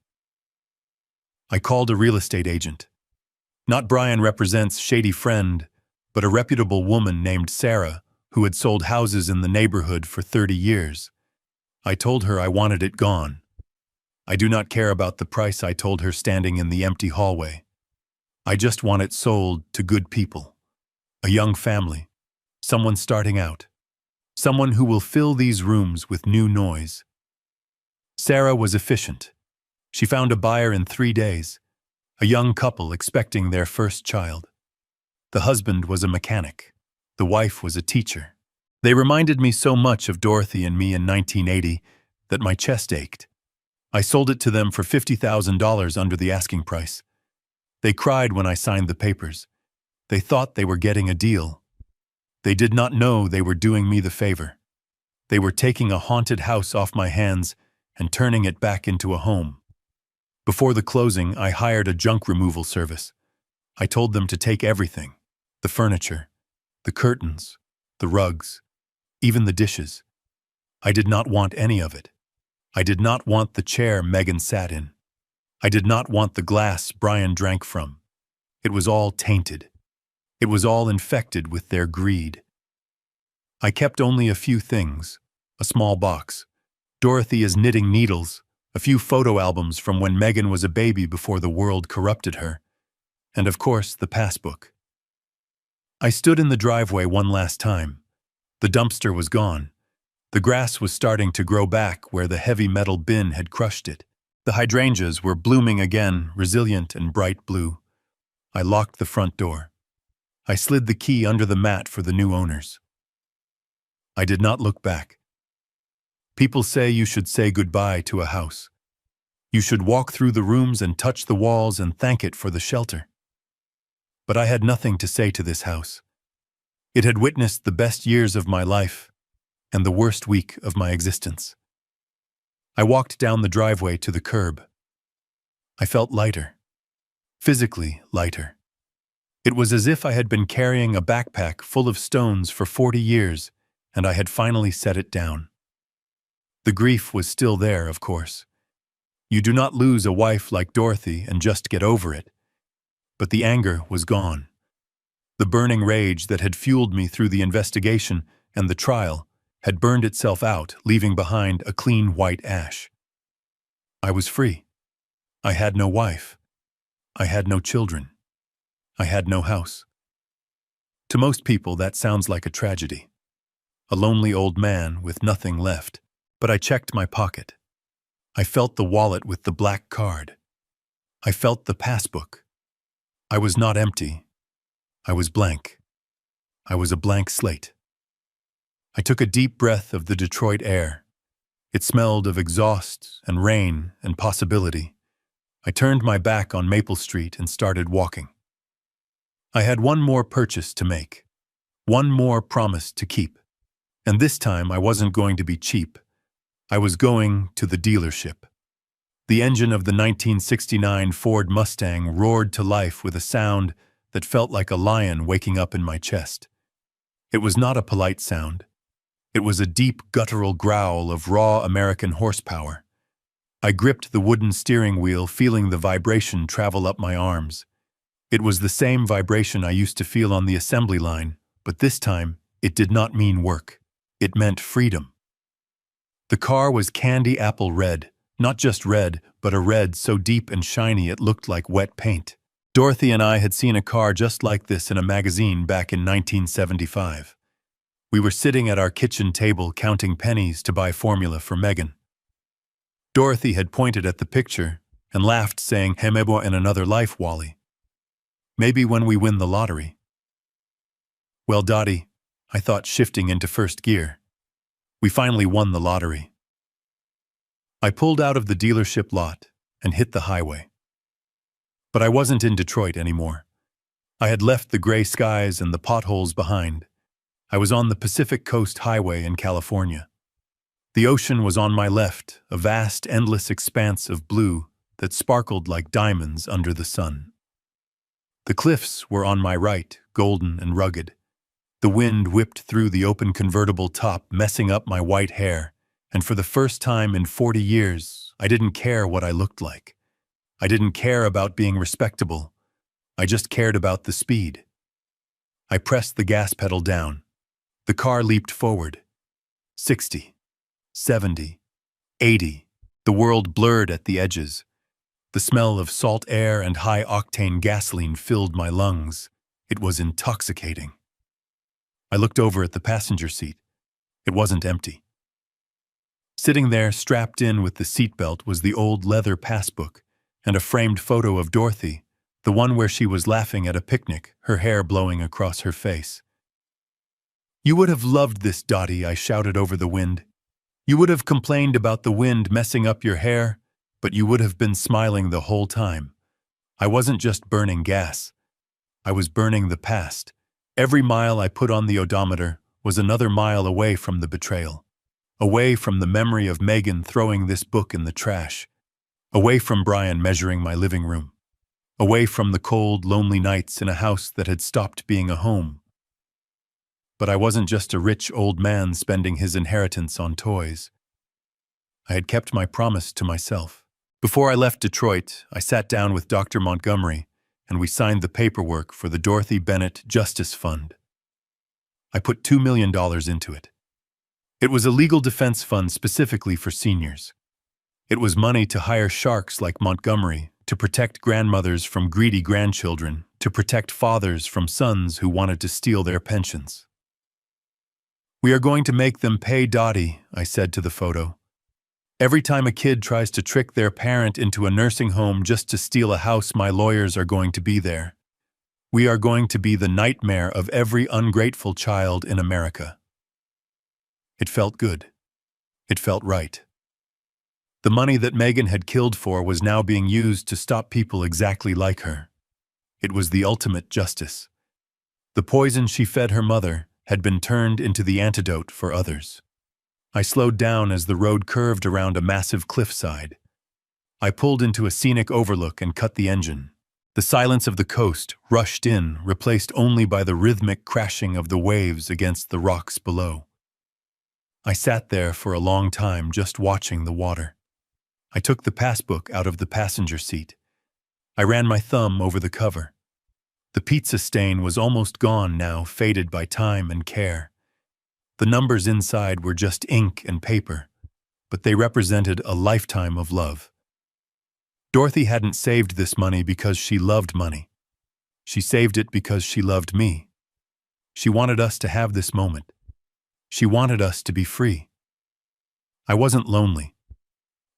I called a real estate agent. Not Brian represent's shady friend, but a reputable woman named Sarah, who had sold houses in the neighborhood for 30 years. I told her I wanted it gone. I do not care about the price, I told her standing in the empty hallway. I just want it sold to good people. A young family. Someone starting out. Someone who will fill these rooms with new noise. Sarah was efficient. She found a buyer in 3 days. A young couple expecting their first child. The husband was a mechanic. The wife was a teacher. They reminded me so much of Dorothy and me in 1980 that my chest ached. I sold it to them for $50,000 under the asking price. They cried when I signed the papers. They thought they were getting a deal. They did not know they were doing me the favor. They were taking a haunted house off my hands and turning it back into a home. Before the closing, I hired a junk removal service. I told them to take everything, the furniture, the curtains, the rugs, even the dishes. I did not want any of it. I did not want the chair Megan sat in. I did not want the glass Brian drank from. It was all tainted. It was all infected with their greed. I kept only a few things, a small box. Dorothy is knitting needles, a few photo albums from when Megan was a baby before the world corrupted her, and of course the passbook. I stood in the driveway one last time. The dumpster was gone. The grass was starting to grow back where the heavy metal bin had crushed it. The hydrangeas were blooming again, resilient and bright blue. I locked the front door. I slid the key under the mat for the new owners. I did not look back. People say you should say goodbye to a house. You should walk through the rooms and touch the walls and thank it for the shelter. But I had nothing to say to this house. It had witnessed the best years of my life and the worst week of my existence. I walked down the driveway to the curb. I felt lighter, physically lighter. It was as if I had been carrying a backpack full of stones for 40 years, and I had finally set it down. The grief was still there, of course. You do not lose a wife like Dorothy and just get over it. But the anger was gone. The burning rage that had fueled me through the investigation and the trial had burned itself out, leaving behind a clean white ash. I was free. I had no wife. I had no children. I had no house. To most people, that sounds like a tragedy. A lonely old man with nothing left. But I checked my pocket. I felt the wallet with the black card. I felt the passbook. I was not empty. I was blank. I was a blank slate. I took a deep breath of the Detroit air. It smelled of exhaust and rain and possibility. I turned my back on Maple Street and started walking. I had one more purchase to make, one more promise to keep. And this time I wasn't going to be cheap. I was going to the dealership. The engine of the 1969 Ford Mustang roared to life with a sound that felt like a lion waking up in my chest. It was not a polite sound. It was a deep, guttural growl of raw American horsepower. I gripped the wooden steering wheel, feeling the vibration travel up my arms. It was the same vibration I used to feel on the assembly line, but this time it did not mean work. It meant freedom. The car was candy apple red, not just red, but a red so deep and shiny it looked like wet paint. Dorothy and I had seen a car just like this in a magazine back in 1975. We were sitting at our kitchen table counting pennies to buy formula for Megan. Dorothy had pointed at the picture and laughed, saying, "Hey, maybe in another life, Wally. Maybe when we win the lottery." Well, Dottie, I thought, shifting into first gear. We finally won the lottery. I pulled out of the dealership lot and hit the highway. But I wasn't in Detroit anymore. I had left the gray skies and the potholes behind. I was on the Pacific Coast Highway in California. The ocean was on my left, a vast, endless expanse of blue that sparkled like diamonds under the sun. The cliffs were on my right, golden and rugged. The wind whipped through the open convertible top, messing up my white hair, and for the first time in 40 years, I didn't care what I looked like. I didn't care about being respectable. I just cared about the speed. I pressed the gas pedal down. The car leaped forward. 60, 70, 80. The world blurred at the edges. The smell of salt air and high-octane gasoline filled my lungs. It was intoxicating. I looked over at the passenger seat. It wasn't empty. Sitting there, strapped in with the seatbelt, was the old leather passbook and a framed photo of Dorothy, the one where she was laughing at a picnic, her hair blowing across her face. "You would have loved this, Dottie," I shouted over the wind. "You would have complained about the wind messing up your hair, but you would have been smiling the whole time. I wasn't just burning gas. I was burning the past. Every mile I put on the odometer was another mile away from the betrayal, away from the memory of Megan throwing this book in the trash, away from Brian measuring my living room, away from the cold, lonely nights in a house that had stopped being a home. But I wasn't just a rich old man spending his inheritance on toys. I had kept my promise to myself. Before I left Detroit, I sat down with Dr. Montgomery, and we signed the paperwork for the Dorothy Bennett Justice Fund. I put $2 million into it. It was a legal defense fund specifically for seniors. It was money to hire sharks like Montgomery, to protect grandmothers from greedy grandchildren, to protect fathers from sons who wanted to steal their pensions. "We are going to make them pay, Dottie," I said to the photo. "Every time a kid tries to trick their parent into a nursing home just to steal a house, my lawyers are going to be there. We are going to be the nightmare of every ungrateful child in America." It felt good. It felt right. The money that Megan had killed for was now being used to stop people exactly like her. It was the ultimate justice. The poison she fed her mother had been turned into the antidote for others. I slowed down as the road curved around a massive cliffside. I pulled into a scenic overlook and cut the engine. The silence of the coast rushed in, replaced only by the rhythmic crashing of the waves against the rocks below. I sat there for a long time just watching the water. I took the passbook out of the passenger seat. I ran my thumb over the cover. The pizza stain was almost gone now, faded by time and care. The numbers inside were just ink and paper, but they represented a lifetime of love. Dorothy hadn't saved this money because she loved money. She saved it because she loved me. She wanted us to have this moment. She wanted us to be free. I wasn't lonely.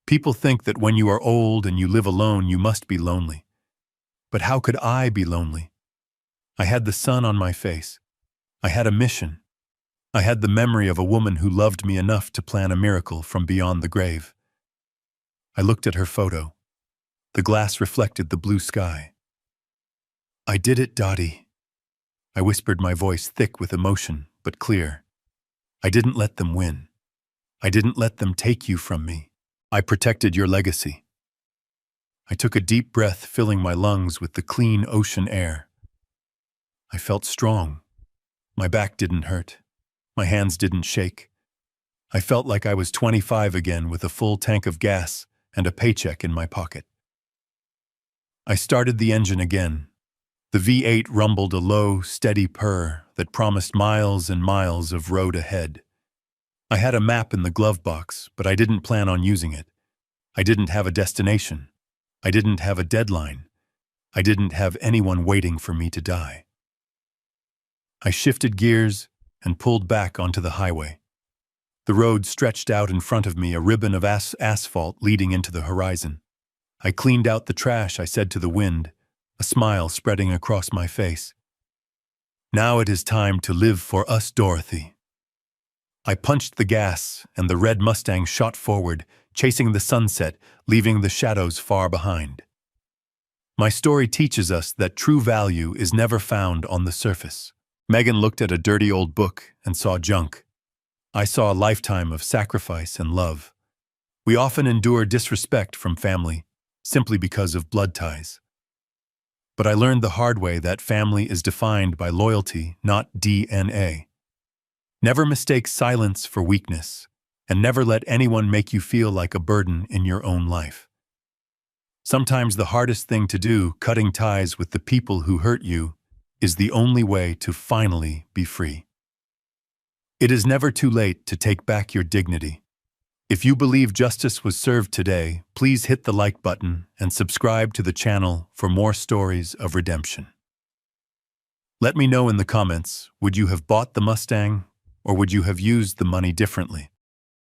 People think that when you are old and you live alone, you must be lonely. But how could I be lonely? I had the sun on my face. I had a mission. I had the memory of a woman who loved me enough to plan a miracle from beyond the grave. I looked at her photo. The glass reflected the blue sky. "I did it, Dottie." I whispered, my voice thick with emotion, but clear. "I didn't let them win. I didn't let them take you from me. I protected your legacy." I took a deep breath, filling my lungs with the clean ocean air. I felt strong. My back didn't hurt. My hands didn't shake. I felt like I was 25 again, with a full tank of gas and a paycheck in my pocket. I started the engine again. The V8 rumbled a low, steady purr that promised miles and miles of road ahead. I had a map in the glove box, but I didn't plan on using it. I didn't have a destination. I didn't have a deadline. I didn't have anyone waiting for me to die. I shifted gears and pulled back onto the highway. The road stretched out in front of me, a ribbon of asphalt leading into the horizon. I cleaned out the trash, I said to the wind, a smile spreading across my face. "Now it is time to live for us, Dorothy." I punched the gas, and the red Mustang shot forward, chasing the sunset, leaving the shadows far behind. My story teaches us that true value is never found on the surface. Megan looked at a dirty old book and saw junk. I saw a lifetime of sacrifice and love. We often endure disrespect from family, simply because of blood ties. But I learned the hard way that family is defined by loyalty, not DNA. Never mistake silence for weakness, and never let anyone make you feel like a burden in your own life. Sometimes the hardest thing to do, cutting ties with the people who hurt you, is the only way to finally be free. It is never too late to take back your dignity. If you believe justice was served today, please hit the like button and subscribe to the channel for more stories of redemption. Let me know in the comments, would you have bought the Mustang, or would you have used the money differently?